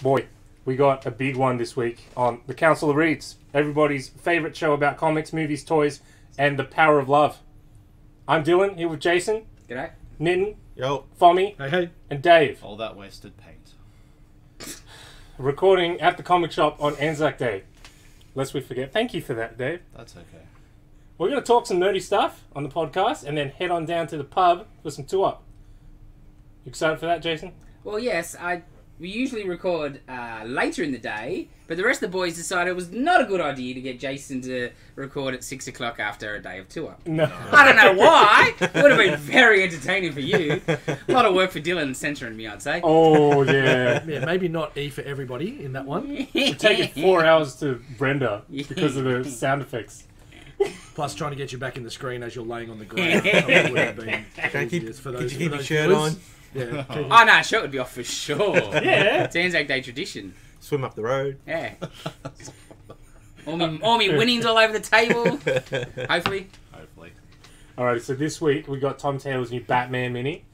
Boy, we got a big one this week on The Council of Reeds, everybody's favourite show about comics, movies, toys, and the power of love. I'm Dylan, here with Jason. G'day. Nitin. Yo. Fommy. Hey, hey. And Dave. All that wasted paint. Recording at the comic shop on Anzac Day. Lest we forget. Thank you for that, Dave. That's okay. We're going to talk some nerdy stuff on the podcast and then head on down to the pub for some two-up. You excited for that, Jason? Well, yes, we usually record later in the day, but the rest of the boys decided it was not a good idea to get Jason to record at 6 o'clock after a day of tour. No. I don't know why. It would have been very entertaining for you. A lot of work for Dylan censoring me, I'd say. Oh, yeah. Yeah, maybe not E for everybody in that one. It'd take it 4 hours to render because of the sound effects. Plus trying to get you back in the screen as you're laying on the ground. That would have been easiest for those, Did you keep your those shirt viewers. on? Yeah. Oh, no, shirt would be off for sure. Yeah. It's Anzac Day tradition. Swim up the road. Yeah. All me winnings all over the table. Hopefully. Hopefully. Alright, so this week we got Tom Taylor's new Batman mini.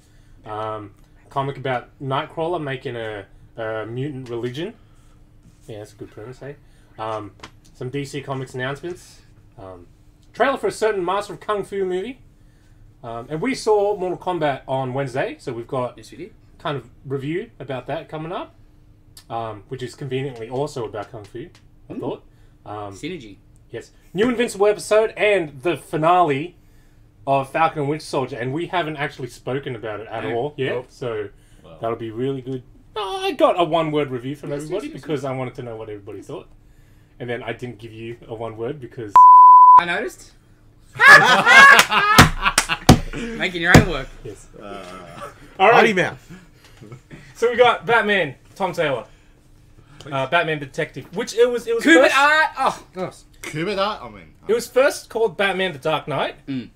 Comic about Nightcrawler making a mutant religion. Yeah, that's a good premise, eh? Some DC Comics announcements. Trailer for a certain Master of Kung Fu movie. And we saw Mortal Kombat on Wednesday, so we've got Yes, we did. kind of review about that coming up. Which is conveniently also about Kung Fu, I thought. Synergy. Yes. New Invincible episode and the finale of Falcon and Winter Soldier, and we haven't actually spoken about it at all yet, Nope. so that'll be really good. I got a one-word review from everybody yes, because I wanted to know what everybody thought. And then I didn't give you a one-word because... I noticed. Making your own work. Yes. Potty Alright, mouth. so we got Batman, Tom Taylor. Batman Detective, which it was Kubert first, art. Oh, gosh. Cuba that? I mean... it was first called Batman the Dark Knight, Mm.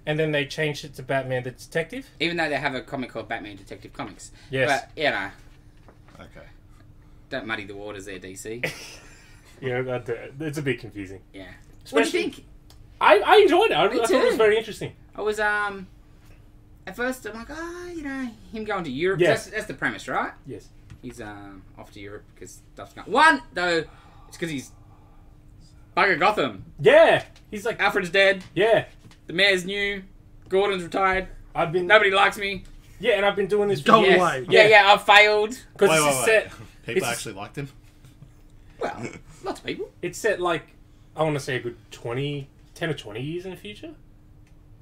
and then they changed it to Batman the Detective. Even though they have a comic called Batman Detective Comics. Yes. But, you know, Okay. don't muddy the waters there, DC. Yeah, it's a bit confusing. Yeah. What do you Especially- think? I enjoyed it. I Me thought it was too. very interesting. I was, at first I'm like, you know, him going to Europe. Yes. That's the premise, right? Yes. He's, off to Europe because stuff's going. One, though, it's because he's bugger Gotham. Yeah. He's like, Alfred's dead. yeah. The mayor's new. Gordon's retired. I've been Nobody likes me. Yeah, and I've been doing this Go for Yes. away. Yeah, I've failed. because Wait, this is wait, set. wait. People it's- actually liked him? Well, lots of people. It's set like I want to say a good 10 or 20 years in the future.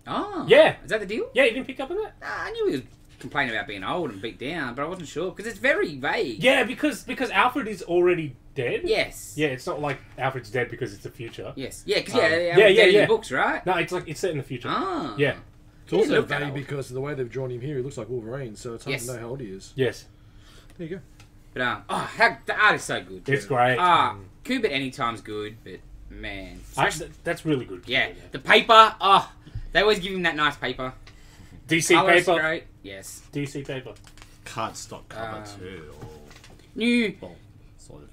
Oh. Yeah. Is that the deal? Yeah, you didn't pick up on that. I knew he was complaining about being old and beat down, but I wasn't sure because it's very vague. Yeah, because Alfred is already dead. Yes. Yeah, it's not like Alfred's dead because it's the future. Yes. Yeah, because yeah, in yeah. the books, right? No, it's like it's set in the future. Ah. Yeah. It's also look that vague old. because of the way they've drawn him here, he looks like Wolverine, so it's hard Yes. to know how old he is. Yes. There you go. But the art is so good. It's great. Kubert anytime's good, but man, That's really good. yeah, the paper. Oh, they always give him that nice paper. DC Colour's paper. great. Yes. DC paper. Cardstock cover too. Or... New. Well, sort of.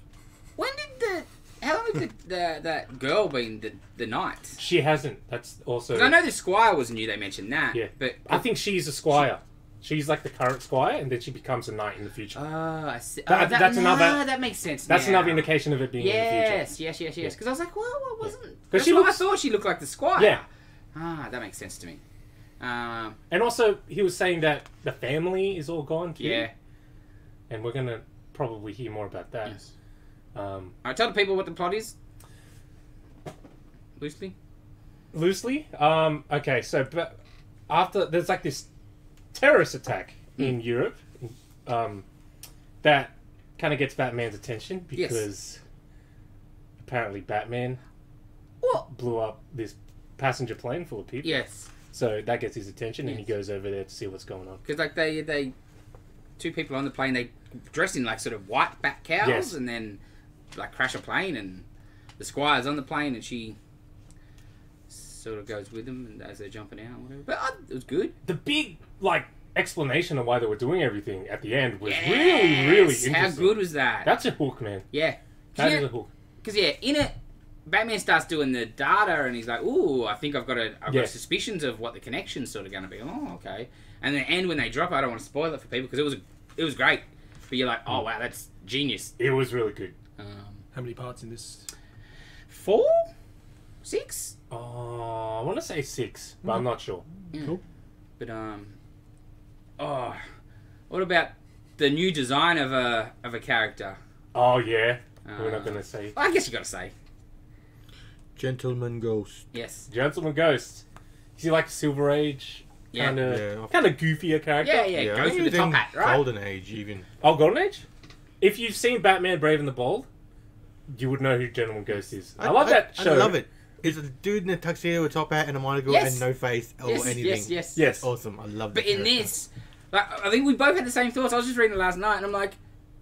When did how long has that girl been the knight? She hasn't. That's also. 'Cause I know the squire was new. They mentioned that. Yeah. But I think she's a squire. She's like the current squire, and then she becomes a knight in the future. I see. That's another- That makes sense. That's now. another indication of it being in the Yes, future. yes. Because I was like, well, what wasn't? 'Cause That's she what looks- I thought she looked like the squire. Yeah. That makes sense to me. And also, he was saying that the family is all gone too. Yeah. And we're going to probably hear more about that. Yes. Alright, tell the people what the plot is. Loosely. Loosely. Okay, so but after there's like this terrorist attack in Europe that kind of gets Batman's attention because apparently Batman What? blew up this passenger plane full of people. Yes. So that gets his attention, and he Yes. goes over there to see what's going on. Because like they two people on the plane, they dressed in like sort of white bat cows, Yes. and then like crash a plane, and the squire's on the plane, and she sort of goes with them, and as they're jumping out, or whatever. But it was good. The big like explanation of why they were doing everything at the end was Yes! really interesting. How good was that? That's a hook, man. Yeah. That is a hook. Because in it, Batman starts doing the data, and he's like, "Ooh, I think I've got suspicions of what the connection's sort of going to be." Oh, okay. And then end when they drop it, I don't want to spoil it for people because it was great. but you're like, oh wow, that's genius. It was really good. How many parts in this? 4? 6? Oh, I want to say 6, but I'm not sure. Yeah. Cool. But what about the new design of a character? Oh yeah, we're not gonna say. I guess you got to say Gentleman Ghost. yes. Gentleman Ghost. Is he like Silver Age? Yeah. Kind of, Yeah. kind of goofier character. Yeah. Goes with the even top hat, right? Golden Age, even. Oh, Golden Age. If you've seen Batman: Brave and the Bold, you would know who Gentleman Ghost is. I love that show. I love it. It's a dude in a tuxedo with a top hat and a monocle Yes. and no face or Yes, anything. yes. Yes. Awesome. I love it. But in this, like, I think we both had the same thoughts. I was just reading it last night, and I'm like,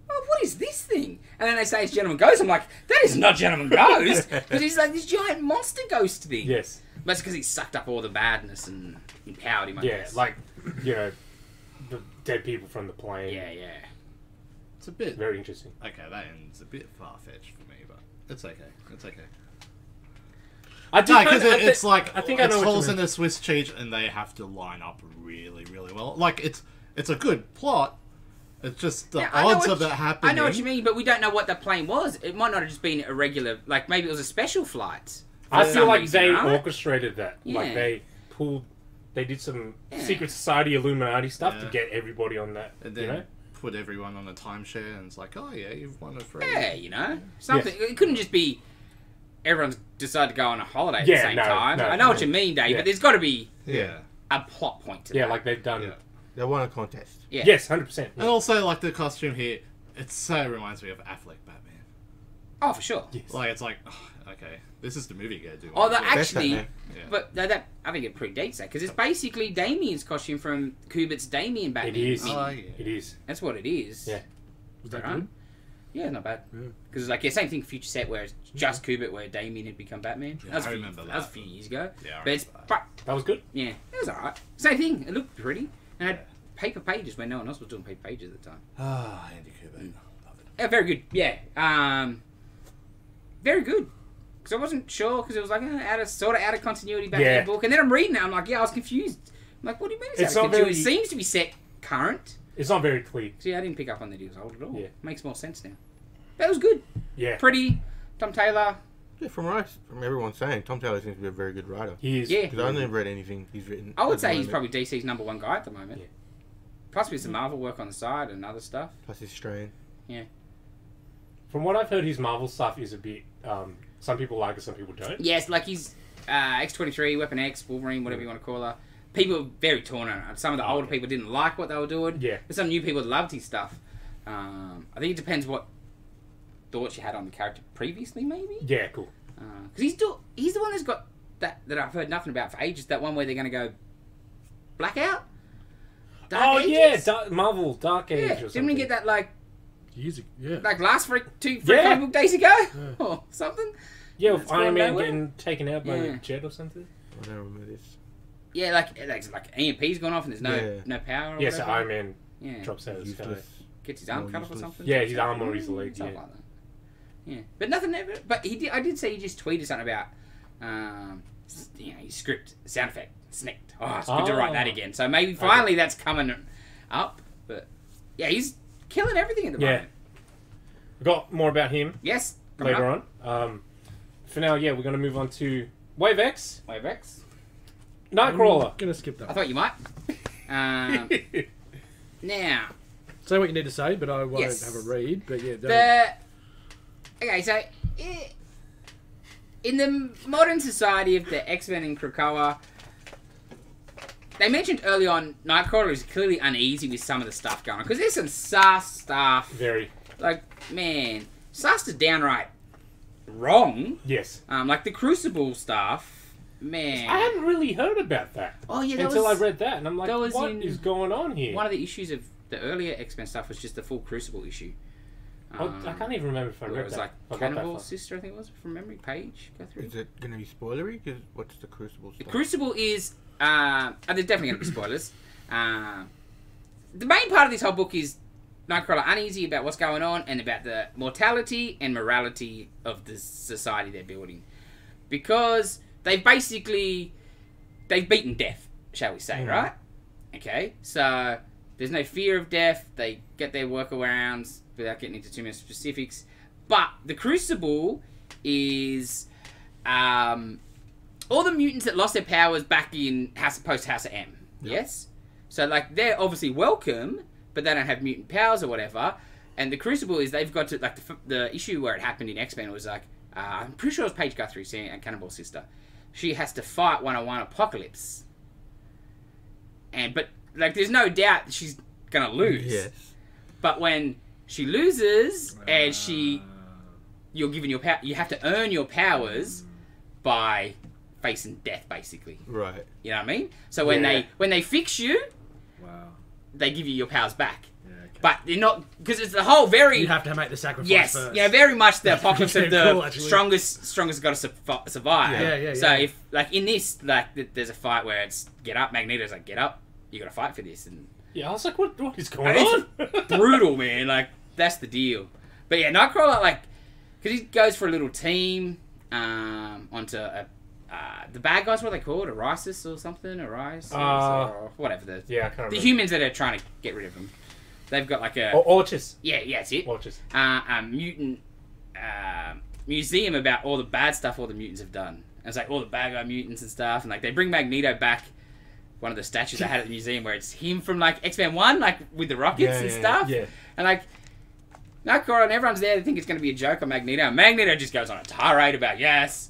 oh, what is this thing? And then they say it's Gentleman Ghost. I'm like, that is not Gentleman Ghost. Because he's like this giant monster ghost thing. Yes. But it's because he sucked up all the badness and empowered him, I Yeah, guess. like, you know, the dead people from the plane. Yeah. It's a bit. Very interesting. Okay, that ends a bit far fetched for me, but it's okay. It's okay. I do No, because kinda- it's like I think I it's know what you holes mean. in the Swiss cheese, and they have to line up really, really well. Like it's a good plot. It's just the Yeah, I know odds what of it happening. I know what you mean, but we don't know what the plane was. It might not have just been a regular, like maybe it was a special flight. I for feel some like reason, they right? orchestrated that. Like Yeah. they did some Yeah. secret society Illuminati stuff to Yeah. get everybody on that. And You then know? put everyone on a timeshare, and it's like, oh yeah, you've won a free. Yeah, you know, something. It couldn't just be everyone's decided to go on a holiday at Yeah, the same no, time. no, I know what no. you mean, Dave, Yeah. but there's got to be Yeah. a plot point to Yeah, that. like they've done. Yeah. They won a contest. Yeah. Yes, 100%. And also, like the costume here, it so reminds me of Affleck Batman. Oh, for sure. Yes. Like it's like, oh, okay, this is the movie you gotta do. Although Best actually, Batman. Yeah. but that I think it predates that because it's basically Damien's costume from Kubert's Damien Batman. It is. Oh, yeah. It is. That's what it is. Yeah. Was that Right? good? Yeah, not bad. Yeah. Because it's like same thing Future Set where it's just Kubert where Damien had become Batman. Yeah, that was I a few- remember That was a that. few years ago. Yeah, I But it's remember but That was good. yeah, it was alright. Same thing. It looked pretty and had paper pages when no one else was doing paper pages at the time. Ah, Andy Kubert. Love it. Yeah, very good. Yeah, very good. Because I wasn't sure because it was like out of continuity Batman Yeah. book, and then I'm reading it. I'm like, yeah, I was confused. I'm like, what do you mean it's It's out not of continuity? very- It seems to be set current. It's not very clear. So yeah, I didn't pick up on that he was old at all. Yeah. Makes more sense now. That was good. Yeah. Pretty. Tom Taylor. Yeah, from everyone saying, Tom Taylor seems to be a very good writer. He is. Yeah. Because I've never read anything he's written. I would at the say he's moment. probably DC's number one guy at the moment. Yeah. Possibly some Marvel work on the side and other stuff. Plus his strain. From what I've heard, his Marvel stuff is a bit. Some people like it, some people don't. Yes, like he's X-23, Weapon X, Wolverine, whatever you want to call her. People were very torn on it. Some of the older people didn't like what they were doing. Yeah. But some new people loved his stuff. I think it depends what thoughts you had on the character previously, maybe. Yeah, cool. Because he's the one that's got that I've heard nothing about for ages. That one where they're going to go blackout. Dark Ages? Marvel Dark Age Yeah. or something. Didn't we get that like Yeah. last three Yeah. comic book days ago or something? Yeah, That's with Iron going Man nowhere. getting taken out by Yeah. the jet or something. I don't remember this. Yeah, like EMP's gone off and there's Yeah. no power. Or Yeah, so whatever. Iron Man Yeah. drops out of the sky. Useless. Gets his arm More cut off or useless. something. Yeah, his arm or his leg, Something yeah. like that. Yeah, but nothing ever. But I did see he just tweeted something about, his script sound effect snicked. Oh, it's good to write that Oh. again. So maybe finally that's coming up. But yeah, he's killing everything at the Yeah. moment. We've got more about him Yes, coming later up. on. For now, yeah, we're going to move on to Wave X, Wave X. Nightcrawler. I'm gonna skip that. I thought you might. Now, Say what you need to say, but I won't Yes. have a read. But yeah, okay, so in the modern society of the X-Men and Krakoa, they mentioned early on Nightcrawler is clearly uneasy with some of the stuff going on because there's some sus stuff. Very. Like, man, sus is downright wrong. Yes. Like the Crucible stuff, man. I hadn't really heard about that Oh yeah, that until was I read that, and I'm like, that was what in is going on here? one of the issues of the earlier X-Men stuff was just the full Crucible issue. I can't even remember if I Where read it was that. like I got that Cannibal far. Sister, I think it was, from memory. Page, go through. Is it going to be spoilery? Because what's the Crucible The stuff? Crucible is... there's definitely going to be spoilers. The main part of this whole book is Nightcrawler uneasy about what's going on and about the mortality and morality of the society they're building. Because they've beaten death, shall we say, right? Okay, so there's no fear of death. They get their workarounds without getting into too many specifics. But the Crucible is all the mutants that lost their powers back in post House of M. Yes? So, like, they're obviously welcome, but they don't have mutant powers or whatever. And the Crucible is they've got to, like, the issue where it happened in X-Men was, like, I'm pretty sure it was Paige Guthrie, Cannonball's sister. She has to fight 101 Apocalypse. But, like, there's no doubt that she's going to lose. Yes. But when she loses, and you're given your power, you have to earn your powers by facing death, basically. Right. You know what I mean? So when they fix you, they give you your powers back. Yeah, okay. But they're not, because it's the whole very... You have to make the sacrifice first. Yeah, very much the apocalypse of the cool, strongest got to survive. Yeah. So if, like, in this, like, there's a fight where it's get up, Magneto's like, get up, you got to fight for this. And Yeah, I was like, what is going on? it's brutal, man. Like, that's the deal. But yeah, Nightcrawler, like, because he goes for a little team onto the bad guys, what are they called? Arisis or something? Arise? Or whatever. Yeah, I can't remember. The humans that are trying to get rid of them. They've got like a... Orchis. Yeah, that's it. Orchis. A mutant museum about all the bad stuff all the mutants have done. And it's like all the bad guy mutants and stuff. And like they bring Magneto back. One of the statues they had at the museum where it's him from like X-Men 1, like with the rockets and stuff. Yeah. And like... Nightcrawler and everyone's there. They think it's going to be a joke on Magneto. And Magneto just goes on a tirade about, yes,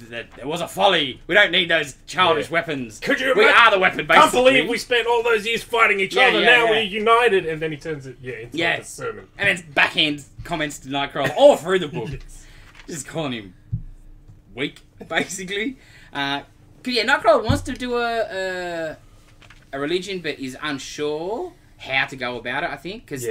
that there was a folly. We don't need those childish weapons. Could you we imagine? are the weapon, basically. Can't believe we spent all those years fighting each other. Now we're united. And then he turns it, into like a sermon. And it's backhand comments to Nightcrawler all through the book. Just calling him weak, basically. Because, Nightcrawler wants to do a religion, but is unsure how to go about it, I think. Because...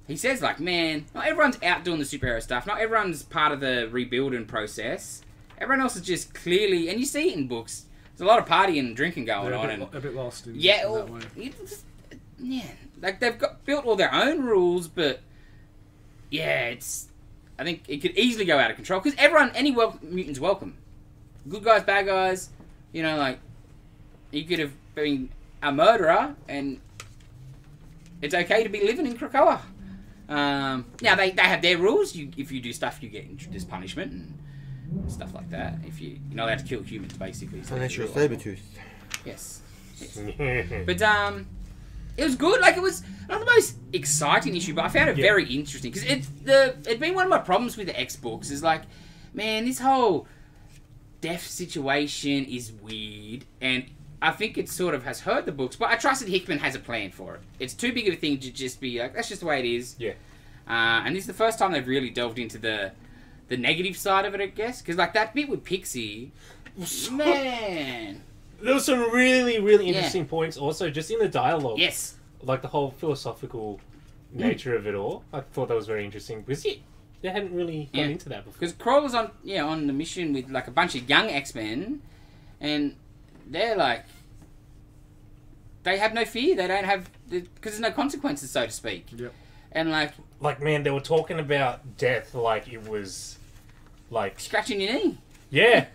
he says, like, man, not everyone's out doing the superhero stuff. Not everyone's part of the rebuilding process. Everyone else is just clearly... And you see it in books. There's a lot of partying and drinking going on. A bit lost in that way. Like, they've built all their own rules, but... Yeah, it's... I think it could easily go out of control. Because mutant's welcome. Good guys, bad guys. You know, like... You could have been a murderer, and... It's okay to be living in Krakoa. Now, they have their rules. If you do stuff, you get this punishment and stuff like that. You're not allowed to kill humans, basically. So unless you're a Sabretooth. Yes. But, it was good. Like, it was not the most exciting issue, but I found it very interesting. Because it'd been one of my problems with the X books is like, man, this whole death situation is weird. And I think it sort of has hurt the books, but I trust that Hickman has a plan for it. It's too big of a thing to just be like, that's just the way it is. Yeah. And this is the first time they've really delved into the negative side of it, I guess. Because, like, that bit with Pixie, man. There were some really, really interesting points also just in the dialogue. Yes. Like the whole philosophical nature of it all. I thought that was very interesting because they hadn't really gone into that before. Because Crawler's on the mission with, like, a bunch of young X-Men, and they're like, they have no fear. They don't have, because there's no consequences, so to speak. Yep. And like, man, they were talking about death like it was, like scratching your knee. Yeah.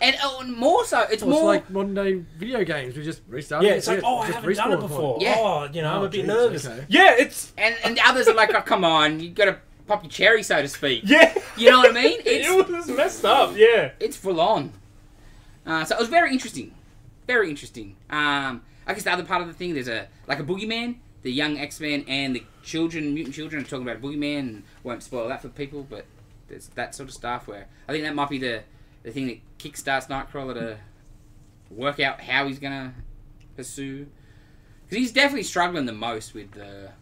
And more so, it's more like modern day video games. We just restart. Yeah, it's like, I haven't done it before. Yeah. I'm a bit nervous. Okay. Yeah, it's and the others are like, oh, come on, you got to pop your cherry, so to speak. Yeah. You know what I mean? It was messed up. Yeah. It's full on. So it was very interesting. Very interesting. I guess the other part of the thing, there's a boogeyman. The young X-Men and the mutant children, are talking about a boogeyman, and won't spoil that for people, but there's that sort of stuff where I think that might be the thing that kickstarts Nightcrawler to work out how he's gonna pursue, because he's definitely struggling the most with the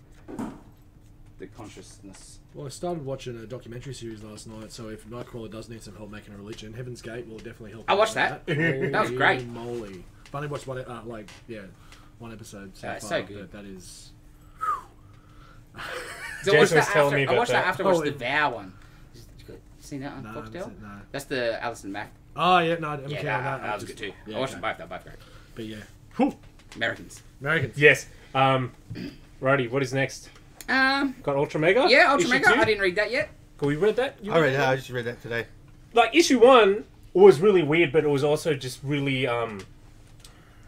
consciousness. Well, I started watching a documentary series last night, so if Nightcrawler does need some help making a religion, Heaven's Gate will definitely help. I watched that. That was great. Holy moly! I've only watched one episode so far. So good. That is. I watched that after I watched the Vow one. You seen that on Foxtel? No. That's the Alison Mack. Oh yeah, no, that was good too. Yeah, I watched them both. They're both great. But yeah, Americans. Yes. Righty, what is next? Got Ultra Mega? Yeah, Ultra Mega. I didn't read that yet. Could we read that? I read that. I just read that today. Like, issue 1 was really weird, but it was also just really,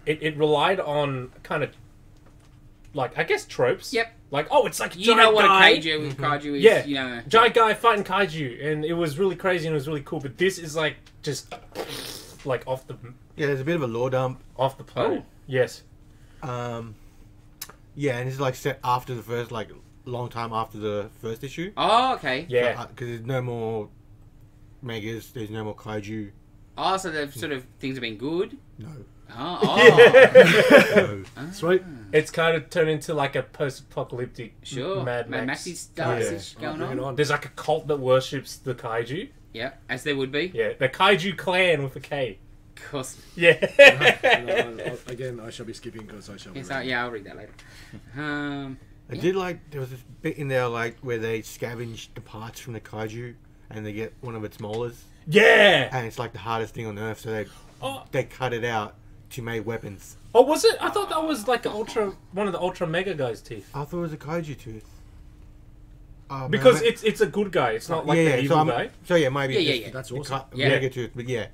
it relied on kind of, like I guess tropes. Yep. Like, oh, it's like a You giant know what guy. a kaiju is, Yeah. you know. Giant guy fighting kaiju, and it was really crazy and it was really cool. But this is like just like off the Yeah, there's a bit of a lore dump. planet. Oh. Yes. Yeah, and it's like set after the first, like, long time after the first issue. Oh, okay. Yeah. Because there's no more megas, there's no more kaiju. Oh, so the sort of things have been good. No. Oh. No. Sweet. It's kind of turned into like a post-apocalyptic Sure. Mad Max. Maxi stuff Yeah. is going Bring it on. There's like a cult that worships the kaiju. Yeah, as there would be. Yeah, the kaiju clan with a K. Of course. Yeah. Again, I shall be skipping because I shall be. Yes, reading. yeah, I'll read that later. I did like, there was this bit in there, like, where they scavenge the parts from the kaiju and they get one of its molars. Yeah. And it's like the hardest thing on earth, so Oh. they cut it out to make weapons. Oh, was it? I thought that was like one of the Ultra Mega guys' teeth. I thought it was a kaiju tooth. Oh, Because man, it's a good guy. It's not like the evil guy. So yeah, maybe Yeah, it's yeah, just yeah. That's the awesome. Yeah. mega tooth, but yeah.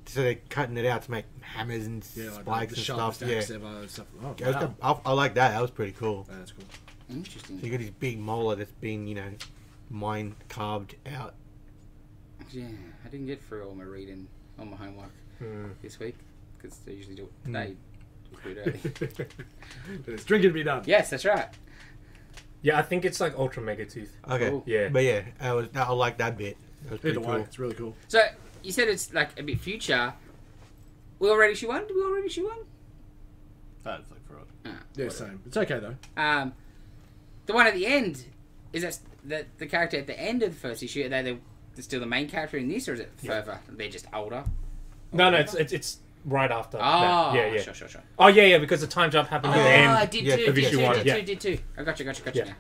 So they're cutting it out to make hammers and Yeah, like spikes the and sharpest stuff. Yeah, axe ever and stuff. Oh, Yeah, wow. I like that. That was pretty cool. Yeah, that's cool. Interesting. So you got this big molar that's been, mine carved out. Yeah, I didn't get through all my reading, all my homework this week because I usually do it today. Pretty early. There's drinking to be done. Yes, that's right. Yeah, I think it's like Ultra Mega Tooth. Okay, Cool. Yeah. but yeah, I like that bit. That was pretty Either way, cool. it's really cool. So you said it's like a bit future. We already issue one. Did we already issue one? That's like for us. Yeah, same. It's okay though. The one at the end is that the character at the end of the first issue. Are they still the main character in this, or is it further? They're just older. No, it's right after. Oh, that. Yeah. Sure. Oh, yeah, because the time jump happened at the end. I did Yeah, too. of issue one, yeah. Did too. I gotcha Yeah. now.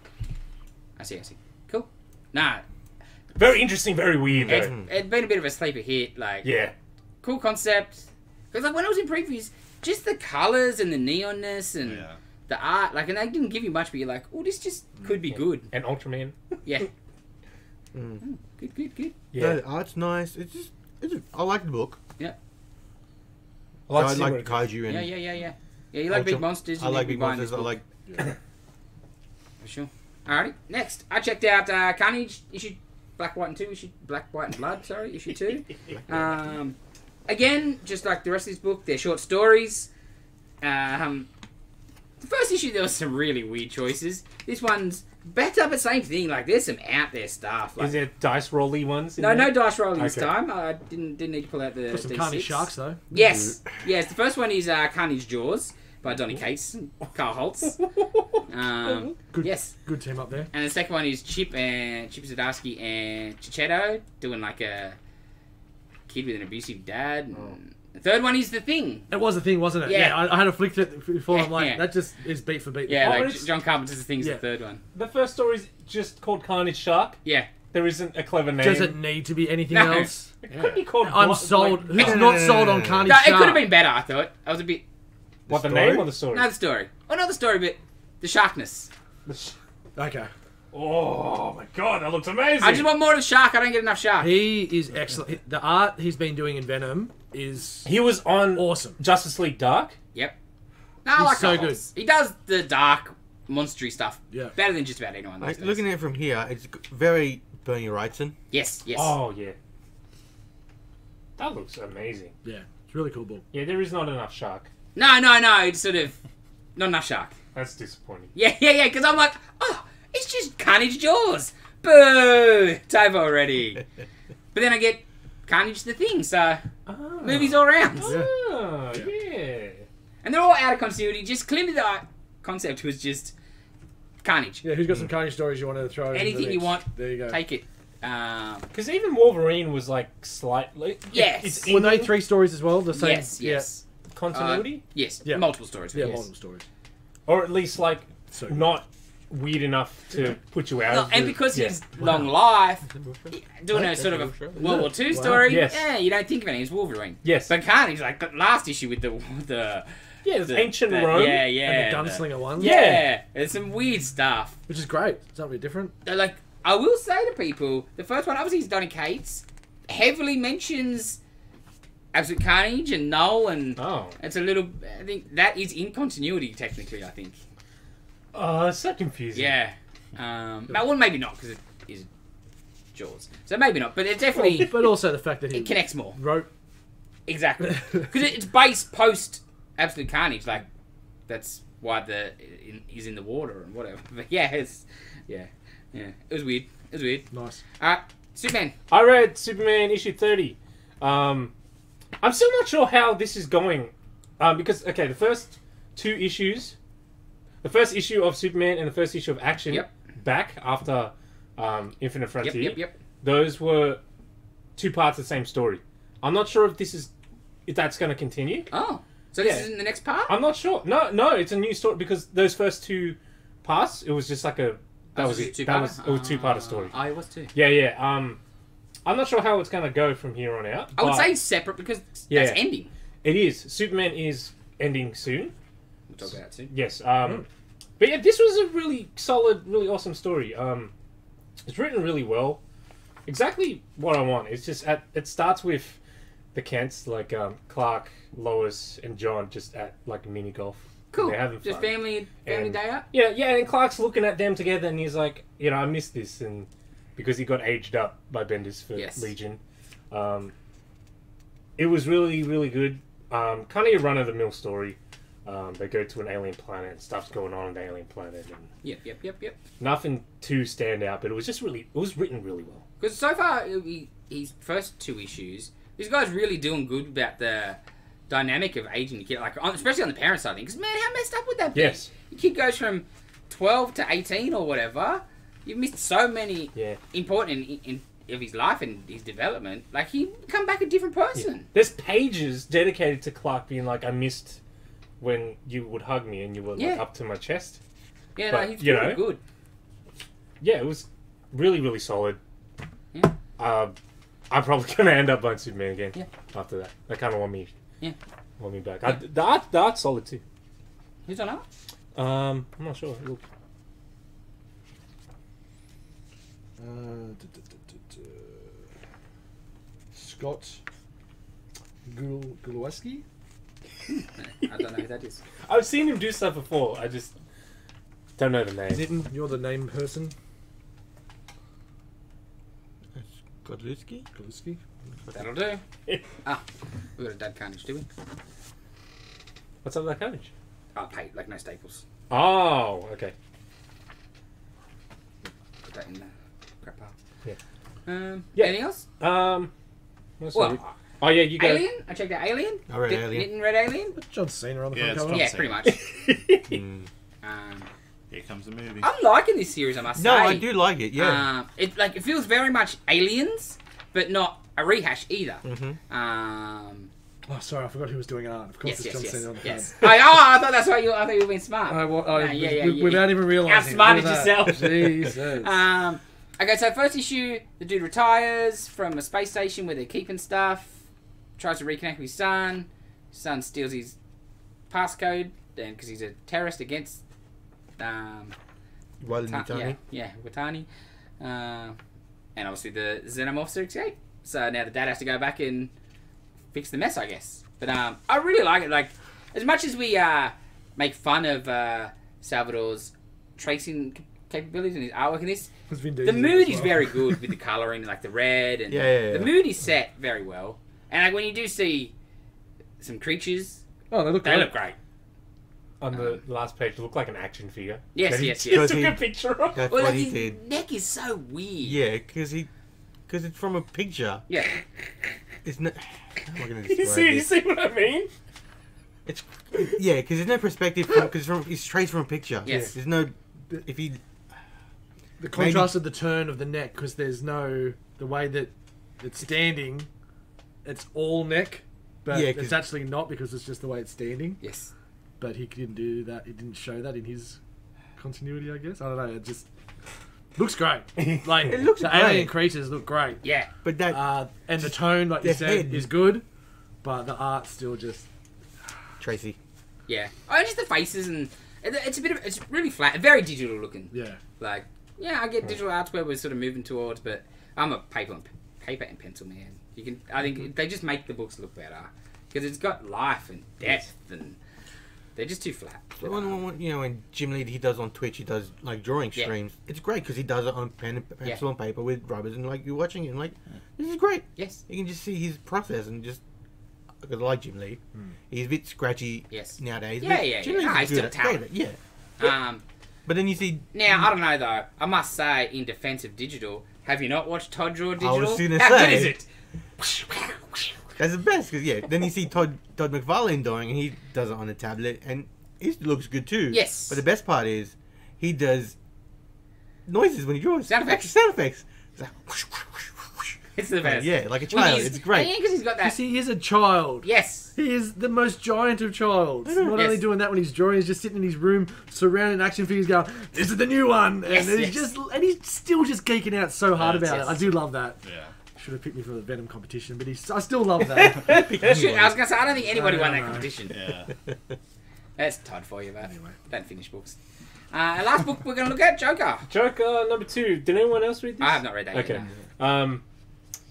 I see. Cool. Nah, Very interesting, very weird though. it'd been a bit of a sleeper hit. Like, Yeah. cool concept. Because like when I was in previews, just the colours and the neonness and Yeah. the art, like, and they didn't give you much, but you're like, oh, this just could be good. And Ultraman. Yeah. Mm. Good. Yeah. No, the art's nice. I like the book. I like I to see like what the it- kaiju and Yeah. Yeah, you like big monsters. I you like need to big be buying monsters. this I book. like. For sure. Alrighty, next. I checked out Carnage, issue Black, White, and 2, issue Black, White, and Blood, sorry, issue 2. Again, just like the rest of this book, they're short stories. The first issue, there was some really weird choices. This one's better, but same thing. Like, there's some out there stuff. Like, Is there dice rolly ones? In no there? dice rolling this Okay. time. I didn't need to pull out the Got some D6. Carnage sharks though. Yes. The first one is Carnage Jaws by Donny Cates and Carl Holtz. Good. Yes. Good team up there. And the second one is Chip Zdarsky and Chichetto doing like a kid with an abusive dad. And the third one is The Thing. It was a thing, wasn't it? Yeah. I had to flick it before. I'm like, Yeah. that just is beat for beat. Yeah, Oh, like it's- John Carpenter's The Thing's Yeah. the third one. The first story is just called Carnage Shark. Yeah. There isn't a clever name. Does it need to be anything No. else? It could be called. I'm Blo- sold. like- Who's No, not sold on no. Carnage No, it Shark? could have been better, I thought. I was a bit... What, the story? name or the story? No, the story. Oh, not the story, but the sharkness. Okay. Oh my god, that looks amazing. I just want more of the shark. I don't get enough shark. He is excellent. The art he's been doing in Venom is He was on awesome. Justice League Dark. Yep. No, I He's like so Carl good. Holtz. He does the dark, monstery stuff Yeah. better than just about anyone these Like, days. looking at it from here, it's very Bernie Wrightson. Yes. Oh yeah. That looks amazing. Yeah, it's a really cool book. Yeah, there is not enough shark. No. It's sort of not enough shark. That's disappointing. Yeah. Because I'm like, oh, it's just Carnage Jaws. Boo! It's over already. But then I get Carnage the Thing. So movies all around. Oh, yeah. And they're all out of continuity. Just clearly the concept was just Carnage. Yeah, who's got some Carnage stories you want to throw? in the Anything you mix? want, There you go. take it. Because even Wolverine was like slightly. Yes. It's Were in they 3 stories as well? The same. yes. continuity, Yes. Yeah. Multiple stories. Yeah, yes. multiple stories. or at least like So not weird enough to put you out. No, of and the- because yeah. his long life, doing a sort of a World War II Wow. story, Yes. yeah, you don't think of it as Wolverine. Yes. But Carnage, like the last issue with the Yeah, it's the- ancient the- Rome. Yeah, And the gunslinger one. Yeah, there's some weird stuff. Which is great. Something different. Like, I will say to people, the first one, obviously, is Donny Cates, heavily mentions Absolute Carnage and Null, and Oh. it's a little, I think that is in continuity, technically, I think. Oh, it's so confusing. Yeah. Well, maybe not because it is Jaws. So maybe not, but it definitely But also the fact that he it connects more. wrote. Exactly, because it's based post Absolute Carnage. Like that's why he's in the water and whatever. But yeah, it was weird. It was weird. Nice. Superman. I read Superman issue 30. I'm still not sure how this is going. Because, okay, the first two issues, the first issue of Superman and the first issue of Action back after Infinite Frontier, Yep. those were two parts of the same story. I'm not sure if that's going to continue. Oh, so this is in the next part? I'm not sure. No, it's a new story because those first two parts, it was just like a... That was it. It was two-part story. Oh, it was too. Yeah. I'm not sure how it's going to go from here on out. I would say separate because that's ending. It is. Superman is ending soon. We'll talk about it soon. Yes. But yeah, this was a really solid, really awesome story. It's written really well. Exactly what I want. It's just it starts with the Kents, like Clark, Lois, and John, just at like mini golf. Cool. They're having Just fun. family day out. Yeah, and Clark's looking at them together, and he's like, I miss this, and because he got aged up by Bendis for Legion. It was really, really good. Kind of a run-of-the-mill story. They go to an alien planet, and stuff's going on the alien planet. And Yep. nothing too stand out, but it was just it was written really well. Because so far, his first two issues, this guy's really doing good about the dynamic of aging the kid, like especially on the parent side of things. Because man, how messed up would that be? Yes. The kid goes from 12 to 18 or whatever. You've missed so many important in of his life and his development. Like he come back a different person. Yeah. There's pages dedicated to Clark being like, I missed when you would hug me and you were like up to my chest. Yeah, but, he's really good. Yeah, it was really, really solid. Yeah. I'm probably gonna end up buying Superman again. Yeah. After that, they kind of want me. Yeah. Want me back. The art's solid too. Who's on art? I'm not sure. Look. Scott Gulowski? I don't know who that is. I've seen him do stuff before. I just don't know the name. Nitin, you're the name person. Godlewski? That'll do. We got a dad Carnage, do we? What's up with that Carnage? Paint, like no staples. Oh, okay. Put that in the crap pile. Yeah. Anything else? Oh yeah, you go. Alien? I checked out Alien. I read Alien. Didn't read Alien? John Cena on the Yeah, front cover. it's Yeah, John pretty much. Here comes the movie. I'm liking this series, I must say. No, I do like it. Yeah. It feels very much Aliens, but not a rehash either. Oh, sorry, I forgot who was doing art. Of course, it's John Cena on the front. I thought that's why you. I thought you were being smart. Without even realizing. Outsmarted yourself. Jesus. Okay, so first issue, the dude retires from a space station where they're keeping stuff. Tries to reconnect with his son. His son steals his passcode, and because he's a terrorist against Watani. Watani. And obviously the Xenomorphs escape. So now the dad has to go back and fix the mess, I guess. But I really like it. Like, as much as we make fun of Salvador's tracing capabilities and his artwork in this, the mood is very good with the colouring, like the red, and the mood is set very well. And like when you do see some creatures, they look great. On the last page, it looked like an action figure. Yes. Just took a picture of. That's Well, what like, he his did. neck is so weird. Yeah, because it's from a picture. Yeah. It's not. How am I going to You describe see, it? what I mean? It's because there's no perspective because it's traced from a picture. Yes. There's no. If you. The contrast of the turn of the neck, because there's the way that it's standing, it's all neck, but it's actually not because it's just the way it's standing. Yes. But he didn't do that. He didn't show that in his continuity, I guess. I don't know. It just looks great. Like It looks the great. alien creatures look great. Yeah. But that And the tone, like you the said, head. is good, but the art's still just Tracy. Yeah. Oh, just the faces and it's really flat, very digital looking. yeah. Like, yeah, I get digital arts where we're sort of moving towards, but I'm a paper and pencil man. I think they just make the books look better because it's got life and depth and They're just too flat. When Jim Lee he does on Twitch, he does like drawing streams. It's great because he does it on pencil and paper with rubbers, and like you're watching it, and like this is great. Yes, you can just see his process and just. Because I like Jim Lee, he's a bit scratchy nowadays. Jim Lee's he's still talented. Yeah. But then you see now I don't know though. I must say, in defense of digital, have you not watched Todd draw digital? I was gonna How say, good is it? That's the best, because then you see Todd McFarlane doing, and he does it on a tablet, and it looks good too. Yes. But the best part is, he does noises when he draws. Sound effects. Sound effects. It's like, it's the best. Yeah, like a child. It's great. Yeah, because he's got that. Because he is a child. Yes. He is the most giant of childs. Not only doing that when he's drawing, he's just sitting in his room, surrounded in action figures, going, "This is the new one," and he's still just geeking out so hard about it. I do love that. Yeah. Should have picked me for the Venom competition, but I still love that. I was gonna say I don't think anybody won that competition. Yeah. That's Todd for you, mate. Anyway, don't finish books. Last book we're gonna look at, Joker. Joker number 2. Did anyone else read this? I have not read that yet. No.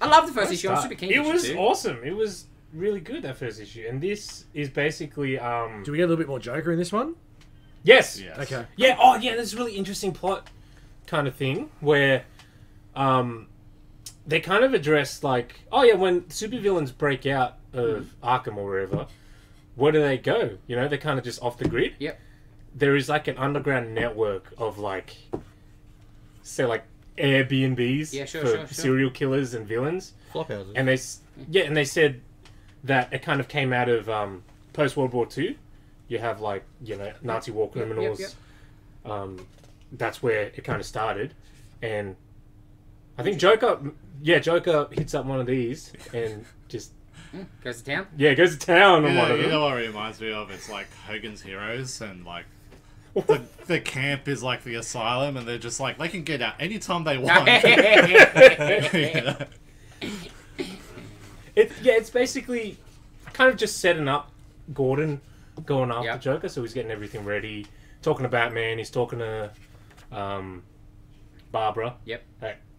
I love the first issue. I'm super keen. It was awesome. It was really good, that first issue, and this is basically. Do we get a little bit more Joker in this one? Yes. Okay. Yeah. Oh, yeah. There's a really interesting plot kind of thing where, they kind of address like, when supervillains break out of Arkham or wherever, where do they go? You know, they're kind of just off the grid. Yep. There is like an underground network of like, say like Airbnbs for serial killers and villains. Flophouses. And they said that it kind of came out of post World War II. You have like Nazi war criminals. That's where it kind of started, and I think Joker hits up one of these and just goes to town. Yeah, goes to town on one of them. You know what it reminds me of? It's like Hogan's Heroes, and like the camp is like the asylum, and they're just like they can get out anytime they want. It's basically kind of just setting up Gordon going after Joker, so he's getting everything ready. Talking to Batman, he's talking to Barbara. Yep.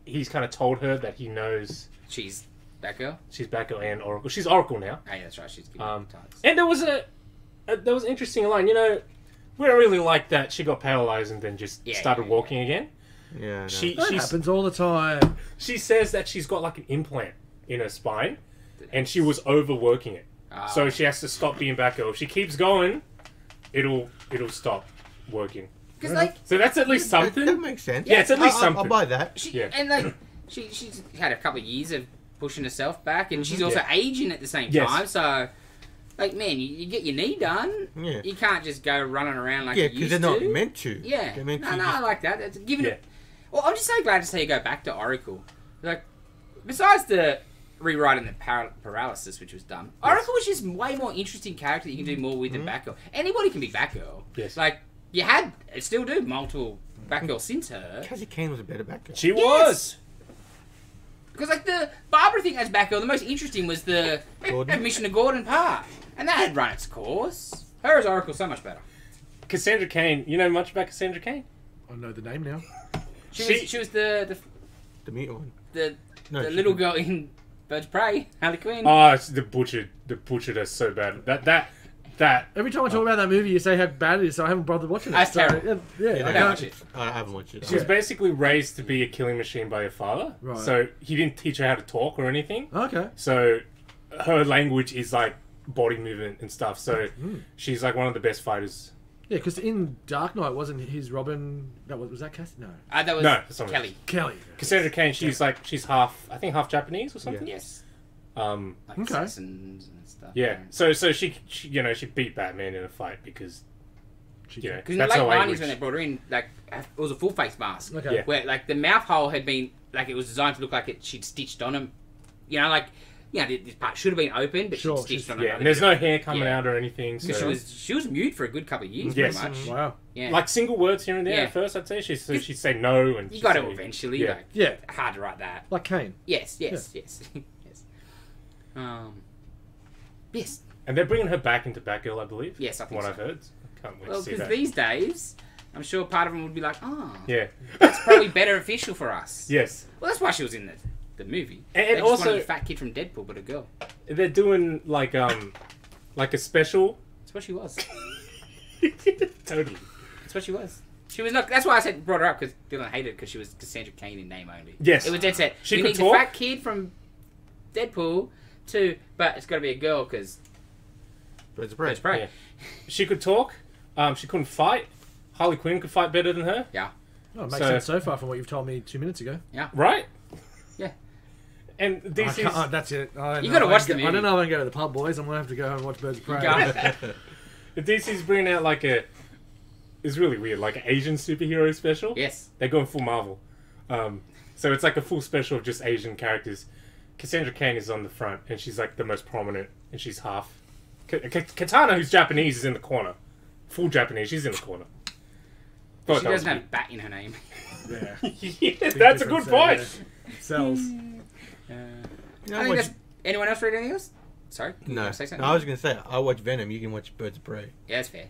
He's kind of told her that he knows she's Batgirl. She's Batgirl and Oracle. She's Oracle now. Oh, yeah, that's right. She's good. And there was an interesting line. You know, we don't really like that she got paralyzed and then just started walking again. Yeah, that happens all the time. She says that she's got like an implant in her spine, and she was overworking it. So she has to stop being Batgirl. If she keeps going, it'll stop working. So that's at least something. That makes sense. Yeah, it's at least something. I'll buy that. And like, she's had a couple of years of pushing herself back, and she's also aging at the same time. So, like, man, you get your knee done. Yeah. You can't just go running around like you used to. Yeah, because they're not meant to. Yeah. They're meant to. No, I like that. That's giving it. Well, I'm just so glad to see you go back to Oracle. Like, besides the rewriting the paralysis, which was done, Oracle was just way more interesting character that you can do more with than Batgirl. Anybody can be Batgirl. Yes. Like, still do multiple Batgirl since her. Cassie Kane was a better Batgirl. She was. Because, like, the Barbara thing as Batgirl, the most interesting was the Commissioner Gordon part. And that had run its course. Her as Oracle, so much better. Cassandra Cain. You know much about Cassandra Cain? I know the name now. She was the mutant one. The little girl in Birds of Prey, Harley Quinn. Oh, it's the butchered her so bad. That every time I talk about that movie, you say how bad it is, so I haven't bothered watching it. That's terrible. I haven't watched it. She was basically raised to be a killing machine by her father. Right. So he didn't teach her how to talk or anything. Okay. So her language is like body movement and stuff. So she's like one of the best fighters. Yeah, because in Dark Knight, wasn't his Robin... was that Cass? No. That was Kelly. Kelly. Cassandra Cain, she's half, I think half Japanese or something. Yeah. Yes. Like assassins and stuff. Yeah. So she she beat Batman in a fight because because in the late 90s when they brought her in, like, it was a full face mask. Okay. Yeah. Where like the mouth hole had been like it was designed to look like she'd stitched on him. You know, like this part should have been open, but she'd stitched on him. Yeah, and there's no hair coming out or anything. So she was mute for a good couple of years, yes. pretty much. Wow. Yeah. Like single words here and there at first, I'd say. She'd say no, and you got to eventually. Yeah. Like, hard to write that. Like Kane. Yes. Yes. Yes. And they're bringing her back into Batgirl, I believe. Yes, I think what so. I've heard. Can't wait to see because that. these days, I'm sure part of them would be like, yeah, that's probably better official for us. Yes. Well, that's why she was in the movie. And they just also wanted a fat kid from Deadpool, but a girl. They're doing like a special. That's what she was. Totally. That's what she was. She was not. That's why I said brought her up because Dylan hated it because she was Cassandra Cain in name only. Yes. It was dead set. She we could need talk. the fat kid from Deadpool too, but it's got to be a girl because Birds of Prey. Birds of Prey. Yeah. She could talk. She couldn't fight. Harley Quinn could fight better than her. Yeah. Oh, it makes So- sense so far from what you've told me 2 minutes ago. Right? Yeah. And I DC's... can't, that's it. I don't You know gotta if I watch can the go- I movie. don't know if I can go to the pub, boys. I'm going to have to go home and watch Birds of Prey. The DC's bringing out like a... It's really weird, like an Asian superhero special. Yes. They're going full Marvel. So it's like a full special of just Asian characters. Cassandra Cain is on the front, and she's like the most prominent, and she's half. Katana, who's Japanese, is in the corner. Full Japanese, she's in the corner. Thought She that was doesn't have bat in her name. Yeah. yeah, that's a good Difference point. there, yeah. Sells. You I know, think watch, that's... Anyone else read anything else? Sorry? You no, wanna say something? I was gonna say I watch Venom. You can watch Birds of Prey. Yeah, that's fair.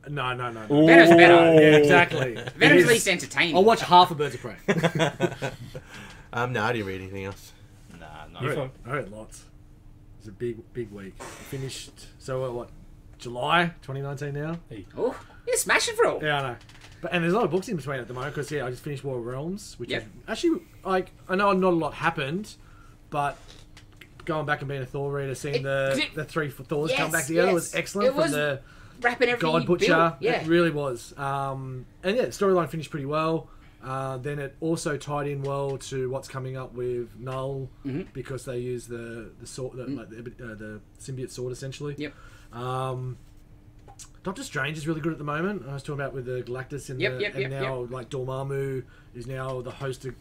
No. Ooh. Venom's better. Yeah, exactly. Venom's It is- least entertaining. I'll watch half of Birds of Prey. No, I didn't read anything else. Nah, I no. read, I read lots. It was a big week. I finished, so what, July 2019 now? Oh, you're smashing for all. Yeah, I know. And there's a lot of books in between at the moment because, I just finished War of Realms, which Yep. is actually, like, I know not a lot happened, but going back and being a Thor reader, seeing the three Thors come back together was excellent. It was from the wrapping everything God you Butcher. built. Yeah. It really was. And yeah, the storyline finished pretty well. Then it also tied in well to what's coming up with Null because they use the sword, the symbiote sword essentially. Yep. Doctor Strange is really good at the moment. I was talking about with the Galactus and and now like Dormammu is now the host of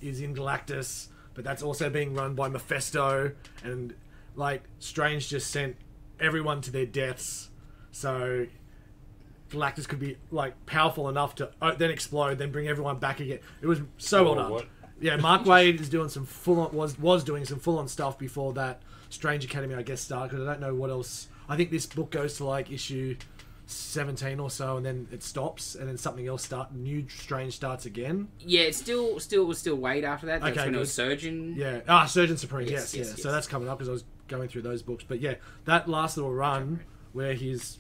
is in Galactus, but that's also being run by Mephisto, and like Strange just sent everyone to their deaths, so Galactus could be like powerful enough to then explode, then bring everyone back again. It was so well done. What? Yeah, Mark Waid is doing some full on, was doing some full on stuff before that Strange Academy, I guess, started, because I don't know what else. I think this book goes to like issue 17 or so, and then it stops, and then something else new Strange starts again. Yeah, it was still Wade after that. That's Okay, when it good. was Surgeon. Yeah, Surgeon Supreme. Yes, Yes. yes. So that's coming up because I was going through those books. But yeah, that last little run where he's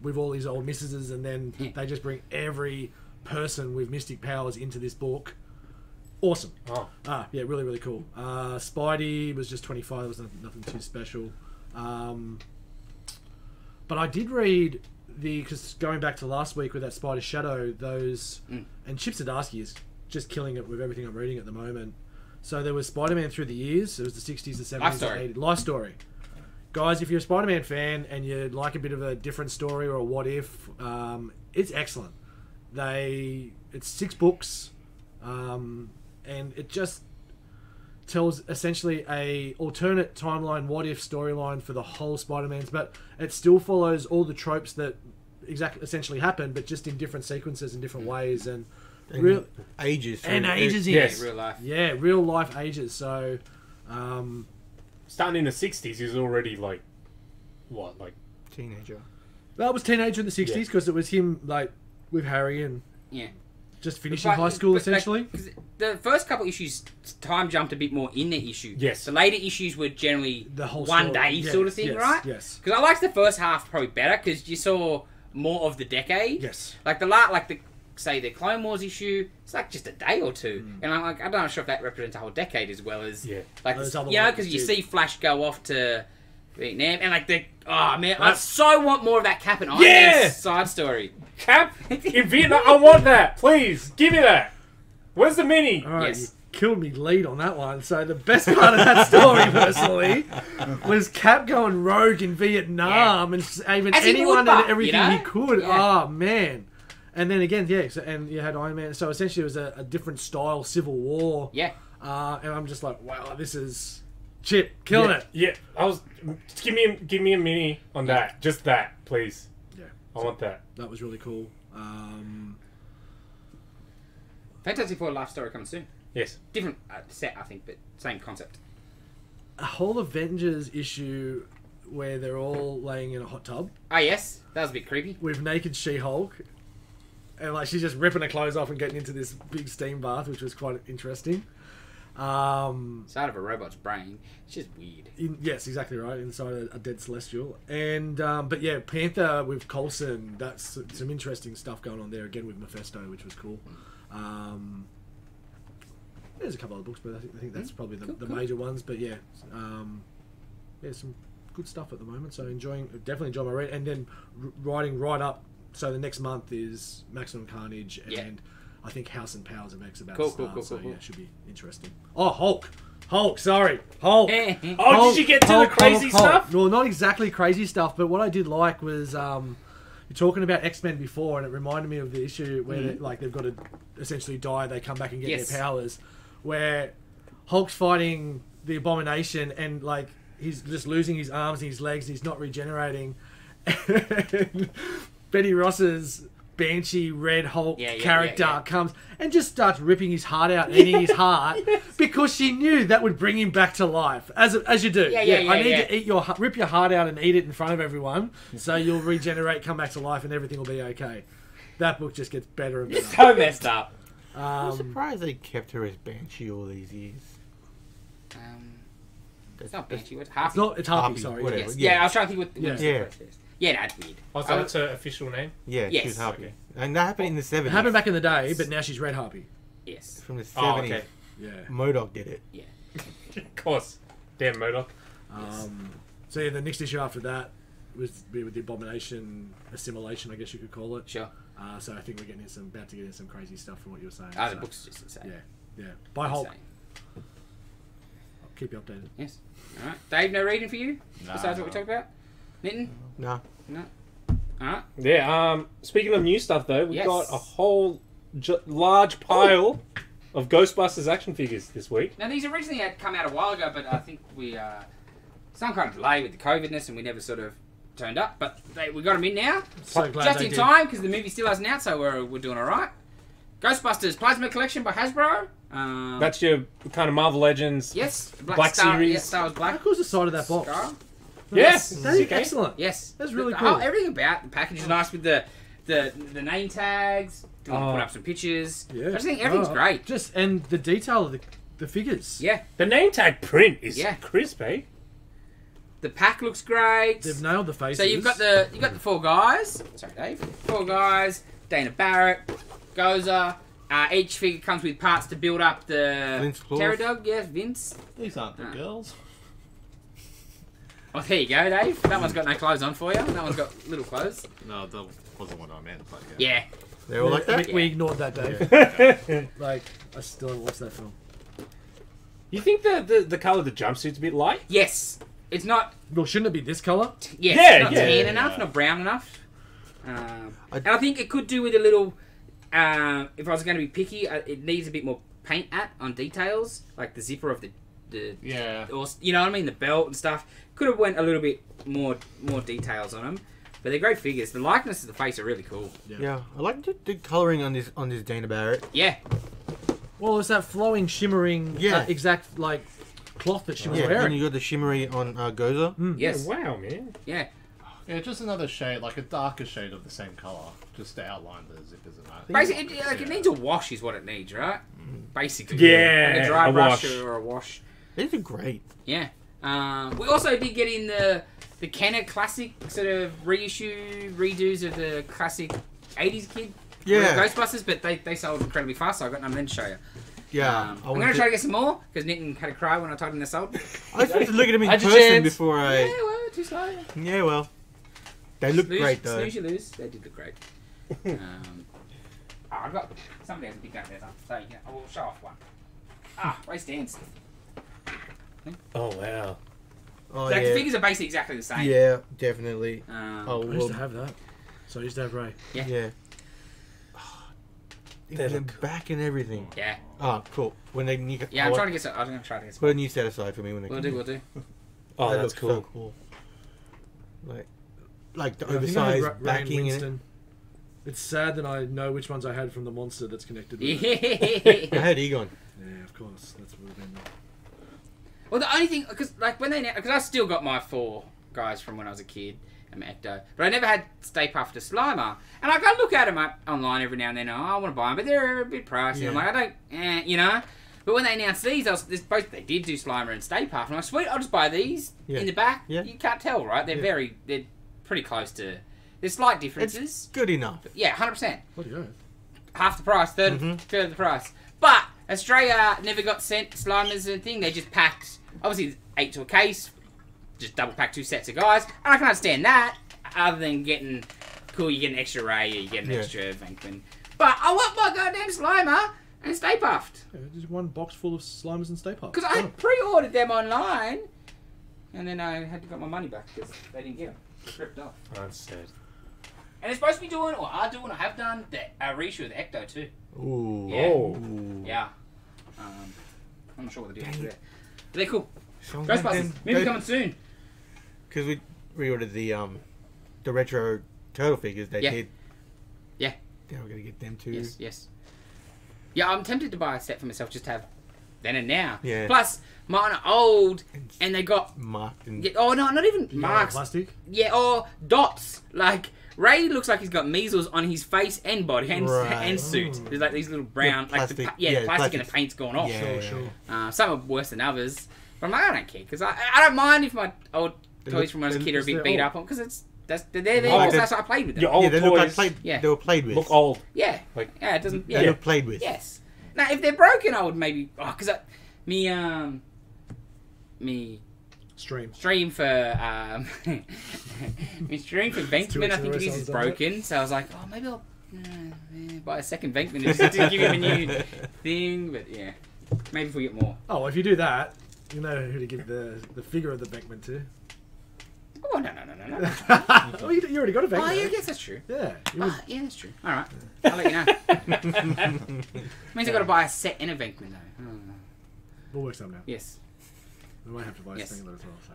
with all his old missuses, and then they just bring every person with mystic powers into this book. Awesome. Oh. Yeah, really, really cool. Spidey was just 25. There was nothing too special. But I did read because going back to last week with that Spider Shadow, and Chip Zdarsky is just killing it with everything I'm reading at the moment. So there was Spider-Man Through the Years. It was the 60s, the 70s, Life the Story. 80s. Life Story. Guys, if you're a Spider-Man fan and you like a bit of a different story or a what if, it's excellent. It's 6 books, and it just tells essentially a alternate timeline what if storyline for the whole Spider-Man's, but it still follows all the tropes that essentially happen, but just in different sequences in different ways, and real ages. Yes. Real life. Yeah, real life ages. So Starting in the 60s, he's already like, what, like... Teenager. that was teenager in the 60s because it was him like with Harry and Yeah. just finishing high school essentially. Like, 'cause the first couple issues, time jumped a bit more in the issue. Yes. The later issues were generally The whole one story. day Yes, sort of thing, yes, right? yes. Because I liked the first half probably better because you saw more of the decade. Yes. Like say the Clone Wars issue, it's like just a day or two, and I'm not sure if that represents a whole decade as well as like Those other you know, ones because you too. see Flash go off to Vietnam and like I so want more of that Cap and Iron Man side story. Cap in Vietnam, I want that. Please, give me that. Where's the mini? All right, Yes. you killed me lead on that one. So the best part of that story, personally, was Cap going rogue in Vietnam and saving As he anyone would, and everything you know? he could. Yeah. Oh man! And then again, and you had Iron Man. So essentially, it was a different style Civil War. Yeah. And I'm just like, wow, this is Chip killing it. Yeah, give me a mini on that. Just that, please. Yeah, I want that. that was really cool. Fantastic Four Life Story coming soon. Yes. Different set, I think, but same concept. A whole Avengers issue where they're all laying in a hot tub Oh yes, that was a bit creepy. with naked She-Hulk, and like she's just ripping her clothes off and getting into this big steam bath, which was quite interesting. Inside of a robot's brain. It's just weird. Yes, exactly right. Inside a dead celestial, and but yeah, Panther with Coulson. That's some interesting stuff going on there again with Mephisto, which was cool. There's a couple other books, but I think that's probably the major ones. But yeah, some good stuff at the moment. So definitely enjoying my read, and then writing right up. So the next month is Maximum Carnage, and I think House and Powers of X about to start. So yeah, it should be interesting. Oh, Hulk, sorry. Hulk. Did you get to the crazy stuff? Well, not exactly crazy stuff, but what I did like was you're talking about X-Men before, and it reminded me of the issue where they've got to essentially die, they come back and get their powers, where Hulk's fighting the Abomination, and like he's just losing his arms and his legs, and he's not regenerating. And Betty Ross's Banshee Red Hulk character comes and just starts ripping his heart out and eating his heart because she knew that would bring him back to life, as you do. I need to rip your heart out and eat it in front of everyone so you'll regenerate, come back to life, and everything will be okay. That book just gets better and better. It's so messed up. I'm surprised they kept her as Banshee all these years. It's not Banshee. It's Harpy. It's Harpy, sorry. Whatever. Yes. Yeah, I was trying to think what the first is. Yeah, that's weird. Oh, so that's her official name? Yeah, she was Harpy. Okay. And that happened in the 70s. It happened back in the day, but now she's Red Harpy. Yes. From the 70s. Oh, okay. Yeah. MODOK did it. Yeah. Of course. Damn Modoc. So yeah, the next issue after that was with the Abomination Assimilation, I guess you could call it. Sure. So I think we're about to get in some crazy stuff from what you were saying. The book's just insane. Yeah. By Hulk. Insane. I'll keep you updated. Yes. All right. Dave, no reading for you? Nah. Besides what we talked about? Minton? No. No. All right. Yeah, speaking of new stuff, though, we've got a whole large pile of Ghostbusters action figures this week. Now, these originally had come out a while ago, but I think we... some kind of delay with the COVID-ness, and we never sort of turned up. But we got them in now. So glad just they in did. time, because the movie still hasn't out, so we're doing all right. Ghostbusters Plasma Collection by Hasbro. That's your kind of Marvel Legends. Yes. Black Star, Series. Yeah, Star Wars Black. How cool's the side of that box? Scar. Yes. That is excellent. Yes. That's really The cool. everything about the package is nice with the name tags. Do you want to put up some pictures? Yeah. I just think everything's great. And the detail of the figures. Yeah. The name tag print is crisp, eh? The pack looks great. They've nailed the faces. So you've got the four guys. Sorry, Dave. Four guys. Dana Barrett, Gozer. Each figure comes with parts to build up the Vince claws. Pterodog. Yes, Vince. These aren't the girls. Oh, there you go, Dave. That one's got no clothes on for you. That one's got little clothes. No, that wasn't what I meant. But Yeah. They all like that? We ignored that, Dave. Like, I still haven't watched that film. You think the colour of the jumpsuit's a bit light? Yes. It's not... Well, shouldn't it be this colour? Not tan enough, not brown enough. And I think it could do with a little... if I was going to be picky, it needs a bit more paint on details. Like the zipper of the or, you know what I mean? The belt and stuff. Could have went a little bit more details on them. But they're great figures. The likeness of the face are really cool. Yeah. I like the colouring on this Dana Barrett. Yeah. Well, it's that flowing, shimmering, exact like cloth that she was wearing. And you got the shimmery on Gozer. Yes. Oh, wow, man. Yeah. Yeah, just another shade, like a darker shade of the same colour, just to outline the zippers and that. Basically, it needs a wash is what it needs, right? Basically. Yeah, Like a dry a brush wash. or a wash. These are great. Yeah. We also did get in the Kenner classic sort of redos of the classic 80s kid Ghostbusters, but they sold incredibly fast, so I got none then to show you. Yeah. I'm going to try to get some more, because Nitin had a cry when I told him they're sold. I was supposed to look at them in Had your person chance. before I... Yeah, well, too slow. Yeah, well. They look great, though. Snooze, you lose. They did look great. I've got... Somebody has a big gun there, so you can, I will show off one. Where's Dan's? Oh, wow. Oh, The yeah. figures are basically exactly the same. Yeah, definitely. Um, Oh, I used well, to have that. So I used to have Ray. yeah. They The look back and everything. Yeah. Oh, cool. When they... Yeah, I'm trying to get some... I'm going to try to get some. Put a new set aside for me when they We'll do. Oh, They that's look cool. so cool. Like the I think I had oversized Ray and backing in it. Winston. It's sad that I know which ones I had from the monster that's connected with it. I had Egon. Yeah, of course. That's what we've been. Well, the only thing... Because like, when they... Because I still got my 4 guys from when I was a kid. And my Ecto. But I never had Stay Puft or Slimer. And I go look at them online every now and then. Oh, I want to buy them. But they're a bit pricey. Yeah. I'm like, I don't... you know? But when they announced these, they did do Slimer and Stay Puft. I'm like, sweet, I'll just buy these in the back. Yeah. You can't tell, right? They're they're pretty close to. There's slight differences. It's good enough. But yeah, 100%. What do you go? Half the price, third of the price. But Australia never got sent Slimers and thing. They just packed, obviously 8 to a case, just double pack 2 sets of guys. And I can understand that, other than getting, cool, you get an extra Ray, or you get an extra Venkman. But I want my goddamn Slimer and Stay Puft. Yeah, just one box full of Slimers and Stay Puft. Because I pre-ordered them online, and then I had to get my money back because they didn't get them. Ripped off. That's sad. And they're supposed to be doing, or are doing, or have done, a reissue of the Ecto too. Ooh. Yeah. Ooh. Yeah. I'm not sure what they're doing today. But they're cool. So Ghostbusters. Movie coming soon. Because we reordered the retro turtle figures. They did. Yeah. Yeah, we're gonna get them too. Yes, yes. Yeah, I'm tempted to buy a set for myself just to have then and now. Yeah. Plus, mine are old and they got marked and oh no, not even marks. Plastic. Yeah, or dots. Like Ray looks like he's got measles on his face and body and suit. There's like these little brown, plastic, the plastic and the paint's gone off. Yeah, Sure. Some are worse than others, but I'm like, I don't care because I don't mind if my old toys from when I was a kid are a bit beat up on because they're there because that's what I played with them. Your old they look toys like they were played with. look old. Yeah, Like, yeah, it doesn't. They Yeah, look played with. yes. Now if they're broken, I would maybe because me Stream. for my stream for Venkman, I think it is broken. So I was like, oh, maybe I'll buy a second Venkman just to give him a new thing. But yeah, maybe if we get more. Oh, if you do that, you know who to give the figure of the Venkman to. Oh no. Oh, you already got a Venkman. Oh yeah, I guess that's true. Yeah. Yeah, that's true. All right, I'll let you know. Means I got to buy a set and a Venkman though. Oh. We'll work something out. Yes. We might have to buy a Spengler as well, so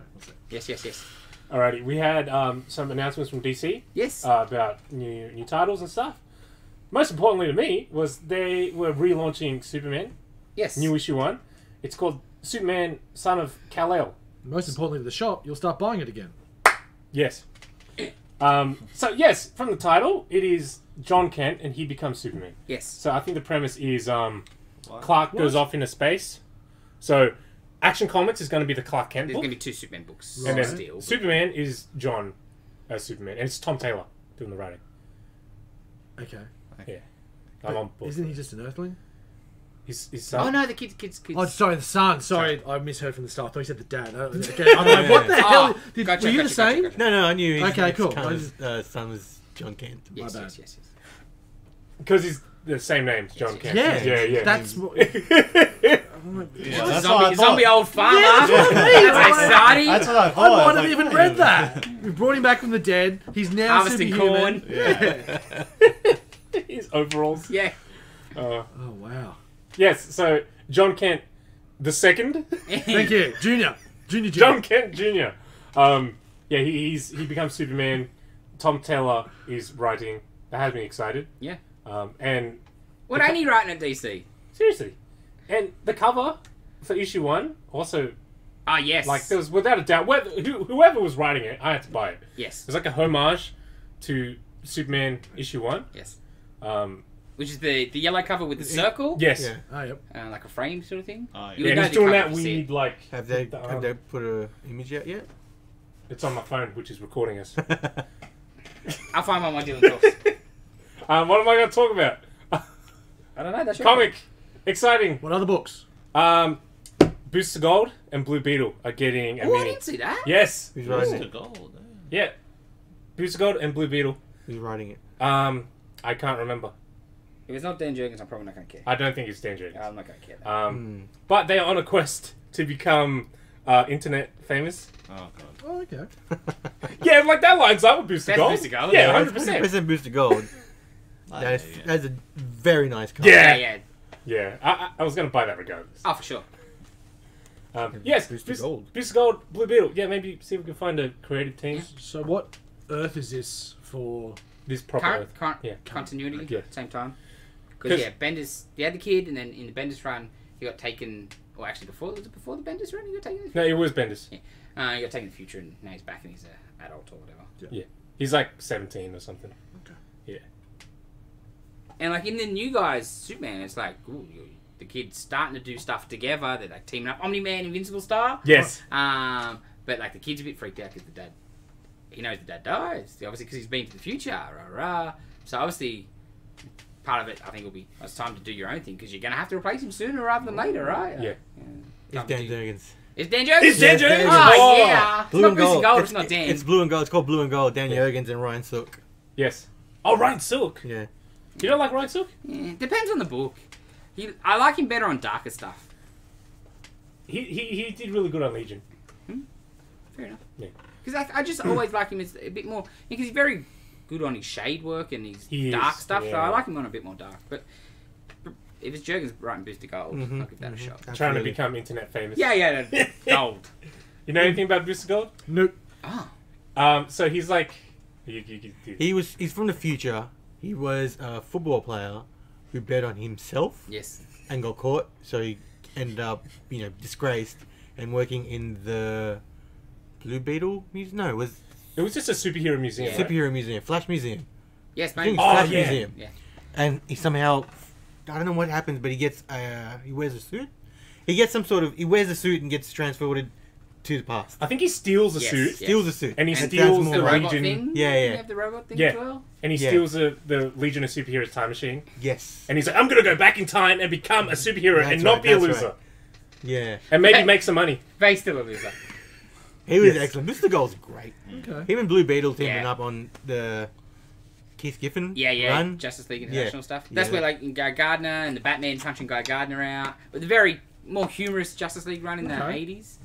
we'll see. Yes. Alrighty, we had some announcements from DC. Yes. About new titles and stuff. Most importantly to me was they were relaunching Superman. Yes. New issue 1. It's called Superman, Son of Kal-El. Most importantly to the shop, you'll start buying it again. Yes. So yes, from the title, it is John Kent and he becomes Superman. Yes. So I think the premise is Clark goes off into space. So Action Comics is going to be the Clark Kent There's book. going to be 2 Superman books. And then Still. Superman is John as Superman. And it's Tom Taylor doing the writing. Okay. Yeah. I'm on board. Isn't he just an Earthling? His Oh son? no, the kids. Oh, sorry, the son. Sorry, I misheard from the start. I thought you said the dad. Okay, I'm like, what the hell? Were you the same? No, I knew. Okay, cool. His son was John Kent. Yes, My bad. yes. Because he's the same name as John Kent. Yeah, Yeah. That's what. Yeah, that's what I thought. Zombie old farmer. Yeah, that's what I mean. That's exciting. That's what I I thought. might have Like, even read that. We brought him back from the dead. He's now Harvesting superhuman. corn. Yeah. His overalls. Yeah. Oh wow. Yes, so John Kent the second. Thank you, Junior. John Kent Jr. Yeah, he becomes Superman. Tom Taylor is writing. That has me excited. Yeah. And What ain't he writing at DC? seriously, and the cover for issue 1 also, Ah, yes. like, there was without a doubt whoever was writing it, I had to buy it. Yes. It's like a homage to Superman issue 1. Yes. Um, Which is the yellow cover with the circle. yes. Yeah. Oh yep. Like a frame sort of thing. Oh, yeah. You Yeah, would and know he's the doing cover that if you see weird, it. like... Have they the, put a image out yet? It's on my phone, which is recording us. I'll find one while Dylan talks. What am I going to talk about? I don't know. That's your Comic. Exciting. What other books? Booster Gold and Blue Beetle are getting a Oh, I mini. didn't see that. Yes. Who's writing Booster it? Gold. Yeah. Booster Gold and Blue Beetle. Who's writing it? I can't remember. If it's not Dan Jurgens, I'm probably not going to care. I don't think it's Dan Jurgens. I'm not going to care. But they are on a quest to become internet famous. Oh god. Oh okay. Yeah, like that lines up with Booster That's Gold. Booster Gold, Yeah, yeah. 100%. 100% Booster Gold. That's a very nice cover. Yeah. Yeah. Yeah, I was going to buy that regardless. Oh, for sure. Yes, Booster Gold. Booster Gold, Blue Beetle. Yeah, maybe see if we can find a creative team. So what Earth is this for? This proper Earth. Yeah. Continuity Yeah. at the same time. 'Cause- Because, yeah, Bendis, the other kid, and then in the Bendis run, he got taken, or actually was it before the Bendis run he got taken? No, it was Bendis. He got taken in the future, and now he's back and he's an adult or whatever. Yeah. He's like 17 or something. Okay. Yeah. And, like, in the new guys, Superman, it's like, ooh, the kids starting to do stuff together. They're like teaming up, Omni-Man, Invincible style. Yes. But like the kid's a bit freaked out because the dad, he knows the dad dies, obviously because he's been to the future. Rah, rah. So obviously, part of it I think will be it's time to do your own thing because you're gonna have to replace him sooner rather than later, right? Yeah. It's Dan Jurgens. It's Dan Jurgens? It's Dan Jurgens? Oh, yeah. It's Blue not and Bruce Gold. Gold, it's not Dan. It's Blue and Gold. It's called Blue and Gold. Dan Jurgens and Ryan Sook. Yes. Oh, Ryan Silk. Yeah. You don't like Ryan Silk? Yeah, depends on the book. I like him better on darker stuff. He did really good on Legion. Fair enough. Yeah. Because I just always like him as a bit more... Because he's very good on his shade work and his He dark is, stuff, so yeah. I like him on a bit more dark. But if it's Jurgens writing Booster Gold, I'll give that a shot. Trying to Absolutely. become internet famous. Yeah, Gold. You know anything about Booster Gold? Nope. Oh. So he's like... He's from the future. He was a football player who bet on himself Yes. and got caught, so he ended up, disgraced and working in the Blue Beetle museum. No, it was It was just a superhero museum. Yeah. right? superhero museum, Flash Museum. Yes, I think mate. it's Oh, Flash yeah. Museum. Yeah. And he somehow, I don't know what happens, but he gets, he wears a suit. He gets he wears a suit and gets transported to the past. I think he steals a Yes. suit. Steals a suit. And he sounds steals more The the like- robot Legion- thing? Yeah, Didn't yeah. you have the robot thing Yeah. as well? And he Yeah. steals the Legion of Superheroes time machine. Yes. And he's like, I'm going to go back in time and become a superhero That's and not right, be a that's loser. right. Yeah. And maybe Hey. make some money. Faye's still a loser. He was Yes. excellent. Mr. Gold's great. Okay. Him and Blue Beetle teaming Yeah. up on the Keith Giffen Yeah. run. Justice League International stuff. That's Yeah. where like Guy Gardner and the Batman punching Guy Gardner out. With the very more humorous Justice League run in the Okay. 80s.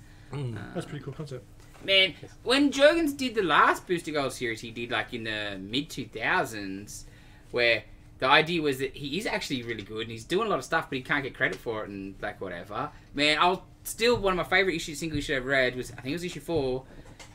That's a pretty cool concept. Man, when Jurgens did the last Booster Gold series, he did like in the mid 2000s, where the idea was that he is actually really good and he's doing a lot of stuff, but he can't get credit for it and like whatever. Man, still one of my favorite single issue I've read was I think it was issue 4.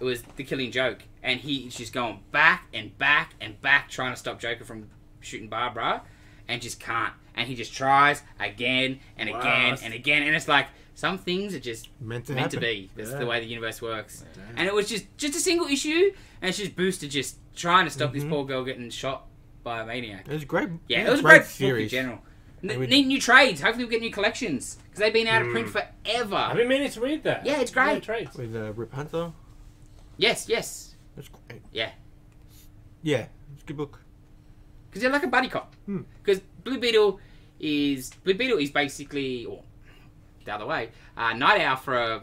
It was The Killing Joke, and he's just going back and back and back trying to stop Joker from shooting Barbara, and just can't. And he just tries again and Wow, again that's- and again, and it's like some things are just Meant to meant to happen. be. That's Yeah. the way the universe works. Damn. And it was just a single issue, and it's just Booster just trying to stop this poor girl getting shot by a maniac. It was great. Yeah, it was a great book in series. general. They would- Need new trades. Hopefully we'll get new collections. Because they've been out of print I've forever. been meaning to read that. Yeah, it's great. trades. With Rip Hunter. Yes. That's great. Yeah. Yeah, it's a good book. Because they're like a buddy cop. Hmm. Because Blue Beetle is basically, or the other way, Night Owl for a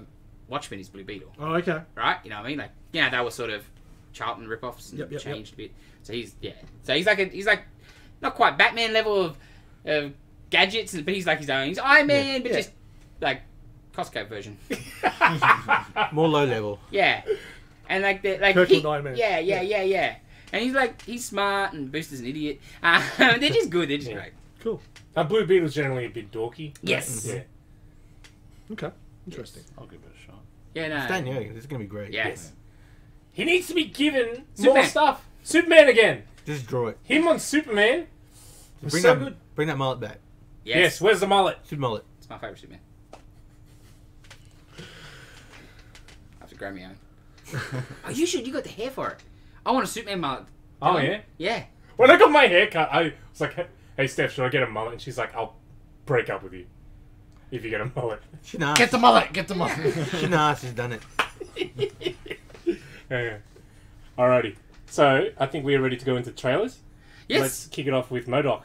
Watchmen is Blue Beetle. Oh, okay. Right? You know what I mean? Like, yeah, they were sort of Charlton rip-offs and Yep. changed a bit. So he's like not quite Batman level of gadgets, but he's like his own. He's Iron Man, but Yeah. just like Costco version. More low level. Yeah, and like the Kirkland Iron Man. Yeah. And he's smart, and Booster's an idiot. They're just good. They're just Yeah. great. Cool. Blue Beetle's generally a bit dorky. Yes. Yeah. Okay. Interesting. I'll give it a shot. Yeah, no. Stan Jurgens, this is going to be great. Yes. He needs to be given Superman. more stuff. Superman again. Just draw it. Him on Superman. Was Bring, so that, good. bring that mullet back. Yes. Where's the mullet? Should mullet. It's my favourite Superman. I have to grow my own. Oh, you should. You got the hair for it. I want a Superman mullet. Oh, yeah? Yeah. When I got my hair cut, I was like, hey, Steph, should I get a mullet? And she's like, I'll break up with you if you get a mullet. Shinas. Get the mullet! Get the mullet! Shinas has done it. Yeah. Alrighty. So, I think we are ready to go into trailers. Yes. Let's kick it off with MODOK.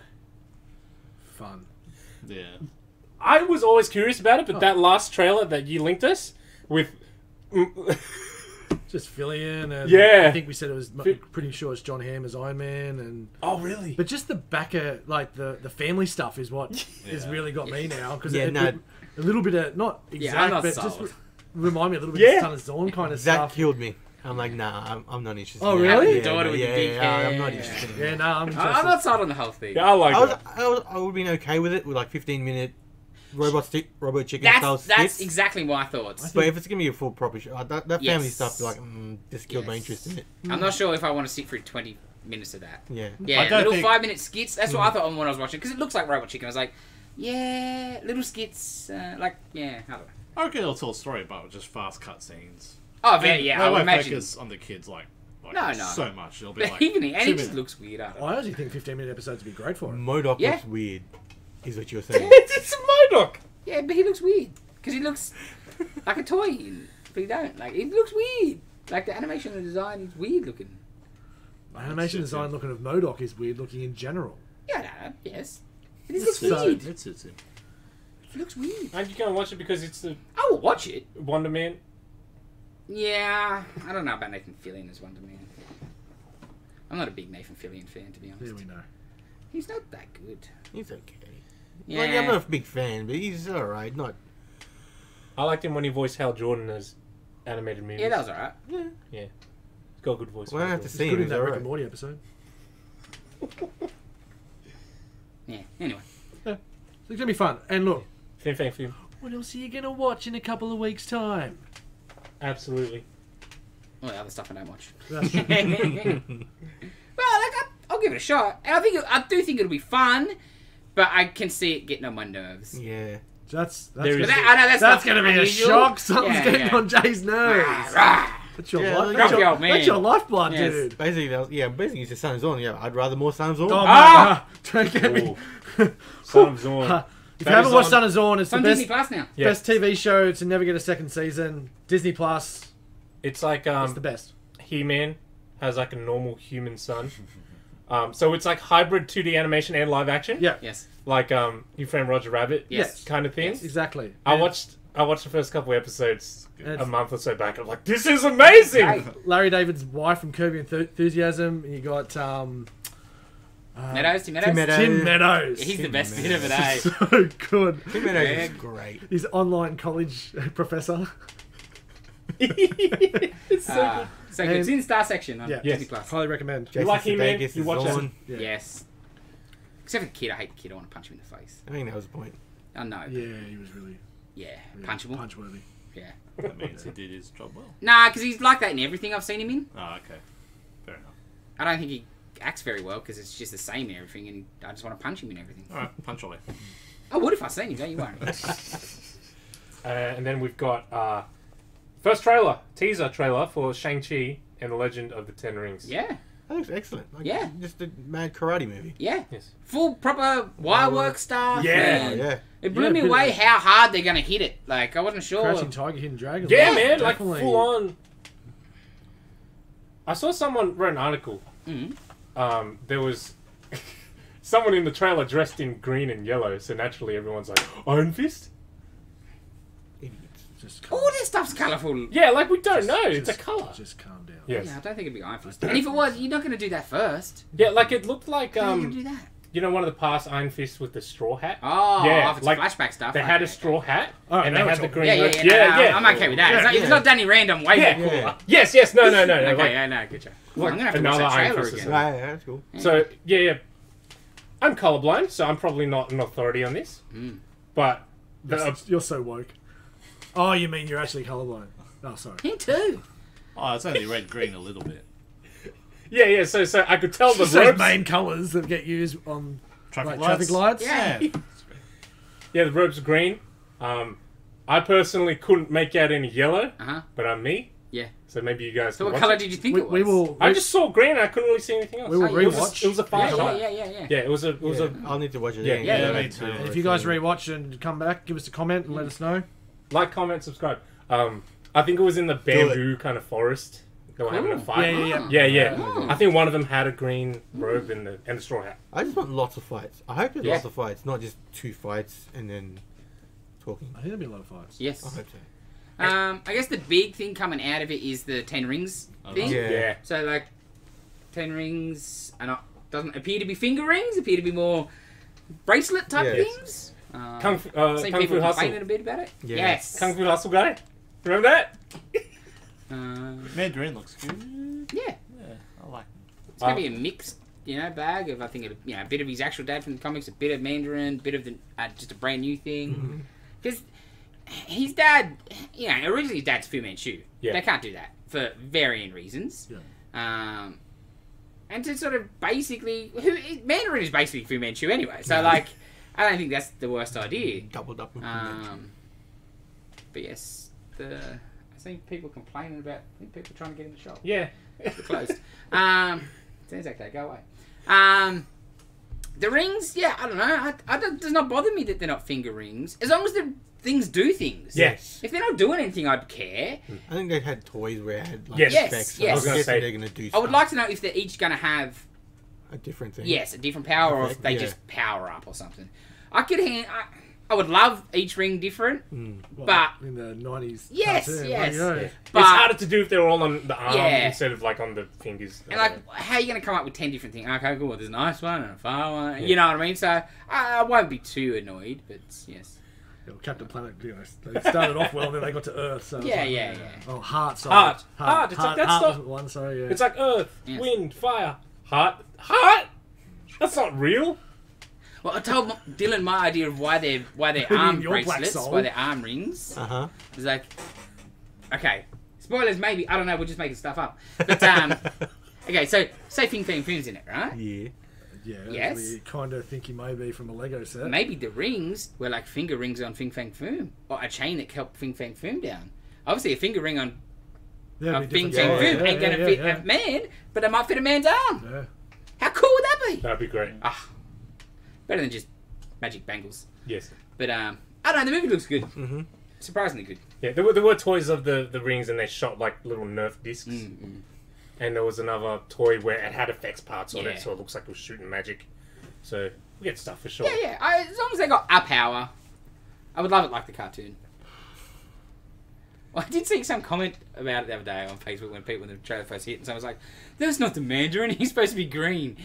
Fun. Yeah. I was always curious about it, but that last trailer that you linked us with... Just Fillion and Yeah. I think we said it was pretty sure it's John Hamm as Iron Man and Oh, really? but just the backer like the family stuff is what has really got me now because Yeah, no. a little bit of not exact I'm not but sold. just remind me a little bit Yeah. of Son of Zorn kind of That stuff. killed me. I'm like, nah, I'm not interested. Oh, in that. really? Yeah, Daughter with the big I'm hair. not interested. In Yeah, that. no, I'm interested. I'm not sold on the whole thing. Yeah, I like that. I would have been okay with it with like 15-minute robot chicken style That's skits. exactly my thoughts. But if it's gonna be a full proper show, that family Yes. stuff, like, just killed my Yes. interest in it. I'm not sure if I want to sit through 20 minutes of that. Yeah. Yeah, I don't little think- 5-minute skits. That's what I thought when I was watching because it looks like Robot Chicken. I was like, yeah, little skits. Like, yeah, I don't know. I reckon it'll tell a story, but with just fast cut scenes. Oh, very, yeah, They I would won't imagine. focus on the kids like No. so much. It'll be like Evening, and 2 it just minutes. looks weird. I don't know. I honestly think 15-minute episodes would be great for it. MODOK Yeah. looks weird, is what you're saying. It's MODOK. Yeah, but he looks weird because he looks like a toy, but he don't. Like he looks weird. Like the animation and design is weird looking. Animation design looking of MODOK is weird looking in general. Yeah, no, yes. It looks weird. It suits him. It looks weird. Aren't you going to watch it because it's the I will watch it. Wonder Man? Yeah, I don't know about Nathan Fillion as Wonder Man. I'm not a big Nathan Fillion fan, to be honest. Yeah, we know. He's not that good. He's okay. Yeah. Like, I'm not a big fan, but he's alright. Not. I liked him when he voiced Hal Jordan as animated movies. Yeah, that was alright. Yeah. He's got a good voice. Well, I have to He's see good him. in He's that Rick alright. and Morty episode. Yeah, anyway. Yeah. It's going to be fun. And look, Film. what else are you going to watch in a couple of weeks' time? Absolutely. Well, other stuff I don't watch. That's Well, like, I'll give it a shot. And I do think it'll be fun, but I can see it getting on my nerves. Yeah. That's There gonna is- be- I know that's going to be a unusual. shock. Something's Yeah, getting yeah. on Jay's nerves. Rah. That's your, Yeah, life, like- that's, Grumpy your, old man. that's your lifeblood, Yes. dude. Basically, basically it's the Sun Zone. Yeah, I'd rather more Sun Zone. Oh, Ah! man. Don't get me. Son of Zorn. If That you haven't is watched on- Son of Zorn, it's It's the on best, Disney Plus now. Yeah. best TV show to never get a second season. Disney Plus. It's like It's the best. He-Man has like a normal human son. So it's like hybrid 2D animation and live action. Yeah. Yes. Like your friend Roger Rabbit. Yes. Kind of thing. Yes. Exactly. I watched the first couple of episodes And a month or so back. I'm like, this is amazing. Right. Larry David's wife from Curb Your Enthusiasm. And you got Tim Meadows. Tim Meadows. He's the Tim bit of it, eh? so good. Tim Meadows Yeah. is great. He's online college professor. It's so So good. It's in Star Section on Yeah. Disney Yes. Plus. Highly recommend. You like He-Man? Sudeikis You is watch that? on. Yeah. Yes. Except for the kid. I hate the kid. I want to punch him in the face. I think that was the point. Oh, no. Yeah, he was really Punchable. punch-worthy. Yeah. That means he did his job well. Nah, because he's like that in everything I've seen him in. Oh, okay. Fair enough. I don't think he acts very well because it's just the same in everything, and I just want to punch him in everything. Alright, punch away. I would if I seen him. Don't you worry. And then we've got first teaser trailer for Shang-Chi and the Legend of the Ten Rings. Yeah. That looks excellent. Like, Yeah. Just a mad karate movie. Yeah. Yes. Full proper wire work stuff. Yeah. and Oh, yeah. It blew Yeah, me bit away of- how hard they're gonna hit it. Like I wasn't sure. Crouching Tiger, Hidden Dragon. Yeah, man, like definitely. full on. I saw someone wrote an article. Mhm. There was someone in the trailer dressed in green and yellow, so naturally everyone's like, Iron Fist? Idiots. Just calm, All this stuff's colourful. Yeah, like we don't know. It's a just- colour. Just calm down. Yes. Yeah, I don't think it'd be Iron Fist. And if it was, you're not gonna do that first. Yeah, like it looked like How are you gonna do that? you know, one of the past Iron Fists with the straw hat. Oh, Yeah, if it's like, flashback stuff. They okay, had a okay. straw hat, Oh, and they now had we're the talking. green. Yeah, I'm okay with that. It's, like, Yeah. it's not Danny Random, way Yeah. more cooler. Yeah. Yes, no. Okay, like, yeah, no, good job. like I'm gonna have to another watch that Iron trailer Fist or again. Yeah, that's cool. So yeah. I'm colorblind, so I'm probably not an authority on this. But You're so woke. Oh, you mean you're actually colorblind? Oh, sorry. Him too. Oh, it's only red green a little bit. yeah. So I could tell the Just those ropes. main colours that get used on Traffic traffic lights. Yeah. Yeah, the ropes are green. I personally couldn't make out any yellow, Uh-huh. but I'm me. Yeah. So maybe you guys. So can what watch colour it. did you think We, it was? we will. I just saw green. I couldn't really see anything else. We will Oh, it was rewatch. It was a fire Yeah, shot. yeah. Yeah, it was a. It was Yeah, I'll need to watch it Yeah. again. Yeah, me that's too. the And if worst you guys thing. rewatch and come back, give us a comment and let us know. like, comment, subscribe. I think it was in the bamboo kind of forest. They were having a Cool. fight. Yeah. Oh. I think one of them had a green robe and a straw hat. I just want lots of fights. I hope there's Yeah. lots of fights, not just 2 fights and then talking. I think there'll be a lot of fights. Yes. I hope so. I guess the big thing coming out of it is the 10 rings thing. Yeah. Yeah. So like 10 rings are not doesn't appear to be finger rings, appear to be more bracelet type Yes. things. Kung Fu, Seen Kung people Fu complaining Hustle. a bit about it. Yeah. Yes. Kung Fu Hustle guy. Remember that? Mandarin looks good. Yeah. Yeah, I like it. It's gonna be a mixed, bag of I think a bit of his actual dad from the comics, a bit of Mandarin, a bit of the just a brand new thing. Because his dad, originally his dad's Fu Manchu. Yeah. They can't do that for varying reasons. Yeah. And to sort of basically, Mandarin is basically Fu Manchu anyway. So like, I don't think that's the worst idea. Doubled up. But yes, I see people complaining about people trying to get in the shop. Yeah. They're closed. Sounds like they go away. The rings, yeah, I don't know. It does not bother me that they're not finger rings. As long as the things do things. Yes. If they're not doing anything, I'd care. I think they had toys where it had like Yes. effects. Yes. I I was was gonna say- they're gonna do. I would stuff. like to know if they're each going to have, a different thing. yes, a different power, or if Effect, they yeah. just power up or something. I would love each ring different, What, but in the 90s. Yes, cartoon, yes. there you go. Yeah. But- It's harder to do if they're all on the arm Yeah. instead of like on the fingers. and like, how are you going to come up with 10 different things? Okay, cool. There's a nice one and a far one. You know what I mean? So I won't be too annoyed, but yes. Yeah, well, Captain Planet, you know, they started off well, then they got to Earth. So it's Yeah, like, yeah. Oh, Heart, sorry. Heart. It's like, that's Heart not- was one, sorry, yeah. It's like earth, Yes. wind, fire, heart. That's not real. Well, I told Dylan my idea of why they're mean arm your Black bracelets, Soul? why they're arm rings. Uh huh. It's like, okay, spoilers maybe. I don't know. We're just making stuff up. But okay, so say Fing Fang Foom's in it, right? Yeah. Yeah, Yes. we kind of think he may be from a Lego set. Maybe the rings were like finger rings on Fing Fang Foom, or a chain that helped Fing Fang Foom down. Obviously, a finger ring on Yeah, a it'd be Fing different Fang size. Foom ain't gonna fit a man, but it might fit a man's arm. Yeah. How cool would that be? That'd be great. Better than just magic bangles. Yes. But I don't know. The movie looks good. Mhm. Surprisingly good. Yeah, there were toys of the rings, and they shot like little Nerf discs. Mm-hmm. And there was another toy where it had effects parts on Yeah. it, so it looks like it was shooting magic. So we get stuff for sure. Yeah, yeah. As long as they got a power, I would love it like the cartoon. Well, I did see some comment about it the other day on Facebook when the trailer first hit, and someone was like, "That's not the Mandarin. He's supposed to be green."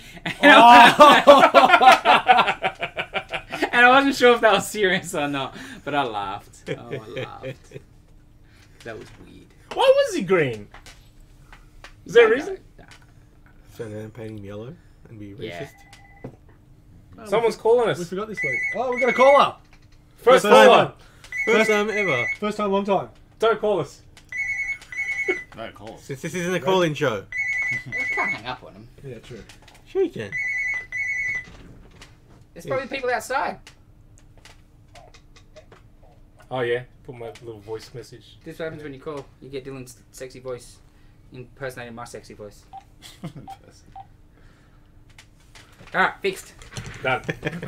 And I wasn't sure if that was serious or not, but I laughed. Oh, I laughed. That was weird. Why was he green? Is there a reason? No. So then painting him yellow and be Yeah. racist. Oh, Someone's calling we us. forgot this week. Oh, we got a caller. First First caller. time. First time ever. First time, long time. Don't call us. No, cool. Since this isn't a call-in show. I can't hang up on him. Yeah, true. Sure you can. There's probably people outside. Oh yeah, put my little voice message. This happens when you call. You get Dylan's sexy voice impersonating my sexy voice. Alright, fixed. Done.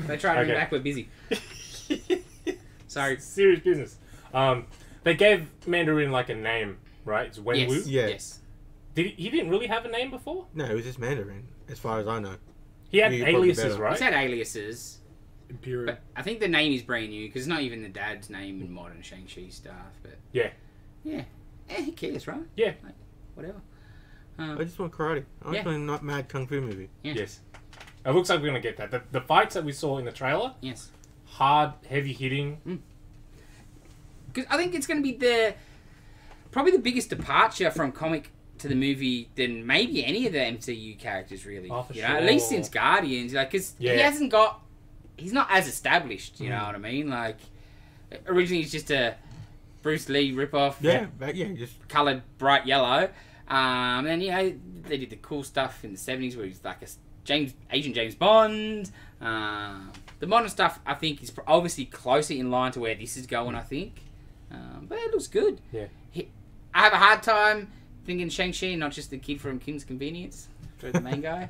They try to ring Okay. back, we're busy. Sorry. Serious business. They gave Mandarin like a name, right? It's Wenwu. Yes. Yeah. Yes. He didn't really have a name before? No, it was just Mandarin, as far as I know. He had Yeah, you're probably aliases, better. right? He's had aliases, Imperial. but I think the name is brand new because it's not even the dad's name in modern Shang-Chi stuff. But Yeah. yeah, who cares, right? Yeah. Like, whatever. I just want karate. I Yeah. want a not mad kung fu movie. Yeah. Yes. It looks like we're gonna get that. The fights that we saw in the trailer, Yes. hard, heavy hitting. Because I think it's going to be probably the biggest departure from comic to the movie than maybe any of the MCU characters, really. Oh, for you know, at least sure. since Guardians, like, because Yeah. he's not as established. You know what I mean? Like, originally he's just a Bruce Lee ripoff. Yeah, but yeah, just Coloured bright yellow. And you know they did the cool stuff in the '70s where he's like a Agent James Bond. The modern stuff I think is obviously closer in line to where this is going. I think, but it looks good. Yeah. I have a hard time thinking Shang-Chi, not just the kid from Kim's Convenience, for the main guy.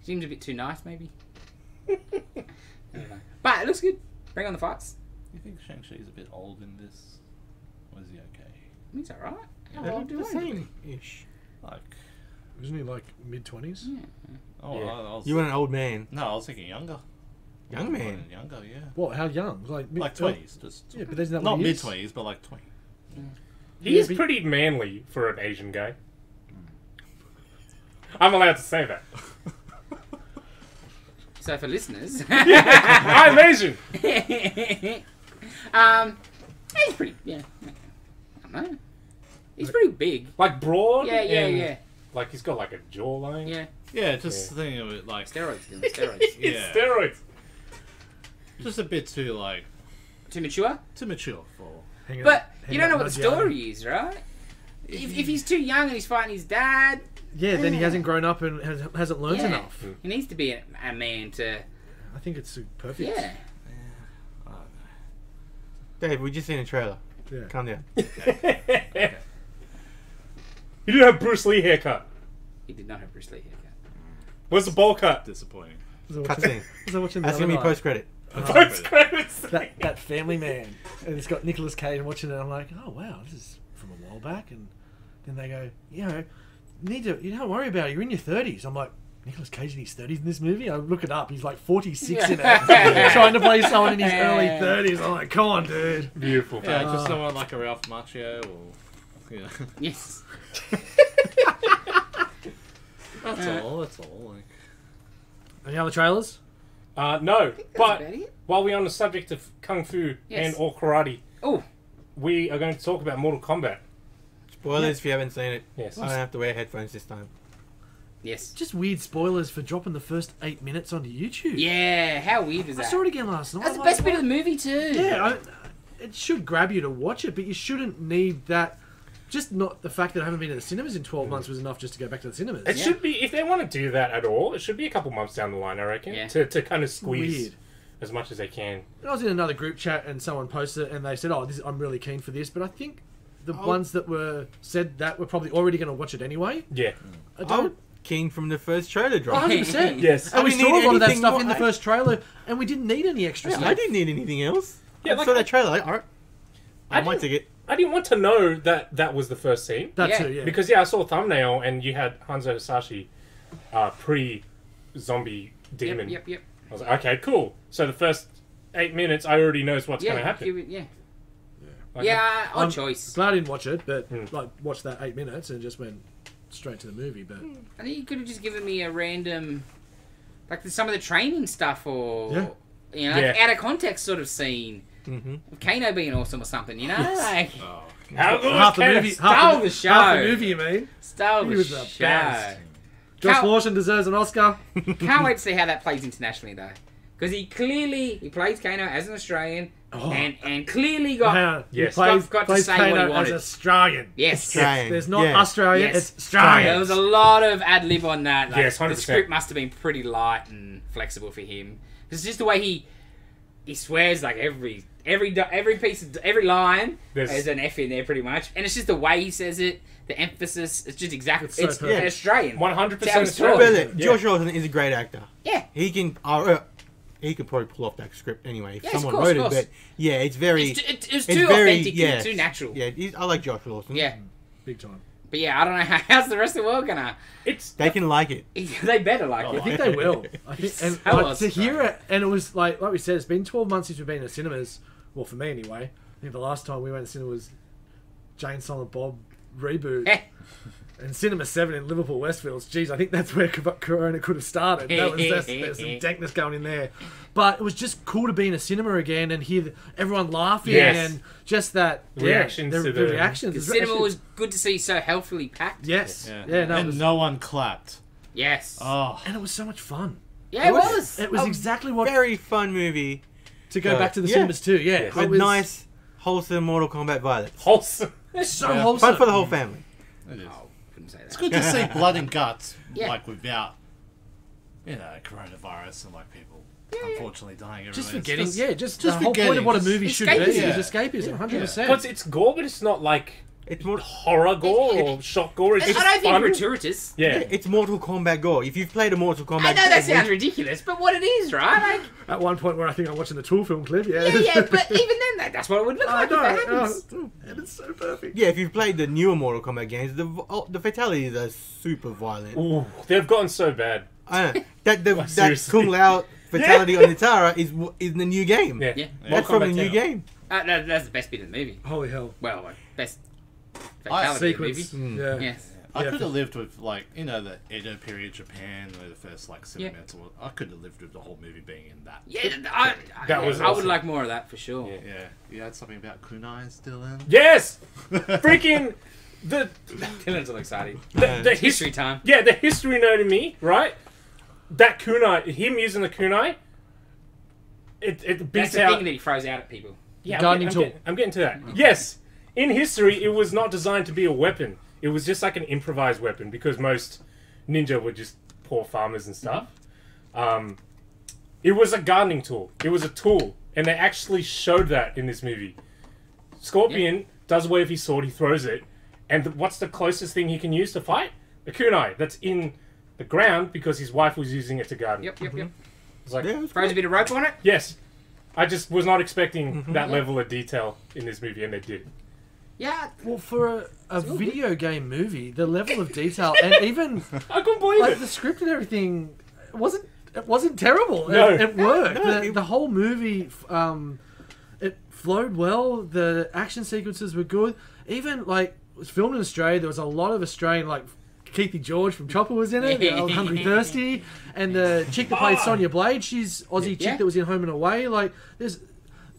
Seems a bit too nice, maybe. I don't know. But it looks good. Bring on the fights. You think Shang-Chi's a bit old in this? Or is he okay? It's alright. How they old look do the I need to be? same-ish. Like, Isn't he like mid-20s? Yeah. oh, Yeah. I was, You want an old man. no, I was thinking younger. Young man. Younger, yeah. What? How young? Like Like 20s, just Yeah, but isn't that not what he is? mid-20s, but like 20. He Yeah, is but- pretty manly for an Asian guy. I'm allowed to say that. So for listeners, I'm Asian. he's pretty. Yeah, I don't know. He's pretty big. Like broad. Yeah, yeah, and, yeah, Like he's got like a jawline. yeah. Yeah, just thinking of it like Steroids, doing steroids. It's Yeah. steroids. just a bit too like Too mature. too mature for. Hanging But out- you hanging don't know out what the Mudgeon? story is, right? If he's too young and he's fighting his dad, Yeah, then he hasn't grown up and hasn't learned yeah, enough. he needs to be a man to. I think it's perfect. Yeah. Dave, we just seen a trailer. Yeah. Calm down. You didn't have Bruce Lee haircut. He did not have Bruce Lee haircut. Where's the bowl cut? Disappointing. Cutscene. Was I watching the That's other gonna be night? post credit. Post credits. That Family Man, and it's got Nicolas Cage. And watching it, I'm like, oh wow, this is from a while back. And then they go, you don't worry about it. You're in your 30s. I'm like, Nicolas Cage in his 30s in this movie? I look it up. He's like 46 in it, trying to play someone in his early 30s. I'm like, come on, dude. Beautiful. Yeah, just someone like a Ralph Macchio or Yes. That's all. Like, Any other trailers? No, That's but about it. while we're on the subject of kung fu Yes. and or karate, Oh, we are going to talk about Mortal Kombat. Spoilers if you haven't seen it. Yes. I don't have to wear headphones this time. yes. Just weird spoilers for dropping the first 8 minutes onto YouTube. Yeah, how weird was I that? saw it again last night. That's the I'm best like, bit of the movie too. Yeah, it should grab you to watch it, but you shouldn't need that. Just not the fact that I haven't been to the cinemas in 12 months was enough just to go back to the cinemas. It should be, if they want to do that at all, it should be a couple months down the line, I reckon, Yeah. to kind of squeeze Weird. as much as they can. I was in another group chat and someone posted it and they said, I'm really keen for this, but I think the ones that were said that were probably already going to watch it anyway. Yeah. I I'm don't. keen from the first trailer drop. 100%. Yes. And we I didn't saw a need lot of that anything stuff more. in the first trailer, and we didn't need any extra Yeah, stuff. I didn't need anything else. Yeah, I like saw I- that trailer. Like, alright, I might didn't- take it. I didn't want to know that that was the first scene. That Yeah. too, yeah. Because, yeah, I saw a thumbnail and you had Hanzo Hasashi pre-zombie demon. Yep. I was like, okay, cool. So the first 8 minutes, I already knows what's Yeah, going to happen. yeah. Like, Yeah, odd I'm choice. glad I didn't watch it, but Mm. like watched that 8 minutes and just went straight to the movie. But I think you could have just given me a random, like some of the training stuff, or you know, like Yeah. out of context sort of scene. Mm-hmm. Kano being awesome or something, you know, like oh, How good half the can movie, it- stole half the show. half the movie, you mean? stole He the was the show. best. Josh Can't- Lawson deserves an Oscar. Can't wait to see how that plays internationally though, because he plays Kano as an Australian, Oh. and clearly got Hang Yes. Got to plays say what he Kano as wanted. Australian. yes. Australian. There's not Yeah. Australian, Yes. it's Australian. There was a lot of ad lib on that. Like, Yes, the 100%. script must have been pretty light and flexible for him. It's just the way he swears like every piece of every line. There's an F in there pretty much, and it's just the way he says it, the emphasis. It's just exactly. It's so It's perfect. Australian. 100% Sounds Australian. But Josh Lawson is a great actor. Yeah. He can probably pull off that script anyway if Yes, of someone course, wrote of it. course. But yeah, it's very. It's it's too very- authentic, yeah. and too natural. Yeah, I like Josh Lawson. Yeah. Big time. But yeah, I don't know how's the rest of the world gonna. It's They can like it. They better like Oh, it. I think they will. I think, and So like, to hear Australian. it, and it was like we said, it's been 12 months since we've been to cinemas. Well, for me anyway. I think the last time we went to cinema was Jane Silent Bob reboot. Eh. And Cinema 7 in Liverpool Westfields. Jeez, I think that's where Corona could have started. There's some dankness going in there. But it was just cool to be in a cinema again and hear everyone laughing Yes. and just that Reactions to the the- reactions. The It's cinema actually- was good to see so healthily packed. yes, yeah. yeah, no, it and was, no one clapped. Yes. Oh, and it was so much fun. Yeah, it was. It was a exactly what Very fun movie. to go back to the yeah. cinemas too. Yeah, Yes. it With was nice, wholesome Mortal Kombat violence. wholesome. so Yeah. wholesome. Fun for the whole family. it is. Oh, couldn't say that. It's good to see blood and guts, Yeah. like without, coronavirus and like people unfortunately dying everywhere. Just It's forgetting, just- just just the whole point of what a forgetting, movie just should be escapism. is escapism, 100%. Because it's gore, but it's not like It's more. horror gore or shock gore. It's I just don't think fun. gratuitous. Yeah. It's Mortal Kombat gore. If you've played a Mortal Kombat, I know that game, sounds ridiculous, but what it is, right? Like, At one point where I think I'm watching the Tool film clip, yeah, but even then, that's what it would look I like if know, that happens. and it's so perfect. yeah, if you've played the newer Mortal Kombat games, the fatalities are super violent. Ooh, they've gotten so bad. I know that seriously. Kung Lao fatality on Nitara is in the new game. Yeah. Yeah. That's Mortal from the Kombat new 10. game. That's the best bit of the movie. Holy hell. Well, like, best fatality of the Sequence. movie. Yeah. Yes. I Yeah. could have lived with the Edo period Japan, where the first Yeah. sentimental. I could have lived with the whole movie being in that. Yeah, That was I would awesome. like more of that for sure. Yeah. Yeah, you had something about kunai still in. Yes! Freaking the Dylan's all excited. the History time. Yeah, the history nerd in me, right? That kunai, him using the kunai, it That's beats the out. thing that he throws out at people. Yeah, Gardening tool. I'm getting to that. Yes, in history, it was not designed to be a weapon. It was just like an improvised weapon because most ninja were just poor farmers and stuff. It was a gardening tool. It was a tool, and they actually showed that in this movie. Scorpion does away with his sword. He throws it, and what's the closest thing he can use to fight? A kunai. That's in the ground because his wife was using it to garden. Yep. It's like, Yeah, it was Throws a bit of rope on it. yes, I just was not expecting that level of detail in this movie, and they did. Yeah. Well, for a video game movie, the level of detail and even I couldn't believe like it. the script and everything wasn't terrible. No. It worked. No, The whole movie, it flowed well. The action sequences were good. Even like it was filmed in Australia. There was a lot of Australian like. Keithy George from Chopper was in it. Hungry Thirsty, and the chick that played Sonya Blade, she's Aussie chick that was in Home and Away. Like, there's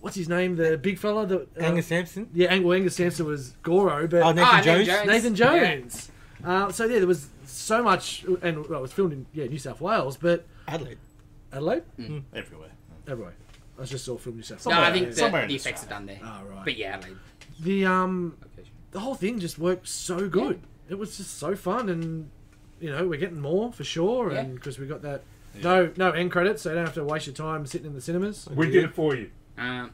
what's his name, the big fella that Angus Sampson. Yeah, Angus Sampson was Goro, but Nathan Jones. Nathan Jones. So yeah, there was so much, and well, it was filmed in New South Wales, but Adelaide. Adelaide, Everywhere. everywhere. I was just saw film New South No, Wales. I think Somewhere in the effects are Australia. done there. Oh, right. But yeah, like, The whole thing just worked so good. It was just so fun, and we're getting more for sure, and because we got that no end credits, so you don't have to waste your time sitting in the cinemas. We did it for you. and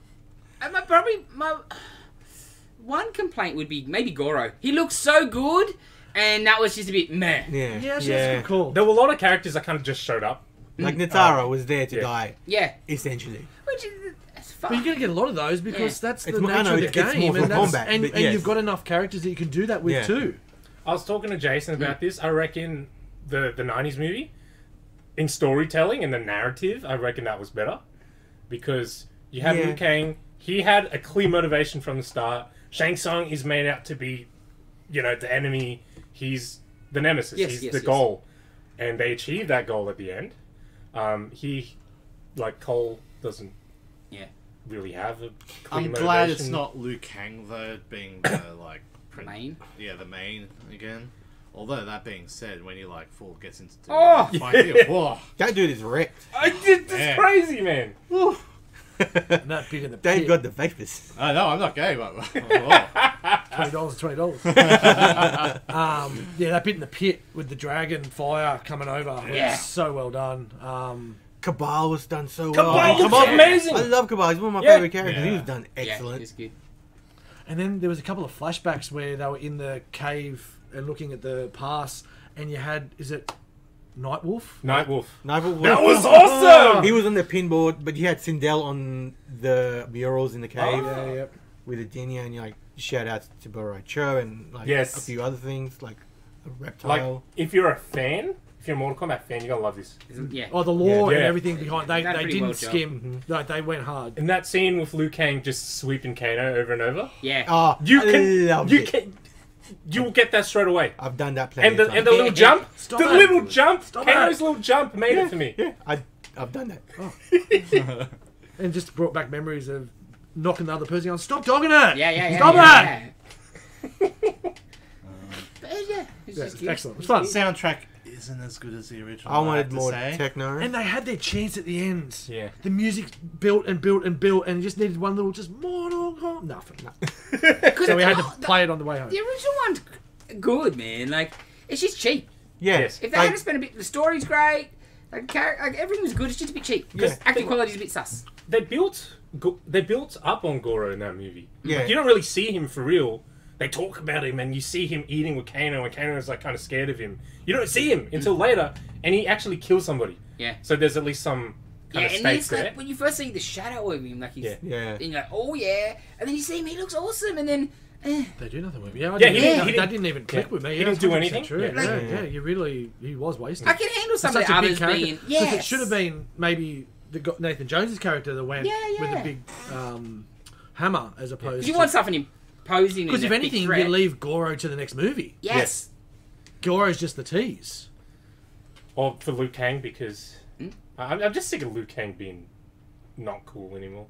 my one complaint would be maybe Goro. He looks so good, and that was just a bit meh. Yeah. Yeah, actually, that's a good call. There were a lot of characters that kind of just showed up. Like Natara was there to yeah. die, Yeah, essentially. which is it's fun. But you're going to get a lot of those because that's It's the more- I nature know, of the it's game, Mortal and, that's, Kombat, and, but and yes. you've got enough characters that you can do that with Yeah. too. I was talking to Jason about this. I reckon the 90s movie, in storytelling and the narrative, I reckon that was better. Because you had Liu Kang, he had a clear motivation from the start. Shang Tsung is made out to be, the enemy. He's the nemesis. Yes, He's yes, the yes. goal. And they achieved that goal at the end. Cole doesn't really have a clear I'm glad it's motivation. not Liu Kang though, being the Main. Yeah, the main again. Although that being said, when he full gets into Oh! fight, whoa. That dude is wrecked. It's Yeah. crazy, man. And that big in the Dave pit. got the vapors. I know I'm not gay, but whoa. $20. That bit in the pit with the dragon fire coming over was so well done. Cabal was done so Cabal well. looks amazing. I love Cabal. He's one of my Yeah. favorite characters. He Yeah. was done excellent. Yeah, it's good. And then there was a couple of flashbacks where they were in the cave and looking at the past, and you had, is it Nightwolf? Nightwolf. Nigel That Wolf- was awesome! He was on the pinboard, but you had Sindel on the murals in the cave Yeah. with a Dinya, and you shout out to Burrow Cho and Yes. a few other things like a reptile. If you're a fan, if you're a Mortal Kombat fan, you're gonna love this. Yeah. Oh, the lore Yeah. and everything behind. They Done pretty didn't well job. skim. No, they went hard. And that scene with Liu Kang just sweeping Kano over and over, Yeah. Oh, you loved you it. can, you will get that straight away. I've done that plenty And of the times. little jump, Stop the it. little jump, Stop Kano's it. little jump made it for me. Yeah, I've done that. And just brought back memories of knocking the other person on. Stop dogging it! Yeah. Stop yeah. But yeah, it's Yeah, just it's good. excellent. It was fun. Soundtrack isn't as good as the original. I wanted have to more say. techno. And they had their chance at the end. Yeah. The music built and built and built, and you just needed one little just Mortal Kombat. Nothing. So we had to play it on the way home. The original one's good, man. Like, it's just cheap. Yeah. Yes. If they had to spend a bit, the story's great. Everything was good. It's just a bit cheap because Yeah. acting quality's a bit sus. They built up on Goro in that movie. Yeah. Like, you don't really see him for real. They talk about him, and you see him eating with Kano, and Kano's kind of scared of him. You don't see him until later, and he actually kills somebody. Yeah. So there's at least some kind of And stakes it's there. when you first see the shadow of him, he's, Yeah. Yeah. and you're like, oh yeah, and then you see him, he looks awesome, and then, They do nothing with me. Yeah, Yeah, he didn't- that didn't even click with me. he Yeah, didn't do 100% anything. True. Yeah. Yeah, he was wasted. I can handle some Such of the a big others character. being, Because yes. it should have been maybe Nathan Jones' character that went Yeah. with a big hammer as opposed Because you to... want something imposing. Because if anything, you leave Goro to the next movie. yes, Goro's just the tease. Or for Liu Kang, because I'm just sick of Liu Kang being not cool anymore.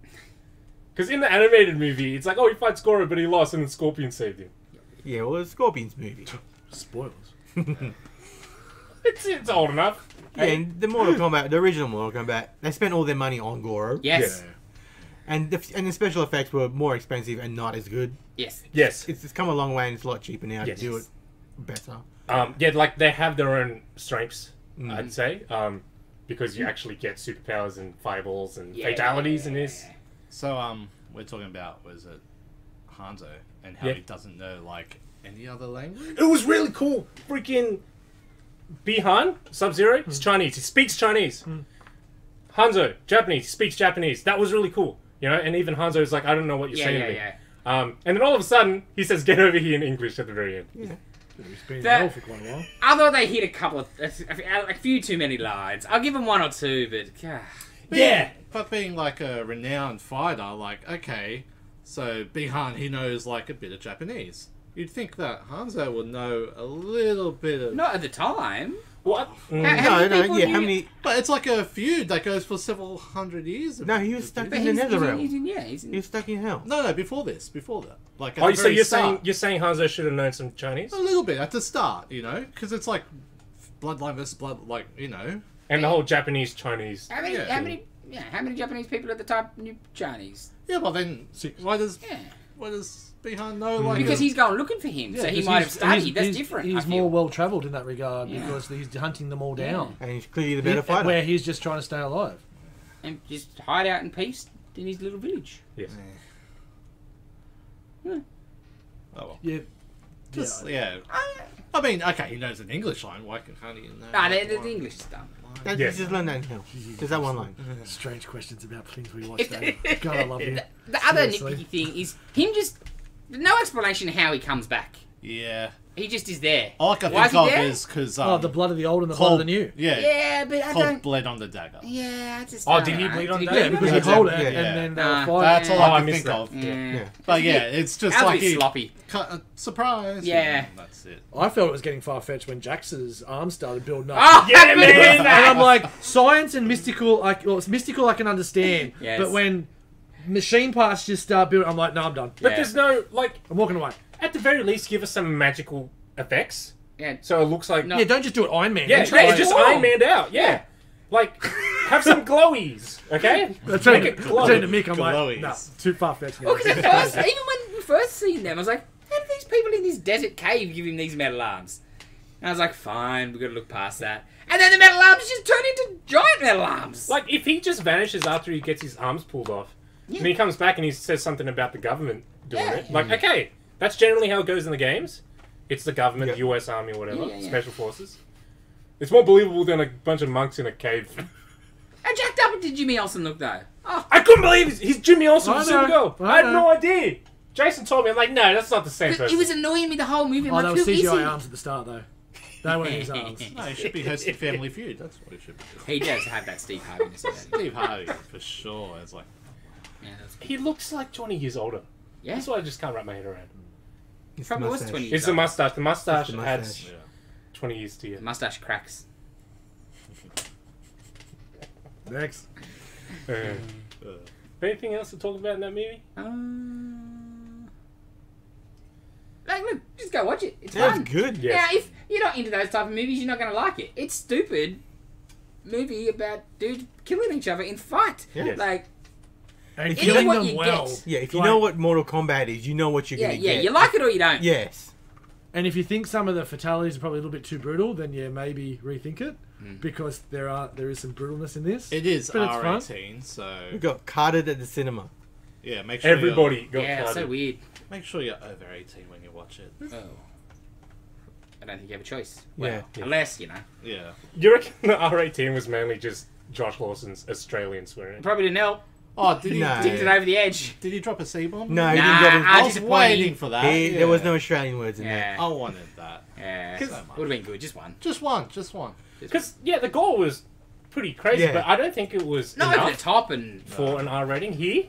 Because in the animated movie, it's like, oh, he fights Goro, but he lost, and then Scorpion saved him. Yeah, well, it's Scorpion's movie. Spoilers. It's old enough. Yeah, and the Mortal Kombat, the original Mortal Kombat, they spent all their money on Goro. yes, And the special effects were more expensive and not as good. yes. Yes. It's come a long way and it's a lot cheaper now Yes. to do it better. They have their own strengths, I'd say. Because you actually get superpowers and fireballs and fatalities in this. So we're talking about was it Hanzo and how Yeah. he doesn't know any other language. It was really cool. Freaking Bihan, Sub-Zero, is Chinese. He speaks Chinese. Hanzo, Japanese. He speaks Japanese. That was really cool. You know, and even Hanzo's like, I don't know what you're saying to me. And then all of a sudden, he says, get over here in English at the very end. He's been ill for quite a while. I thought they hit a few too many lines. I'll give them one or two, but... Yeah! But being like a renowned fighter, like, okay, so Bihan, he knows like a bit of Japanese. You'd think that Hanzo would know a little bit of... Not at the time. What? How many? But it's like a feud that goes for several hundred years. No, he was stuck But in the Netherrealm. he's in... He was stuck in hell. No, before that. Like, at Oh, the so very you're start. saying Hanzo should have known some Chinese? A little bit at the start, you know, because it's like bloodline versus blood, like, you know. And the whole Japanese-Chinese... How many Japanese people at the time knew Chinese? Yeah, well then, why does Bihan know? Like, Because he's going looking for him, so he might have studied. That's different. He's more well travelled in that regard because he's hunting them all down. And he's clearly the better fighter. Where he's just trying to stay alive. And just hide out in peace in his little village. Yes. Oh well. Yeah. Yeah. I mean, okay, he knows an English line. Why can't he know? Nah, the English is done. Just learn that in hell. Just that one line. Strange questions about things we watched. God, I love him. The other Seriously. nitpicky thing is him just... No explanation how he comes back. Yeah. He just is there. All I can Why is think he of there? is because Oh, the blood of the old and the blood of the new. Yeah. Yeah, but I Cold don't... bled on the dagger. Yeah, I just... Oh, don't did he know. bleed on Did that? he Yeah, bleed because on he that? hold it Yeah. and then Nah. fight. That's all Oh, I I can missed think that. of. Yeah. But yeah, it's just That was like a bit sloppy. Surprise. Yeah. And that's it. I felt it was getting far-fetched when Jax's arms started building up. Oh, Yeah, man. And I'm like, science and mystical, it's mystical I can understand. Yes. But when machine parts just start building, I'm like, no, I'm done. But Yeah. there's no, like, I'm walking away. at the very least, give us some magical effects. Yeah. So it looks like... No. Yeah, don't just do it Iron Man. Yeah, Don't try it's just Whoa. Iron Man out. Yeah. Like, have some glowies, okay? I turned Make it to glow. Mick, I'm Glowies. like, no, too far-fetched. Well, because at first, even when we first seen them, I was like, how did these people in this desert cave give him these metal arms? And I was like, fine, we've got to look past that. And then the metal arms just turn into giant metal arms. Like, if he just vanishes after he gets his arms pulled off, Yeah. and he comes back and he says something about the government doing Yeah. it, like, okay, that's generally how it goes in the games. It's the government, Yeah. US Army or whatever, Yeah. Special Forces. It's more believable than a bunch of monks in a cave. How jacked up did Jimmy Olsen look, though? Oh, I couldn't believe he's Jimmy Olsen I from know. Supergirl. I I had know. no idea. Jason told me, I'm like, no, that's not the same he person. was annoying me the whole movie. I'm Oh, like, they were who is CGI he? arms at the start, though. They weren't his arms. No, he should be hosting Family Feud. That's what he should be doing. He does have that Steve Harviness about him. Steve Harvey, for sure. It's like, Yeah, that's He looks like 20 years older. yeah. That's what I just can't wrap my head around. It's Probably the was mustache. 20 years It's the old. mustache. The mustache It's the adds mustache. yeah. 20 years to you. Mustache cracks. Next. Anything else to talk about in that movie? Like, look, just go watch it. It's That's fun. good. Yeah. Now, if you're not into those type of movies, you're not going to like it. It's stupid movie about dudes killing each other in fight. Yes. Like, And It is killing what them you well. get. Yeah, if you Like- know what Mortal Kombat is, you know what you're yeah, gonna yeah, get. you like it or you don't. Yes. And if you think some of the fatalities are probably a little bit too brutal, then yeah, maybe rethink it because there is some brutalness in this. it is But it's fun. R18, so We got carded at the cinema. yeah, make sure Everybody got Yeah, it's so flooded. weird. Make sure you're over 18 when you watch it. Oh. I don't think you have a choice. Yeah. Unless, you know. Yeah. You reckon the R18 was mainly just Josh Lawson's Australian swearing? Probably didn't help. Oh, did he? No. Tipped it over the edge. Did he drop a C-bomb? No, he Nah, didn't drop his. I was disappointing. waiting for that. There was no Australian words in there. Yeah. I wanted that. Yeah. So much. Would have been good. Just one. Just one. Just one. Because, yeah, the gore was pretty crazy, Yeah. but I don't think it was Not over the enough top and... for an R rating here.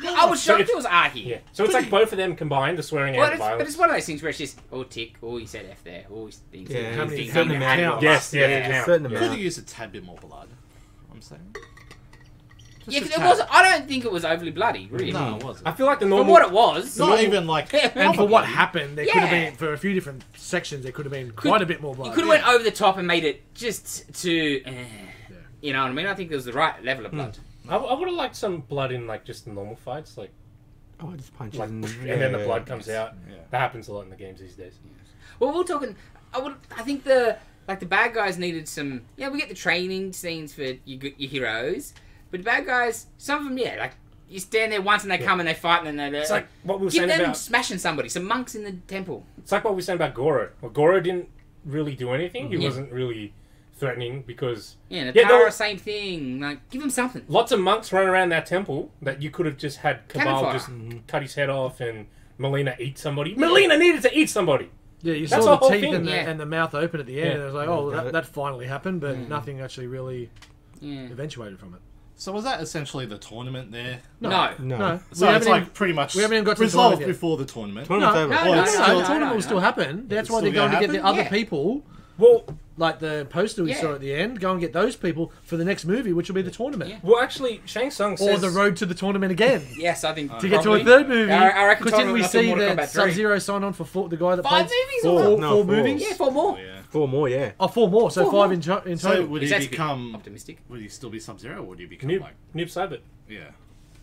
I was So shocked it's- it was R here. Yeah. So it's like both of them combined, the swearing Well, and it's, but violence. it's one of those things where it's just, oh, tick, oh, he said F there, oh, he's things. Yeah, How many things certain under amount hand. counts? Yes, yeah, Yeah. they A count. certain Could amount. have used a tad bit more blood. I'm saying. Yeah, Just 'cause a it was. tad. I don't think it was overly bloody, really. No, it wasn't. I feel like the For normal... what it was. Not even like. And for what happened, there could have Yeah. been, for a few different sections, there could have been quite a bit more You blood. could have went over the top and made it just to, you know what I mean? I think it was the right level of blood. I would have liked some blood in, like, just the normal fights, like, Oh, just punches. like in the, and then the blood comes out. Yeah. That happens a lot in the games these days. Well, we're talking. I think the bad guys needed some. Yeah, we get the training scenes for your heroes, but the bad guys, some of them, yeah, like you stand there once and they come and they fight and then they. It's like what we were give saying them about... smashing somebody. Some monks in the temple. It's like what we were saying about Goro. Well, Goro didn't really do anything. He wasn't really threatening because Yeah, there Natara, were same thing. Like, give him something. lots of monks running around that temple that you could have just had Cannon Cabal fire. just cut his head off and Melina eat somebody. Melina needed to eat somebody. Yeah, you That's saw the whole the teeth thing. and the, Yeah. and the mouth open at the end, Yeah. and it was like, oh, that finally happened, but nothing actually really Yeah. eventuated from it. So was that essentially the tournament there? No. No. So it's like pretty much we haven't even got to the resolved tournament yet. before the tournament. No, Tournament's no, over. no, No, no, no, the no, tournament no, will still no. happen. That's It's why they're still going to gonna get the happen? other Yeah. people, Well, like the poster we Yeah. saw at the end, go and get those people for the next movie, which will be the tournament. Yeah. well, actually, Shang Tsung says Or the road to the tournament again. Yes, I think To get to a probably. third movie. I reckon Because didn't we tournament after see Mortal that Kombat 3. Sub-Zero sign on for the guy that 5 played movies four, or four, more? four four. movies? Yeah, 4 more. Oh, yeah. 4 more, yeah. Oh, 4 more. So 4 5 in total. So would he That's a bit become? optimistic. Would he still be Sub-Zero, or would he become Noob, like Noob Saibot. yeah, You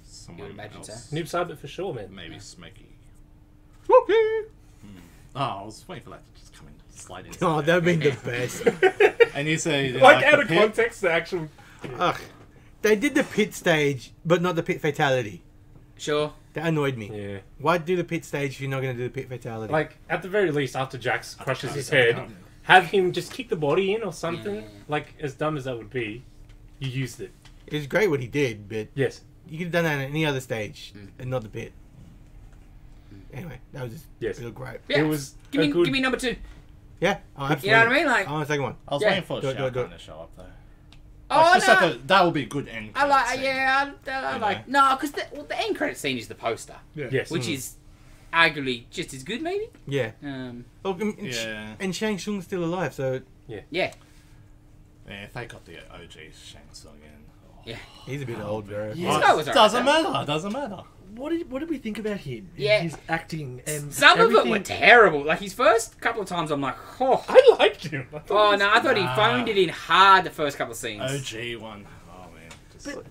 someone would imagine else? so. Noob Saibot for sure, man. Maybe Smaky. Whoopee. Oh, I was waiting for that to just come in, slide in. Oh, that'd been the best. And you say Like out the of pit? context, the actual. Ugh. They did the pit stage, but not the pit fatality. Sure. That annoyed me. Yeah. Why do the pit stage if you're not going to do the pit fatality? Like, at the very least, after Jax crushes his head, have him just kick the body in or something. Yeah. Like, as dumb as that would be, you used it. it was great what he did, but Yes. you could have done that at any other stage and not the pit. Anyway, that was just Yes. real great. Yeah. It was Give a me, good... give me number 2. Yeah, oh, absolutely. You know what I mean? Like, I want a second one. I was Yeah. waiting for Do it, Shao do it, do it. Kahn to show up though. oh Like, just no. like that would be a good end. I like, credit scene. yeah, I like, no, because the end credit scene is the poster, Yes. which is arguably just as good, maybe. Yeah. Oh, Yeah. and Shang Tsung's still alive, so Yeah, Yeah, if they got the OG Shang Tsung in. Oh. yeah. he's a bit old, bro. This guy was Doesn't alright, matter. Doesn't matter. What did we think about him? Yeah. His acting and Some of everything? it were terrible. Like his first couple of times, I'm like, oh, I liked him. I thought oh it was- no, I thought he phoned it in hard the first couple of scenes. OG one. Oh man. Just, But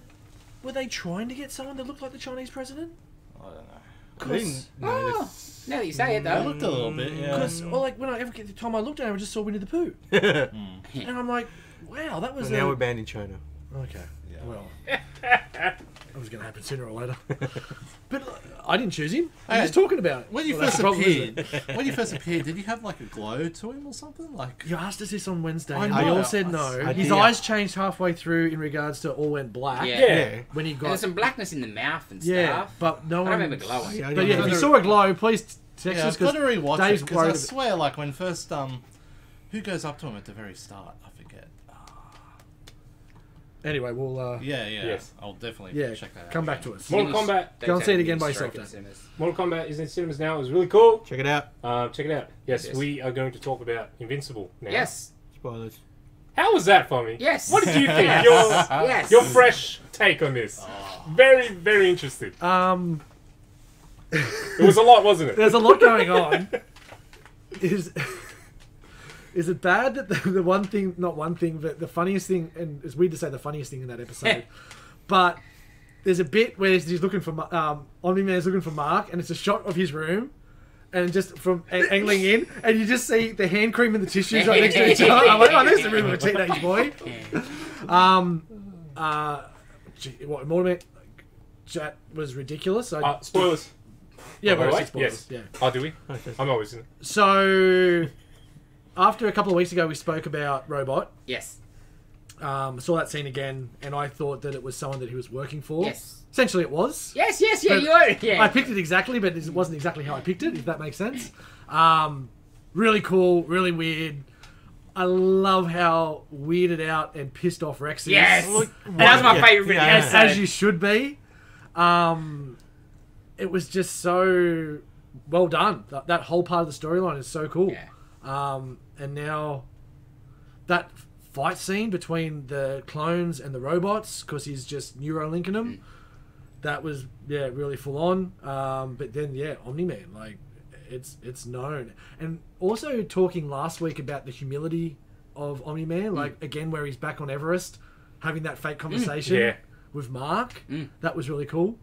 were they trying to get someone that looked like the Chinese president? I don't know. I didn't Oh, notice. now that you say it It though, looked a little bit. Yeah. Because, or like when every time I looked at him, I just saw Winnie the Pooh, and and I'm like, wow, that was. now we're banned in China. Okay. Yeah. Well, that was going to happen sooner or later. But I didn't choose him. I was just talking about it. When you Well, that's first the problem, isn't appeared, it? when you first appeared, did he have like a glow to him or something? Like You asked us this on Wednesday, I and know. we all said no. I His did. eyes changed halfway through in regards to all went black. Yeah. Yeah. When he and got there's some blackness in the mouth and yeah, stuff. but no I one. don't remember glowing. Yeah, I But didn't yeah, if know. you saw a glow, please text yeah, us I've got to because rewatch Dave's it because I worried. swear, like when first who goes up to him at the very start? I forget. Anyway, we'll Yeah, Yes. I'll definitely yeah, check that out. come back to us. Mortal Kombat. Go and see it again by yourself, Then. then. Mortal Kombat is in cinemas now. It was really cool. Check it out. Check it out. Yes, Yes. we are going to talk about Invincible now. Yes, Spoilers. How was that for me? yes. What did you think? Yes. Your, Yes. your fresh take on this. Very, very interested. It was a lot, wasn't it? There's a lot going on. Is it bad that the one thing, not one thing, but the funniest thing, and it's weird to say the funniest thing in that episode, but there's a bit where he's looking for, Omni-Man's looking for Mark, and it's a shot of his room, and just from angling in, and you just see the hand cream and the tissues right next to each other. I'm like, oh, there's the room of a teenage boy. What, Mortal Chat was ridiculous. Spoilers. Yeah, by the we're way, at spoilers. yes. Yeah. Oh, do we? I'm always in it. So, after a couple of weeks ago, we spoke about Robot. Yes. Saw that scene again, and I thought that it was someone that he was working for. Yes. Essentially, it was. Yes. Yes. Yeah. But You were. Yeah. I picked it exactly, but it wasn't exactly how I picked it, if that makes sense. Really cool, really weird. I love how weirded out and pissed off Rex is. Yes. That was my favorite bit. Yeah. Yes. As you should be. It was just so well done. That whole part of the storyline is so cool. Yeah. And now that fight scene between the clones and the robots, because he's just neurolinking them, that was really full on. But then Omni-Man, like it's known. And also talking last week about the humility of Omni-Man, like again where he's back on Everest having that fake conversation Yeah. with Mark. That was really cool.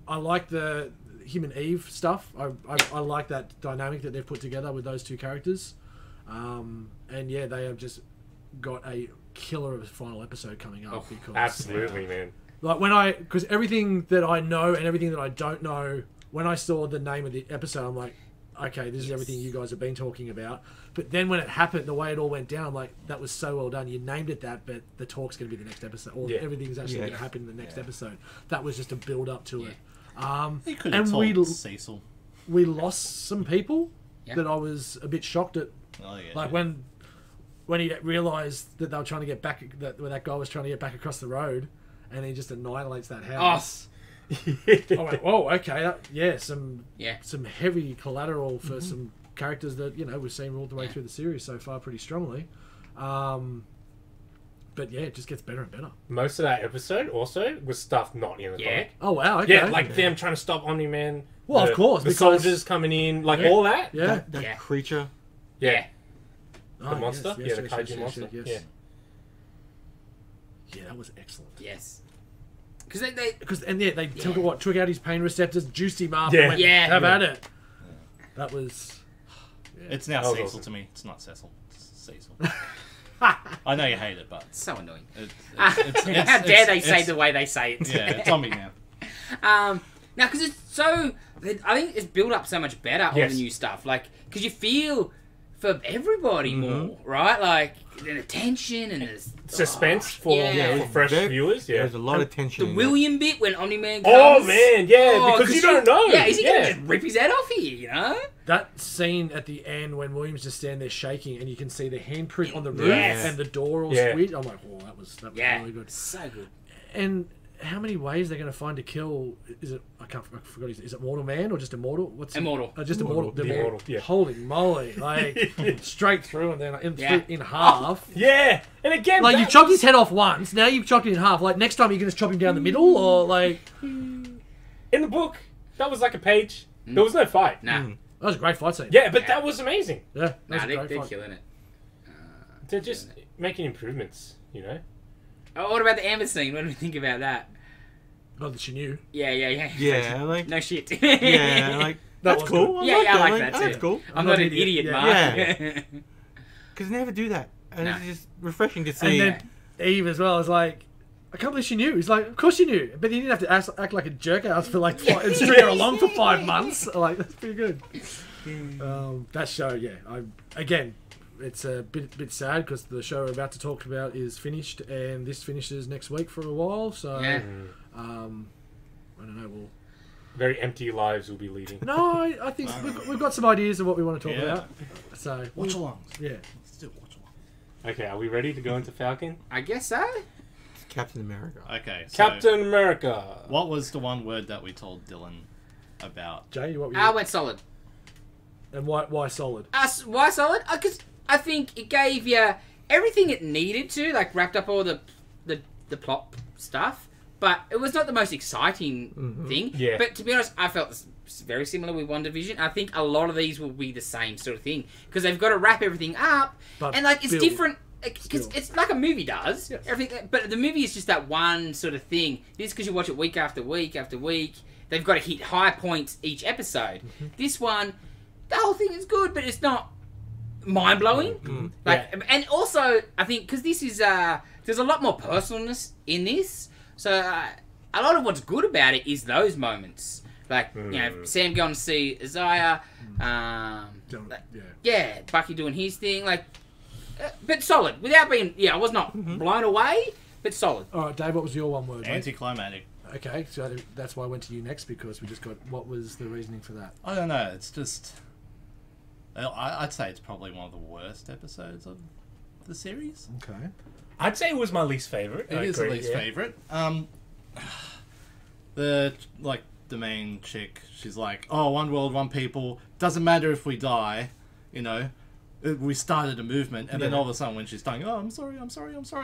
I like the him and Eve stuff. I like that dynamic that they've put together with those two characters. And yeah, they have just got a killer of a final episode coming up. Because Absolutely, man. like because everything that I know and everything that I don't know, when I saw the name of the episode, I'm like, okay, this is everything you guys have been talking about. But then when it happened, the way it all went down, like, that was so well done. You named it that, but the talk's going to be the next episode. Or everything's actually going to happen in the next episode. That was just a build-up to it. He could have told Cecil. We lost some people that I was a bit shocked at. Oh, yeah. Like, when he realised that they were trying to get back, when that guy was trying to get back across the road, and he just annihilates that house. I went, whoa, okay, some heavy collateral for some characters that we've seen all the way through the series so far pretty strongly. But yeah, it just gets better and better. Most of that episode also was stuff not in the comic. Oh wow, okay. Yeah, like them trying to stop Omni-Man. Well, of course, the because soldiers coming in, like all that. Yeah, that creature. Yeah. Oh, The monster? yes, The kaiju monster? yes. Yeah, that was excellent. Yes. Because they took out his pain receptors, juiced him up, Yeah. and went, have at it. That was... It's now That was Cecil awesome. to me. It's not Cecil. It's Cecil. I know you hate it, but it's so annoying. how How dare they say the way they say it? Yeah, it's on me now. Now, because it's so... I think it's built up so much better, all the new stuff. Like, because you feel for everybody more, right? Like, the tension and the... Suspense for fresh viewers. Yeah. There's a lot of tension. The in William bit when Omni-Man comes. Oh, man, because you don't know. Yeah, is he going to just rip his head off here, That scene at the end when William's just standing there shaking and you can see the handprint on the roof Yes. and the door all squeezed. I'm like, oh, that was really good. So good. And how many ways they're going to find to kill? Is it? I forgot. Is it Mortal Man or just Immortal? What's Immortal. Just Immortal. The Immortal. Yeah. Holy moly! Like straight through and then in half. Yeah, and again, Like you chopped his head off once. Now you've chopped it in half. Like next time you can just chop him down the middle or like. in the book, that was like a page. There was no fight. Nah. That was a great fight scene. Yeah, but that was amazing. Yeah. That was a They're great fight. killing it. They're just making improvements, Oh, what about the Amber scene? What do we think about that? Not that she knew. Yeah. Yeah, like No shit. yeah, like that's was cool. Yeah, I like that too. That's cool. I'm not an idiot, Yeah. Mark. Yeah. Because they never do that, and No. it's just refreshing to And see. then Eve as well is like, I can't believe she knew. He's like, of course you knew, but you didn't have to act like a jerk ass for like and string her along for 5 months. Like that's pretty good. That show, again, it's a bit sad because the show we're about to talk about is finished, and this finishes next week for a while. So, Yeah. I don't know. We'll Very empty lives we'll be leading. no, I think we've got some ideas of what we want to talk about. So, Watch alongs. yeah. Let's do watch alongs. Okay, are we ready to go into Falcon? I guess so. Captain America. Okay, so Captain America. what was the one word that we told Dylan about? Jay, what were you? I went solid. And why solid? Why solid? Because I think it gave you everything it needed to, like wrapped up all the plot stuff. But it was not the most exciting thing. Yeah. But to be honest, I felt it's very similar with WandaVision. I think a lot of these will be the same sort of thing because they've got to wrap everything up, But and like it's build. different. Because it's like a movie does. Yes. Everything, but the movie is just that one sort of thing. This because you watch it week after week after week. They've got to hit high points each episode. This one, the whole thing is good, but it's not mind blowing. And also I think because this is there's a lot more personalness in this, so a lot of what's good about it is those moments, like Sam going to see Isaiah, Bucky doing his thing, like. But solid, without being... Yeah, I was not blown away, but solid. All right, Dave, what was your one word? mate? Anticlimactic. Okay, so that's why I went to you next because we just got... What was the reasoning for that? I don't know. It's just... I'd say it's probably one of the worst episodes of the series. Okay. I'd say it was my least favorite. It is the least favorite. The main chick, she's like, oh, one world, one people. Doesn't matter if we die, we started a movement, and then all of a sudden when she's dying, oh, I'm sorry,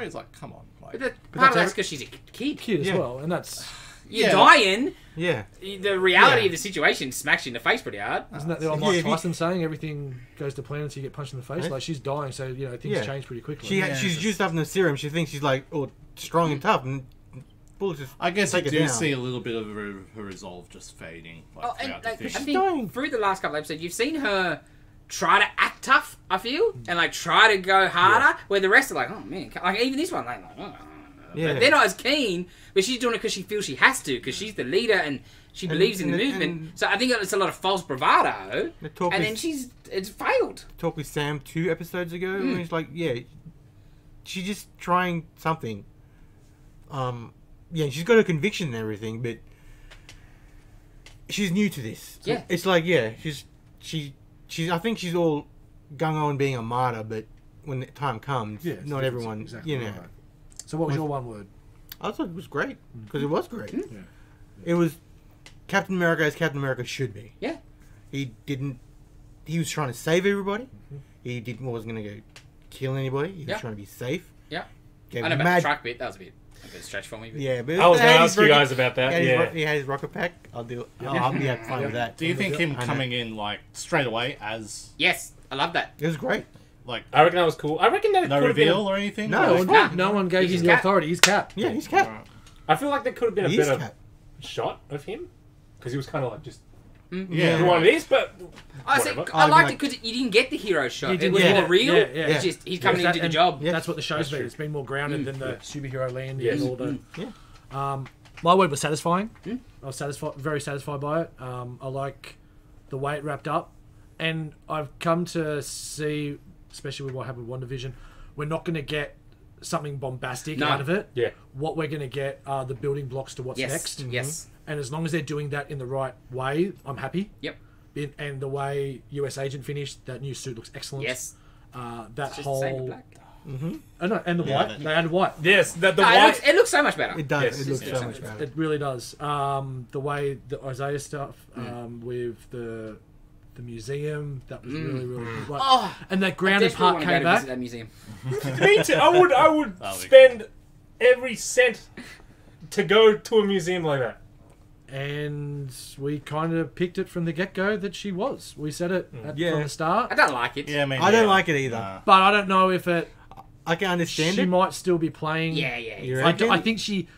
it's like, come on. Like, But part of that's because she's a kid. Kid as well, and that's... You're dying. Yeah. The reality of the situation smacks you in the face pretty hard. Isn't that the old Mike Tyson saying everything goes to plan until you get punched in the face? Like, she's dying, so, things change pretty quickly. She's used up in the serum. She thinks she's like, strong and tough, and bullets just I guess you take do it down. see a little bit of her resolve just fading throughout the I thing. think through the last couple of episodes, you've seen her try to act tough, I feel, and try to go harder, where the rest are like, oh man, like even this one, like, oh, Yeah. They're not as keen, but she's doing it because she feels she has to, because she's the leader and she believes in the movement. So I think it's a lot of false bravado. And then it's failed. Talked with Sam 2 episodes ago, and he's like, yeah, she's just trying something. Yeah, she's got a conviction and everything, but she's new to this. So Yeah. it's like, yeah, she's. I think she's all gung ho on being a martyr, but when the time comes, Yeah, it's not different, everyone, exactly you know. right. So what was your one word? I thought it was great because it was great. Yeah. It was Captain America as Captain America should be. Yeah. He didn't. He was trying to save everybody. He wasn't going to go kill anybody. He was trying to be safe. Yeah. Gave I know about mad- the truck bit. That was a bit stretch for me. But... Yeah, but I was going to hey, ask you guys about that. He had his rocket pack. I'll be fine with that. Do you think him I know. coming in like straight away as Yes, I love that. It was great. like I reckon that was cool. I reckon that it no could have been. reveal or anything? No, Like, Nah. No one gave He's him the Cap. authority. He's Cap. Yeah, he's Cap. I feel like there could have been a He is better Cap. shot of him because he was kind of like just Yeah. doing one of these, but I said whatever. I liked like- it because you didn't get the hero shot. You It didn't was get more it. real. Yeah, yeah. It's just he's coming Yeah, into the and job. Yeah. That's what the show's That's been. true. It's been more grounded than the superhero landing Yes. and all the. Yeah. My word was satisfying. I was very satisfied by it. I like the way it wrapped up, and I've come to see, especially with what happened with WandaVision, we're not going to get something bombastic No. out of it. Yeah. What we're going to get are the building blocks to what's Yes. next. Yes. And as long as they're doing that in the right way, I'm happy. Yep. And the way US Agent finished, that new suit looks excellent. Yes. That It's just the whole same black. Oh, no, and the Yeah, white. They added white. yes, the No, white. it looks so much better. It does. Yes, it looks it's- so much better. It really does. The way the Isaiah stuff with the museum, that was really good. Like, Oh, and that I grounded desperately part want to go came to back. visit that museum. Me too. I would That'll be spend every cent to go to a museum like that. And we kind of picked it from the get-go that she was. We said it from the I start. don't like it. Yeah, I don't like it either. Nah. But I don't know if it... I can understand She it. might still be playing... Yeah. You I reckon? think she...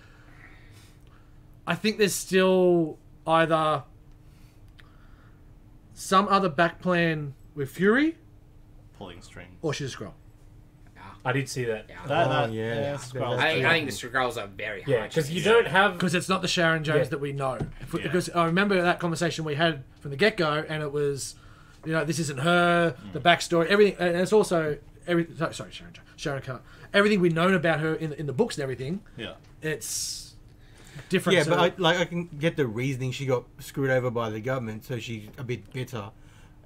I think there's still either some other back plan with Fury, Pulling strings. or she's a Skrull. I did see that. That, yeah. yeah, Skrulls. I think the Skrulls are very hard. Yeah, because you don't have. Because it's not the Sharon Jones Yeah. that we know. Because I remember that conversation we had from the get-go, and it was, this isn't her, the backstory, everything, and it's also sorry, Sharon Carter. Everything we've known about her in the books and everything. Yeah. It's different. Yeah, to- but I can get the reasoning. She got screwed over by the government, so she's a bit bitter.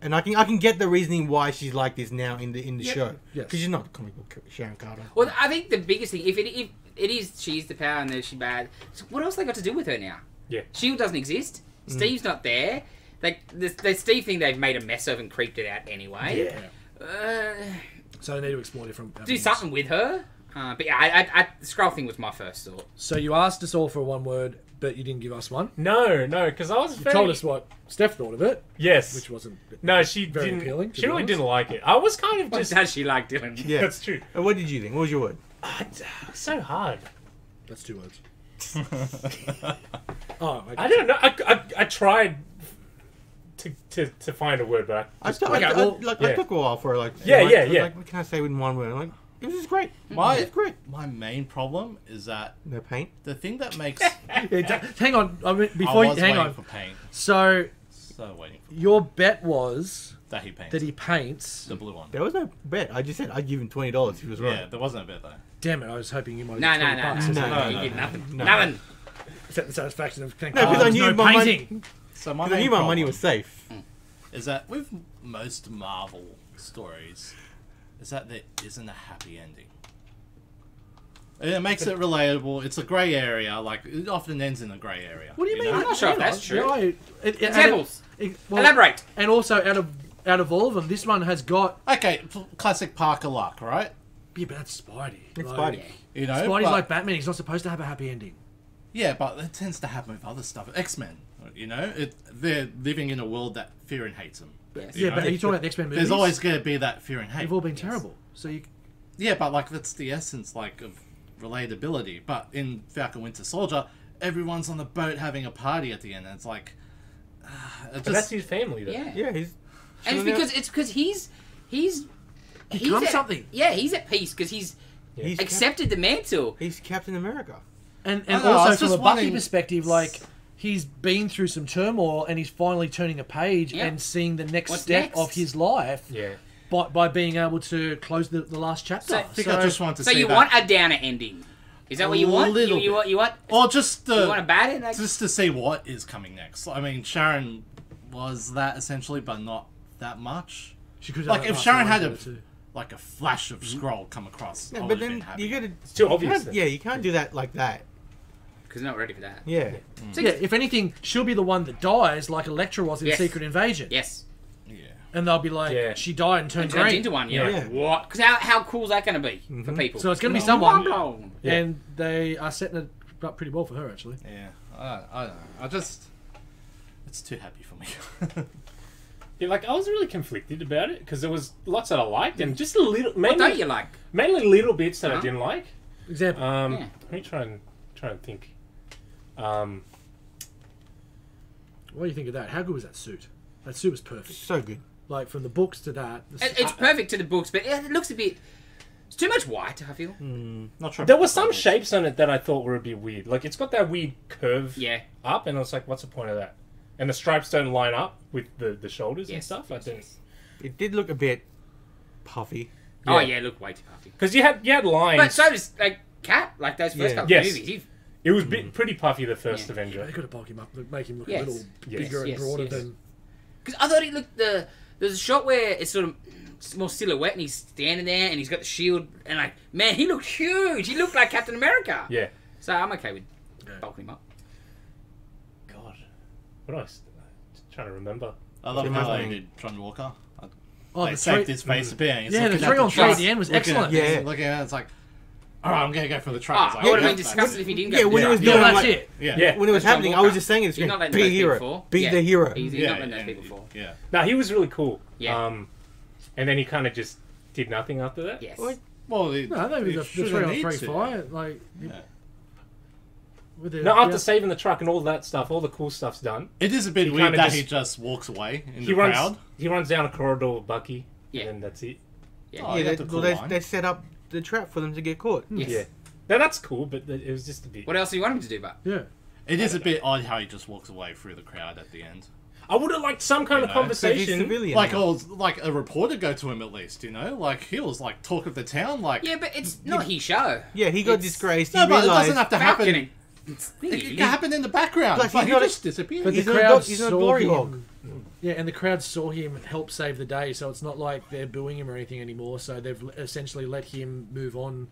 And I can get the reasoning why she's like this now in the Yep. show. Yes. Because she's not a comic book Sharon Carter. Well, I think the biggest thing, if it is she's the power and then she's bad, so what else they got to do with her now? Yeah. Shield doesn't exist. Steve's not there. Like the Steve thing, they've made a mess of and creeped it out anyway. Yeah. so they need to explore different Do avenues. something with her. But yeah, the Skrull thing was my first thought. So you asked us all for one word, but you didn't give us one. No, because I was. You very... told us what Steph thought of it, Yes. which wasn't... No, she very didn't. appealing, to She be really honest. didn't like it. I was kind of What just. does she like Dylan? Yeah. That's true. And what did you think? What was your word? It's so hard. That's 2 words. Oh, okay. I don't know. I tried to find a word, but I took a while for it. Yeah. Like, what can I say with one word? I'm like, it was just great. It's great. My main problem is that No paint. the thing that makes Hang on. I mean, I before you was hang waiting on. for paint. So So waiting for your bet was that he paints that he paints. the blue one. There was no bet. I just said I'd give him $20 if he was right. Yeah, there wasn't a bit though. Damn it! I was hoping you might. No, have no, got no, 20 bucks. no, No, You no, did no. nothing. No. Nothing. Except the satisfaction of No, because I knew no my painting. money. So my Because I main knew my problem money was safe. is that with most Marvel stories, is that there isn't a happy ending. It makes it relatable. It's a grey area. Like it often ends in a grey area. What do you mean? I'm not sure if Hang that's on. true. No, Examples. well, Elaborate. And also, out of all of them, this one has got. Okay, classic Parker luck, right? Yeah, but that's Spidey. It's Like, Spidey. You know, Spidey's but- like Batman. He's not supposed to have a happy ending. yeah, but that tends to happen with other stuff. X-Men, you know, they're living in a world that fear and hates them. Yes. Yeah, know? but are you talking about the X-Men movies? There's always going to be that fear and hate. They've all been terrible. So you. Yeah, but like that's the essence, like of relatability. But in Falcon Winter Soldier, everyone's on the boat having a party at the end, and it's like, it But just that's his family, though. Yeah. Yeah, he's. And it's because he's Become at, something. Yeah, he's at peace because He's accepted the mantle. He's Captain America. And I know, I also was from a just Bucky wondering- perspective, like he's been through some turmoil and he's finally turning a page Yeah. and seeing the next What's step next? of his life Yeah. by being able to close the last chapter. So- I think I just want to So say you that. want a downer ending? Is that what you want? little You want? Or just You want a bad ending? just to see what is coming next. I mean, Sharon was that essentially, but not that much. She could have Like done if that Sharon last had one too. like a flash of scroll come across, I Yeah, would but have been then happy. you gotta. It's too you obvious. can't- then. Yeah, you can't do that like that. Because not ready for that. Yeah. So Yeah, if anything, she'll be the one that dies, like Elektra was in Yes. Secret Invasion. Yes. Yeah. And they'll be like, Yeah. she died and turned And turns green. into one. Yeah. Yeah. What? Because how cool is that going to be for people? So it's going to be Mind someone, blown. Yeah. and they are setting it up pretty well for her, actually. Yeah. I don't know. It's too happy for me. Yeah, like I was really conflicted about it because there was lots that I liked and just a little, What don't mainly, you like? mainly little bits that I Uh-huh. didn't like. Example. Yeah. Let me try and think. What do you think of that? How good was that suit? That suit was perfect. So good. Like, from the books to that. It's perfect to the books, but it looks a bit. It's too much white. I feel. Not sure. There about were the some colours. shapes on it that I thought were a bit weird. Like it's got that weird curve Yeah. up, and I was like, "What's the point of that?" And the stripes don't line up with the shoulders and Yes. stuff. I yes, didn't yes. It did look a bit puffy. Oh Yeah. yeah, look way too puffy. because you had lines. But so does like Cat, like those first Yeah. couple Yes. of movies. It was pretty puffy the first Yeah. Avenger. They could have bulked him up, make him look Yes. a little Yes. bigger and Yes, broader yes. than. Because I thought he looked there's a shot where it's sort of more silhouette and he's standing there and he's got the shield and like man he looked huge. He looked like Captain America. Yeah. So I'm okay with Yeah. bulking him up. God, what do I? Trying to remember. I love Jim how they Hammond. did John Walker. Oh, They the saved three, his face a bit. and he's yeah, the looking at 3-on-3 truck, at the end was looking excellent. At, Yeah. looking at it, it's like, all right, I'm gonna go for the truck. Oh, It's like, I would have yeah, been disgusted if he didn't go. Yeah, for when the he was truck. Yeah, doing that's like, it. Yeah. Yeah. when it was John happening, I Walker. was just saying it's You're not going letting be a those people hero, fall. be Yeah. the hero. He's Yeah, not letting those and- people fall. Yeah. No, he was really cool. Yeah. And then he kind of just did nothing after that. Yes. Like, Well, No, that was the shouldn't 3-on-3 need to. fight. Like, Yeah. with the, No, after yeah. saving the truck and all that stuff, all the cool stuff's done. It is a bit He weird kinda that just- he just walks away in He the runs. crowd. He runs down a corridor with Bucky. Yeah. And then that's it. Yeah. Oh, yeah, that's a cool they line. set up the trap for them to get caught. Yes. Yeah. Now that's cool, but it was just a bit. What else do you want him to do, but? Yeah. It is a bit odd how he just walks away through the crowd at the end. I would have liked some kind of You know, Because he's conversation. civilian. Like, now. like a reporter go to him at least, you know? Like, he was like talk of the town, like... Yeah, but it's not his show. Yeah, he got It's disgraced. He No, but it realized doesn't have to Falcon happen. and It can happen in the background. Plus, Like, he's he not a- just disappeared. But He's the not a crowd dog- he's not a saw glory him. hog. Yeah, and the crowd saw him help save the day, so it's not like they're booing him or anything anymore. So they've essentially let him move on.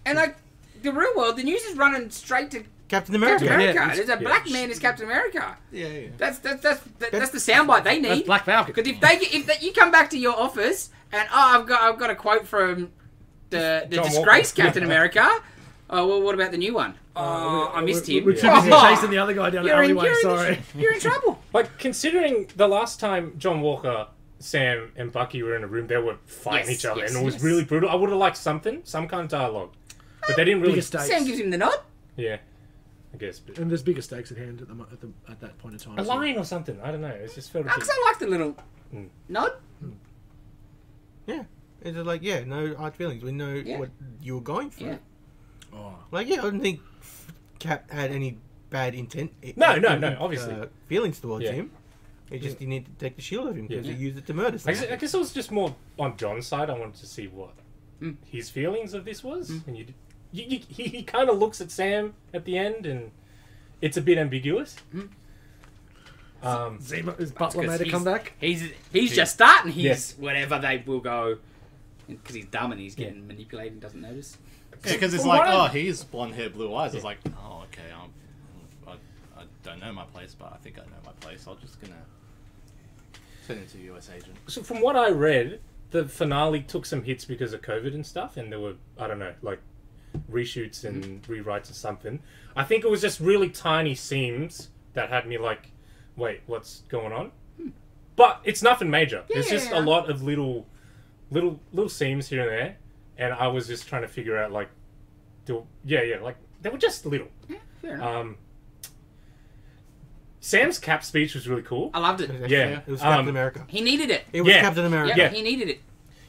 And like the real world, the news is running straight to Captain America. Captain America. Yeah, There's a black man is Captain America. Yeah, yeah. That's the soundbite they That's need. Black Falcon. Because if you come back to your office and I've got a quote from the John disgraced Walker. Captain America. Oh well, what about the new one? Oh, I missed him. We're too busy Oh, chasing the other guy down the alleyway. Sorry. You're in trouble. Like considering the last time John Walker, Sam, and Bucky were in a room, they were fighting Yes, each other, yes, and it was yes. really brutal. I would have liked some kind of dialogue, but they didn't really. Bigger stakes. Sam gives him the nod. Yeah, I guess. But And there's bigger stakes at hand at that point in time. a line or something. I don't know. It just felt a bit. Because I like the little Mm. nod. Yeah. It's just like, yeah, no hard feelings. We know Yeah. what you were going through. Yeah. Oh. Like, yeah, I don't think Cap had any bad intent. No, obviously. Feelings towards Yeah. him. It just you need to take the shield of him because Yeah. he used it to murder I someone. guess it was just more on John's side. I wanted to see what Mm. his feelings of this was, and he kind of looks at Sam at the end, and it's a bit ambiguous. Zima, is Butler Because made a comeback? He's just starting his Yes. whatever they will go. Because he's dumb and he's getting manipulated and doesn't notice. Yeah, because it's From like, what I- oh, he's blonde hair, blue eyes. It's like, oh, okay, I don't know my place, but I think I know my place. I'm just gonna turn into a US agent. So from what I read, the finale took some hits because of COVID and stuff, and there were, I don't know, like reshoots and rewrites or something. I think it was just really tiny seams that had me like, wait, what's going on? But it's nothing major. It's just Yeah. a lot of little seams here and there, and I was just trying to figure out like, like they were just little. Yeah, fair enough. Sam's Cap speech was really cool. I loved it. Yeah. It was Captain Um, America. He needed it. It was yeah. Captain America. Yeah, Yeah. he needed it.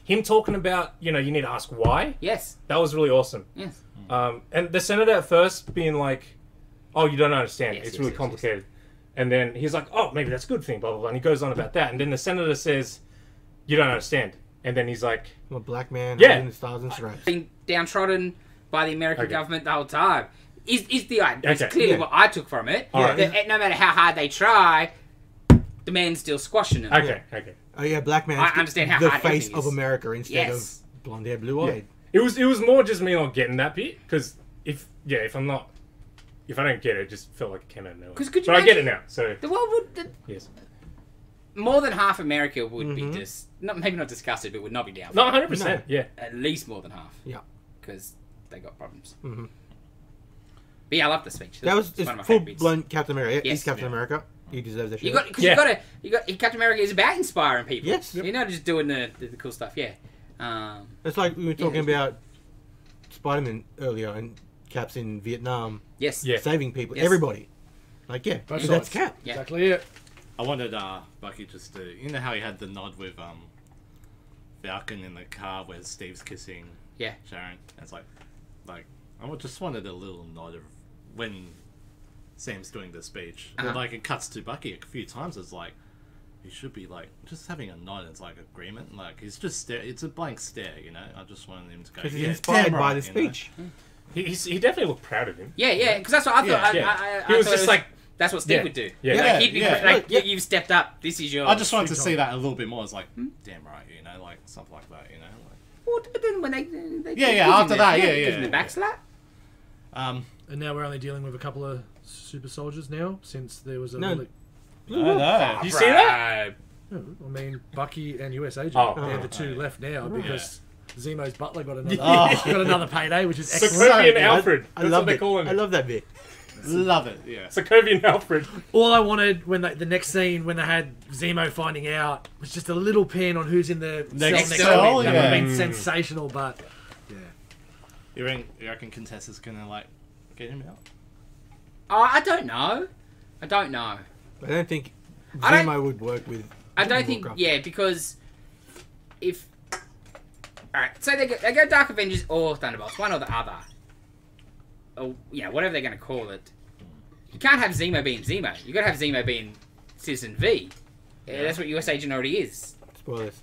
him talking about, you know, you need to ask why. Yes. That was really awesome. Yes. And the senator at first being like, "Oh, you don't understand. Yes, it's yes, really yes, complicated." And then he's like, "Oh, maybe that's a good thing." Blah blah blah. And he goes on about that. And then the senator says, "You don't understand." And then he's like, I'm a black man. Yeah. holding the stars and stripes. Being downtrodden by the American Okay. government the whole time is the idea. It's Okay, clearly yeah. what I took from it. All right. That no matter how hard they try, the man's still squashing them. "Okay, okay." Oh yeah, black man. I understand how the hard face everything of is. America instead Yes. of blonde hair, blue eyed. It was more just me not getting that bit because if I don't get it, it just felt like it came out of nowhere. 'Cause could you but I get it imagine- now. So The world would... yes, more than half America would be maybe not disgusted, but would not be down. no, 100%. Yeah, At least more than half. Yeah. Because they got problems. Mm-hmm. But yeah, I love the speech. That was It's just one of my full favourites. blown Captain America. Yes. He's Captain Yeah. America. He deserves that shit. Yeah. Captain America is about inspiring people. Yes. You're not just doing the cool stuff. Yeah. It's like we were talking Yeah. about Spider-Man earlier and Cap's in Vietnam Yes. Yeah. saving people, Yes. everybody. Like yeah, Both that's sides. Cap. Yeah. Exactly it. I wanted Bucky just to, you know how he had the nod with Falcon in the car where Steve's kissing Yeah. Sharon. It's like I just wanted a little nod of when Sam's doing the speech. Uh-huh. But like it cuts to Bucky a few times. It's like he should be like just having a nod. It's like agreement. Like he's just it's a blank stare. You know. I just wanted him to go. Because he's "Yeah, inspired damn by right," the you know? speech. he definitely looked proud of him. Yeah. Because that's what I thought. Yeah. I He was thought just like, that's what Steve yeah. would do. Yeah. Like, Yeah, he'd be yeah. like, Yeah. you've stepped up. This is your. I just wanted to Sweet see talk. that a little bit more. It's like, damn right, you know, like something like that, you know. Well, but then when they Yeah, give him after the- that, yeah, give him yeah, the back slap. Like, And now we're only dealing with a couple of super soldiers now, since there was a. No. Really, no. You see that? I mean, Bucky and US Agent. Oh. They're the two left now because Zemo's butler got another Oh. got another payday, which is excellent. Sokovian good. Alfred. I That's love what they're it. calling I it. love that bit. Love it, yeah. Sokovian Alfred. All I wanted when the next scene when they had Zemo finding out was just a little pin on who's in the cell Next next cell, to him. That would have yeah. been sensational, but yeah. You reckon Contessa's gonna like get him out? Oh, I don't know. I don't think I don't- Zemo would work with. I don't think, Warcraft. yeah, because if... Alright, so they go Dark Avengers or Thunderbolts, one or the other. Or, you know, whatever they're going to call it. You can't have Zemo being Zemo. You got to have Zemo being Citizen V. Yeah, that's what US Agent already is. Spoilers.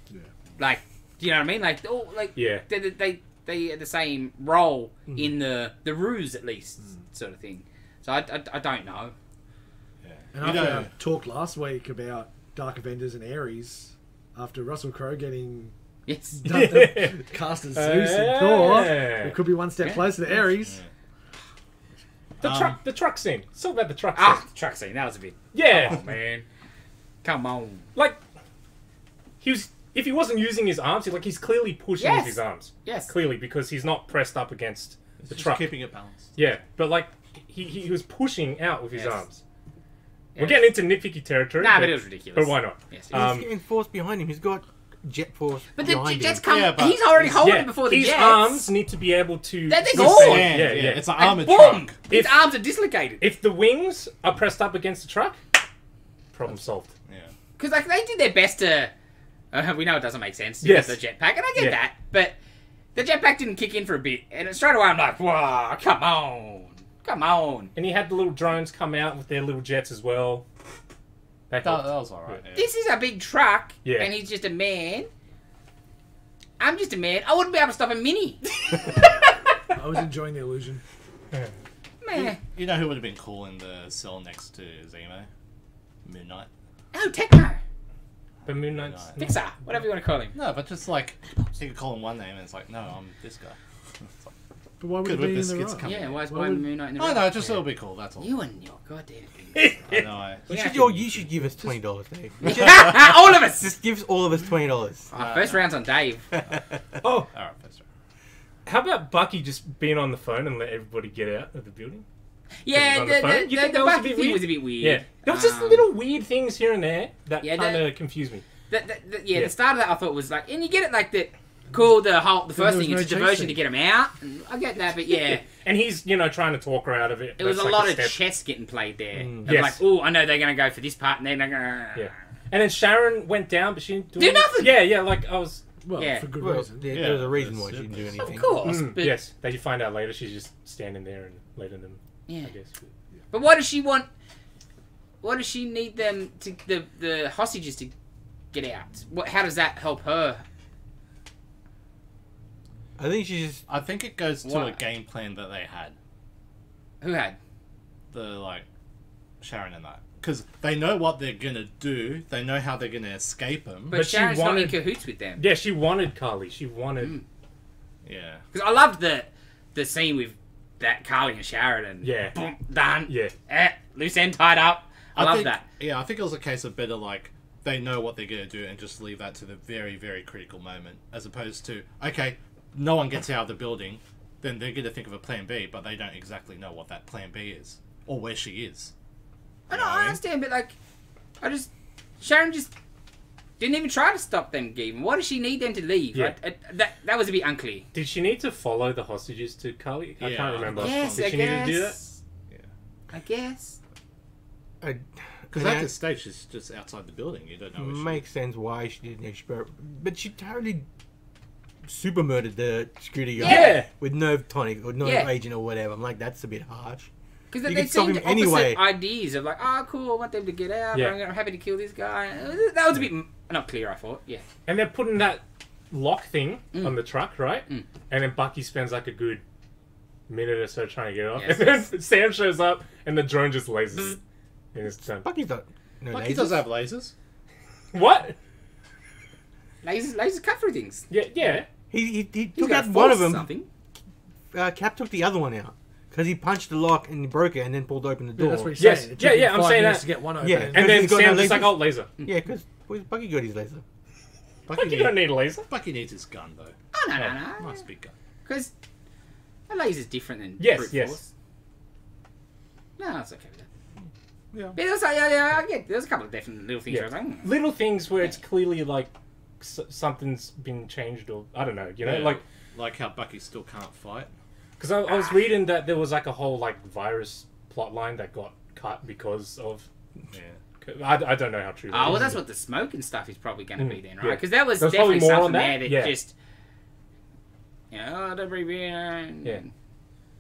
Like, do you know what I mean? Like, oh, like Yeah. they are the same role in the ruse, at least, sort of thing. So I don't know. And You after know- our talk last week about Dark Avengers and Ares, after Russell Crowe getting Yes. cast as Zeus and Thor, Yeah. it could be one step Yeah. closer to Ares. The truck scene. Let's talk about the truck scene. Ah, the truck scene. That was a bit... Yeah. Oh, man. Come on. Like, if he wasn't using his arms, he's clearly pushing Yes. with his arms. Yes. Clearly, because he's not pressed up against the Just truck. keeping it balanced. Yeah, but like, he was pushing out with his Yes. arms. Yes. We're getting into nitpicky territory. Nah, but it was ridiculous. But why not? Yes. He's getting force behind him. He's got jet force But the behind Jets him. come... Yeah, but- he's already holding it before the his Jets. arms need to be able to... They're withstand- gone. Yeah, yeah. It's an And armored boom! truck. His If- arms are dislocated. If the wings are pressed up against the truck, problem solved. Yeah. Because like they did their best to. We know it doesn't make sense. Yes. The jetpack, and I get Yeah. that, but the jetpack didn't kick in for a bit, and straight away I'm like, "Whoa, come on!" And he had the little drones come out with their little jets as well. That That helped. was alright. Yeah. This is a big truck, Yeah. and he's just a man. I'm just a man. I wouldn't be able to stop a mini. I was enjoying the illusion. Man, You know who would have been cool in the cell next to Zemo? Moon Knight. oh Techno, But Moon Knight's... Pixar, whatever you want to call him. No, but just like you could call him one name and it's like, no, I'm this guy. It's like, But why would Good it be with in the biscuits right? coming Yeah, in. why is Why would- Moon Knight in the I room? know, just it'll be cool. That's all. You and your goddamn thing. I know. Yeah. You should give us $20, Dave. All of us. Just gives all of us $20. First round's on Dave. Oh, All right, that's right. how about Bucky just being on the phone and let everybody get out of the building? Yeah, on the phone? You think the that was a Bucky bit thing weird? was a bit weird. Yeah. There was just little weird things here and there that Yeah, kind of confused me. Yeah, Yeah. the start of that I thought was like, and you get it like that. Cool, the first there was thing no is chase diversion scene. to get him out. And I get that, but yeah, And he's, trying to talk her out of it. it was That's a like lot of step. chess getting played there. Of Yes. Like, oh, I know they're gonna go for this part, and then they're gonna. Yeah. And then Sharon went down, but she didn't Do nothing. Yeah, like I was Well, Yeah. for good Well, reason. there's a reason why that's she didn't it. do anything. Of course, but Yes, they find out later. She's just standing there and letting them. yeah. I guess. But why does she want? Why does she need them to the hostages to get out? What? How does that help her? I think she just. I think it goes to Why? a game plan that they had. Who had? The like Sharon and that, because they know what they're gonna do. They know how they're gonna escape them. But, But she Sharon's not in wanted- cahoots with them. Yeah, she wanted Carly. She wanted. Yeah. Because I loved the scene with that Carly and Sharon and Yeah. boom, done. Yeah. Loose end tied up. I love think, that. Yeah, I think it was a case of better like they know what they're gonna do and just leave that to the very, very critical moment, as opposed to okay, no one gets out of the building, then they're gonna think of a plan B, but they don't exactly know what that plan B is or where she is. I You know, know what I I mean? understand, but like, Sharon just didn't even try to stop them even. Why does she need them to leave? Yeah. That was a bit unclear. Did she need to follow the hostages to Carly? I Yeah. can't remember. Yes, Did I she guess. need to do that? I guess. Because at this stage, she's just outside the building. You don't know where she Makes sense why she didn't experiment, but she totally super murdered the security guy Yeah. with nerve tonic or nerve Yeah. agent or whatever. I'm like, that's a bit harsh. Because You they could stop seemed him opposite anyway. ideas of like, oh, cool, I want them to get out. Yeah. I'm happy to kill this guy. That was a bit not clear, I thought. Yeah. And they're putting that lock thing on the truck, right? Mm. And then Bucky spends like a good minute or so trying to get it off. Yes, and then Sam shows up and the drone just lasers. And it's done. Bucky's not. No Like, he lasers. does have lasers. What? Lasers cut through things. Yeah, yeah. He He's took got out one of force them. Something. Cap took the other one out because he punched the lock and he broke it and then pulled open the Yeah, door. that's what he's Yes. saying. It Yeah, took yeah, him I'm 5 saying minutes that. to get one open. Yeah. And then He's got no Sam's just like, lasers. oh, laser. Yeah, because Bucky got his laser. Bucky don't need a laser. Bucky needs his gun though. Oh, no. Nice big gun. Because a laser's different than Yes, brute yes. force. No, it's okay with that. Yeah. But there was, yeah, I get. There was a couple of different little things. Yeah. I was like, Little things where it's clearly like something's been changed or I don't know, you know, Yeah. like Like how Bucky still can't fight. because I was reading that there was like a whole like virus plot line that got cut because of. Yeah. I don't know how true. oh, well, is. that's what the smoke and stuff is probably going to be then, right? yeah. Because that was There's definitely probably more something on that, there that yeah. just, you know, oh, don't breathe in. Yeah.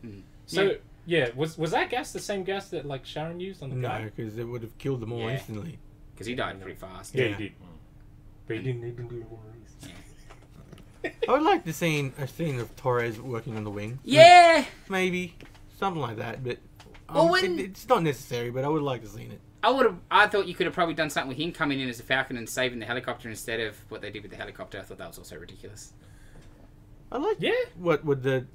Mm. So yeah, was that gas the same gas that like Sharon used on the No, guy? because it would have killed them all Yeah. instantly. Because he died pretty fast. Yeah, Yeah. he did. But he didn't even do one of these. I would like a scene of Torres working on the wing. Yeah! Maybe something like that, but Well, when- it's not necessary. But I would like to see it. I thought you could have probably done something with him coming in as a Falcon and saving the helicopter instead of what they did with the helicopter. I thought that was also ridiculous. I like Yeah. what would the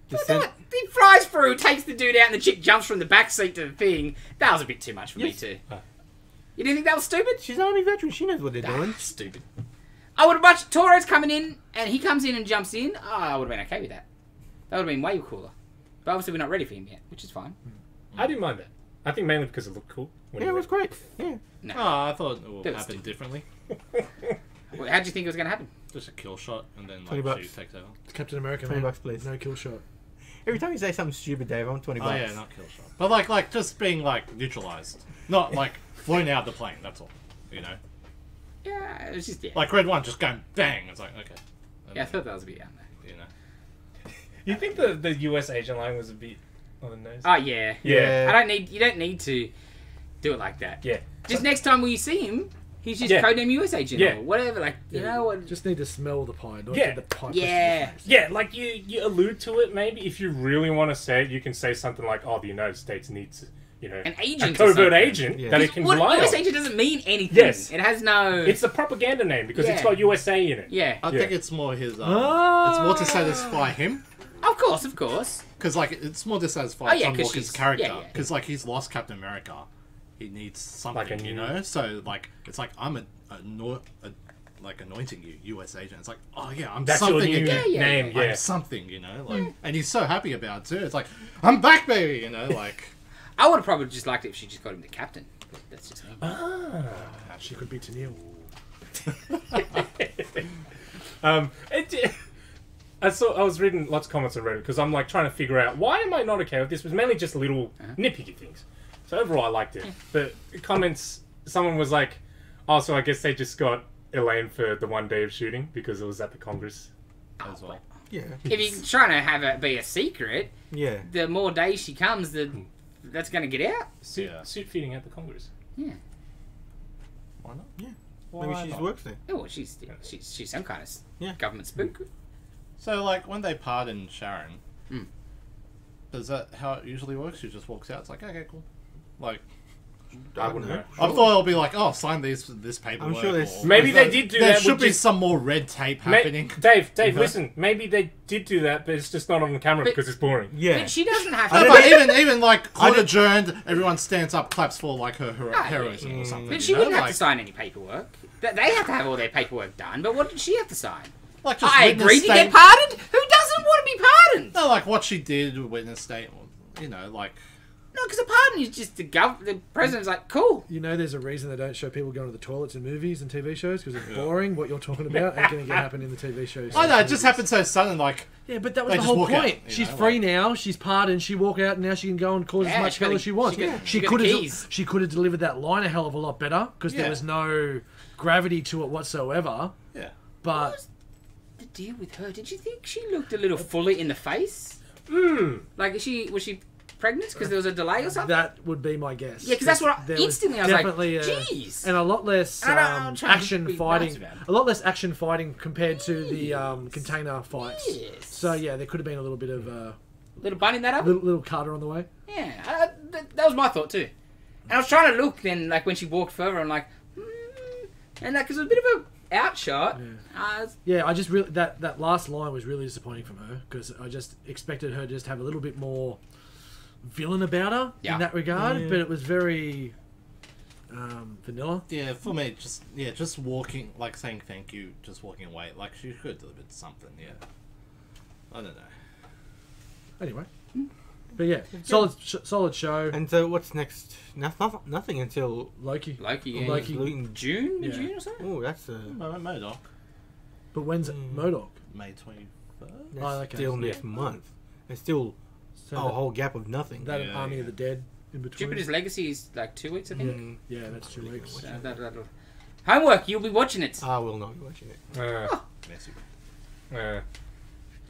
He descent. flies through, takes the dude out, and the chick jumps from the back seat to the thing. That was a bit too much for me Yes. too. Ah. You didn't think that was stupid? She's an army veteran. She knows what they're doing. Stupid. I would have watched Torres coming in, and he comes in and jumps in. Oh, I would have been okay with that. That would have been way cooler. But obviously we're not ready for him yet, which is fine. I didn't mind that. I think mainly because it looked cool. when Yeah, he it was went. great. Yeah. No. Oh, I thought it would That was happen stupid. differently. Well, how do you think it was going to happen? Just a kill shot and then $20 like she takes over. Captain America, $20 man. please. No kill shot. Every time you say something stupid, Dave, I'm $20. Oh yeah, not kill shot. But like just being like neutralized. Not like flown out of the plane, that's all. You know? Yeah, it was just, yeah. Like Red One just going bang. It's like, okay. And Yeah, I thought that was a bit down there. you know. You think the US agent line was a bit on the nose? Oh, yeah. Yeah. You don't need to do it like that. Yeah. Just next time when you see him, he's just Yeah. codename US agent Yeah. or whatever. Like, you know what? Just need to smell the pie, not Yeah. get the pie. Yeah. pushed in your face. Yeah, like you allude to it maybe. If you really want to say it, you can say something like, oh, the United States needs, you know, An a agent or covert something. agent Yeah. that it can What, rely US on. agent doesn't mean anything. Yes. It has no... It's a propaganda name because it's Yeah. got USA in it. Yeah. I Yeah. think it's more his. It's more to satisfy him. Of course, of course. Because like it's more to satisfy Oh, yeah, Tom 'cause Walker's she's- character. yeah, yeah. Because like he's lost Captain America, he needs something, Like a you new- know. So like it's like I'm like anointing you, U.S. agent. It's like, oh yeah, I'm That's your something new again. Yeah, name, yeah. yeah. I'm something, you know. Like, and he's so happy about it too. It's like I'm back, baby. You know, like I would have probably just liked it if she just got him the captain. But that's just me. Ah. She could be Tennille. I was reading lots of comments on Reddit because I'm like trying to figure out why am I not okay with this. It was mainly just little nitpicky things. So overall, I liked it. But comments, someone was like, "Oh, so I guess they just got Elaine for the one day of shooting because it was at the Congress. as well. Yeah. If you're trying to have it be a secret, Yeah. the more days she comes, that's going to get out. Suit, Yeah. suit feeding at the Congress. Yeah. Why not? Yeah. Why Maybe she just not? works there. Oh, she's some kind of Yeah. government spook. So, like, when they pardon Sharon, Mm. does that how it usually works? She just walks out. It's like, okay, cool. Like, I wouldn't know. I thought it'll be like, oh, sign this paperwork. I'm sure there's- or- Maybe there- they did do there that should with be just- some more red tape Ma- happening. Dave, You know? listen. Maybe they did do that, but it's just not on the camera because it's boring. Yeah. But she doesn't have No, to. but even like court adjourned, everyone stands up, claps for like her heroism or something. But you she know? wouldn't have Like- to sign any paperwork. They have to have all their paperwork done. But what did she have to sign? Like just I witness agree to get statement- pardoned. Who doesn't want to be pardoned? No, like what she did, witness statement. You know, like No, because a pardon is just the president's like, cool. You know, there's a reason they don't show people going to the toilets in movies and TV shows because it's boring. What you're talking about ain't going to happen in the TV shows. I know it just happened so sudden. Like Yeah, but that was They the just whole walk out, point. you She's know, free now. She's pardoned. She walk out and now she can go and cause Yeah, as much she got hell the- as she wants. she got- She she got could the have. keys. She could have delivered that line a hell of a lot better because Yeah. there was no gravity to it whatsoever. yeah, But The deal with her? Did you think she looked a little fuller in the face? Like was she pregnant because there was a delay or something? that would be my guess. Yeah, 'cause that's what There instantly I was like, definitely "Jeez." and a lot less And I'm trying to action be fighting. nice about it. A lot less action fighting compared to the container fights. Yes. So yeah, there could have been a little bit of Little bun in that oven? little Carter on the way. Yeah, that was my thought too. And I was trying to look then, like when she walked further, I'm like, and that because it was a bit of a outshot. Yeah, I just really that last line was really disappointing from her because I just expected her to just have a little bit more villain about her Yeah. in that regard, but it was very vanilla. yeah. For me, just walking, like saying thank you, just walking away. Like she could have delivered something. Yeah, I don't know. Anyway, but yeah, solid show. And so what's next? Nothing until. Loki, Loki, yeah. Loki. June, Yeah. June or something. Oh, that's MODOK, But when's it? MODOK? May 21st. that's Oh, okay. still next month. It's still So a whole gap of nothing. that Yeah, Army yeah. of the Dead in between. Jupiter's Legacy is like 2 weeks, I think. Mm, Yeah, that's 2 weeks. So that'll... Homework, you'll be watching it. I will not be watching it. Messy.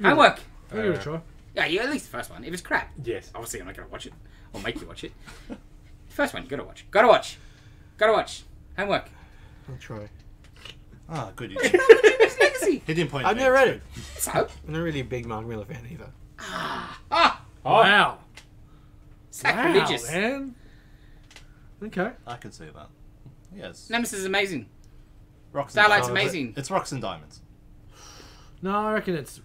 Homework. I'll give it a try. Yeah, you at least the first one. If it's crap, Yes. obviously I'm not going to watch it. Or make you watch it. The first one, you got to watch. Got to watch. Got to watch. Homework. I'll try. Ah, good. Jupiter's Legacy. He didn't point. I've never read it. So? I'm not really a big Mark Miller fan either. Ah! Wow. Sacrilegious. Wow, man. Okay. I can see that. Yes. Nemesis is amazing. Rocks Starlight's and diamonds. amazing. It's rocks and diamonds. No, I reckon it's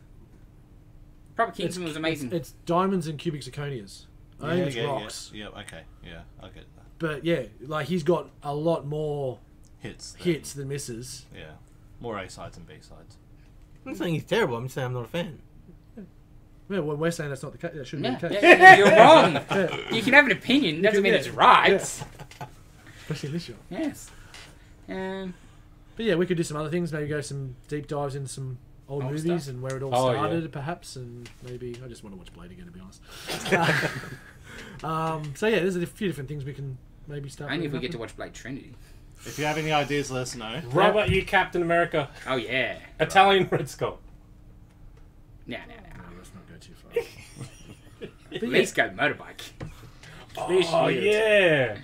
Proper Kingsman was amazing. It's diamonds and cubic zirconias. I think it's rocks. Yeah. Okay. Yeah. I get that. But yeah, like he's got a lot more Hits. hits than misses. Yeah. More A sides and B sides. I'm not saying he's terrible. I'm saying I'm not a fan. Yeah, well, we're saying that's not the case. That shouldn't Yeah, be the case. yeah, you're wrong. Yeah. You can have an opinion, doesn't mean Yeah. it's right. Yeah. Especially in this show. Yes. But yeah, we could do some other things. Maybe go some deep dives into some old Old movies stuff. and where it all Oh, yeah. started, perhaps. And maybe I just want to watch Blade again, to be honest. So yeah, there's a few different things we can maybe start. Only if we bringing get to up. watch Blade Trinity. If you have any ideas, let us know. Robert E. Captain America. Oh, yeah. Italian Red Skull. No. No, let's not go too far. At least go motorbike. Oh, yeah.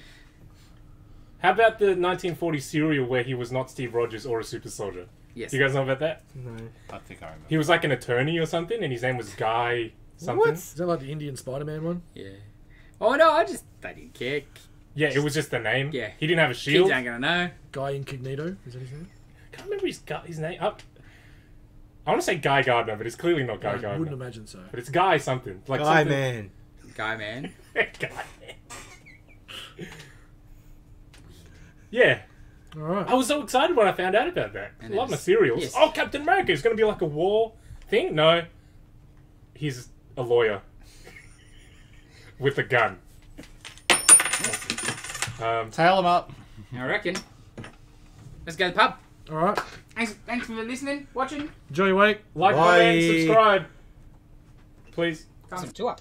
How about the 1940 serial where he was not Steve Rogers or a super soldier? Yes. Do you guys know about that? No. I think I remember. He was like an attorney or something, and his name was Guy something. What? Is that like the Indian Spider-Man one? Yeah. Oh, no, I didn't care. Yeah, it was just the name. Yeah. He didn't have a Kids shield. ain't gonna know. Guy Incognito? Is that his name? Can't remember his name. I want to say Guy Gardner, but it's clearly not Guy I Gardner. wouldn't imagine so. But it's Guy something. Like Guy something... man. Guy, man. Guy. Yeah. All right. I was so excited when I found out about that. And I love my it's- serials. yes. Oh, Captain America is going to be like a war thing? No. He's a lawyer. With a gun. Tail them up. I reckon. Let's go to the pub. All right. Thanks for listening, watching. Enjoy your week. Like, Bye. comment, subscribe. Please. Come to up.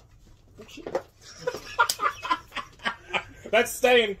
That's staying.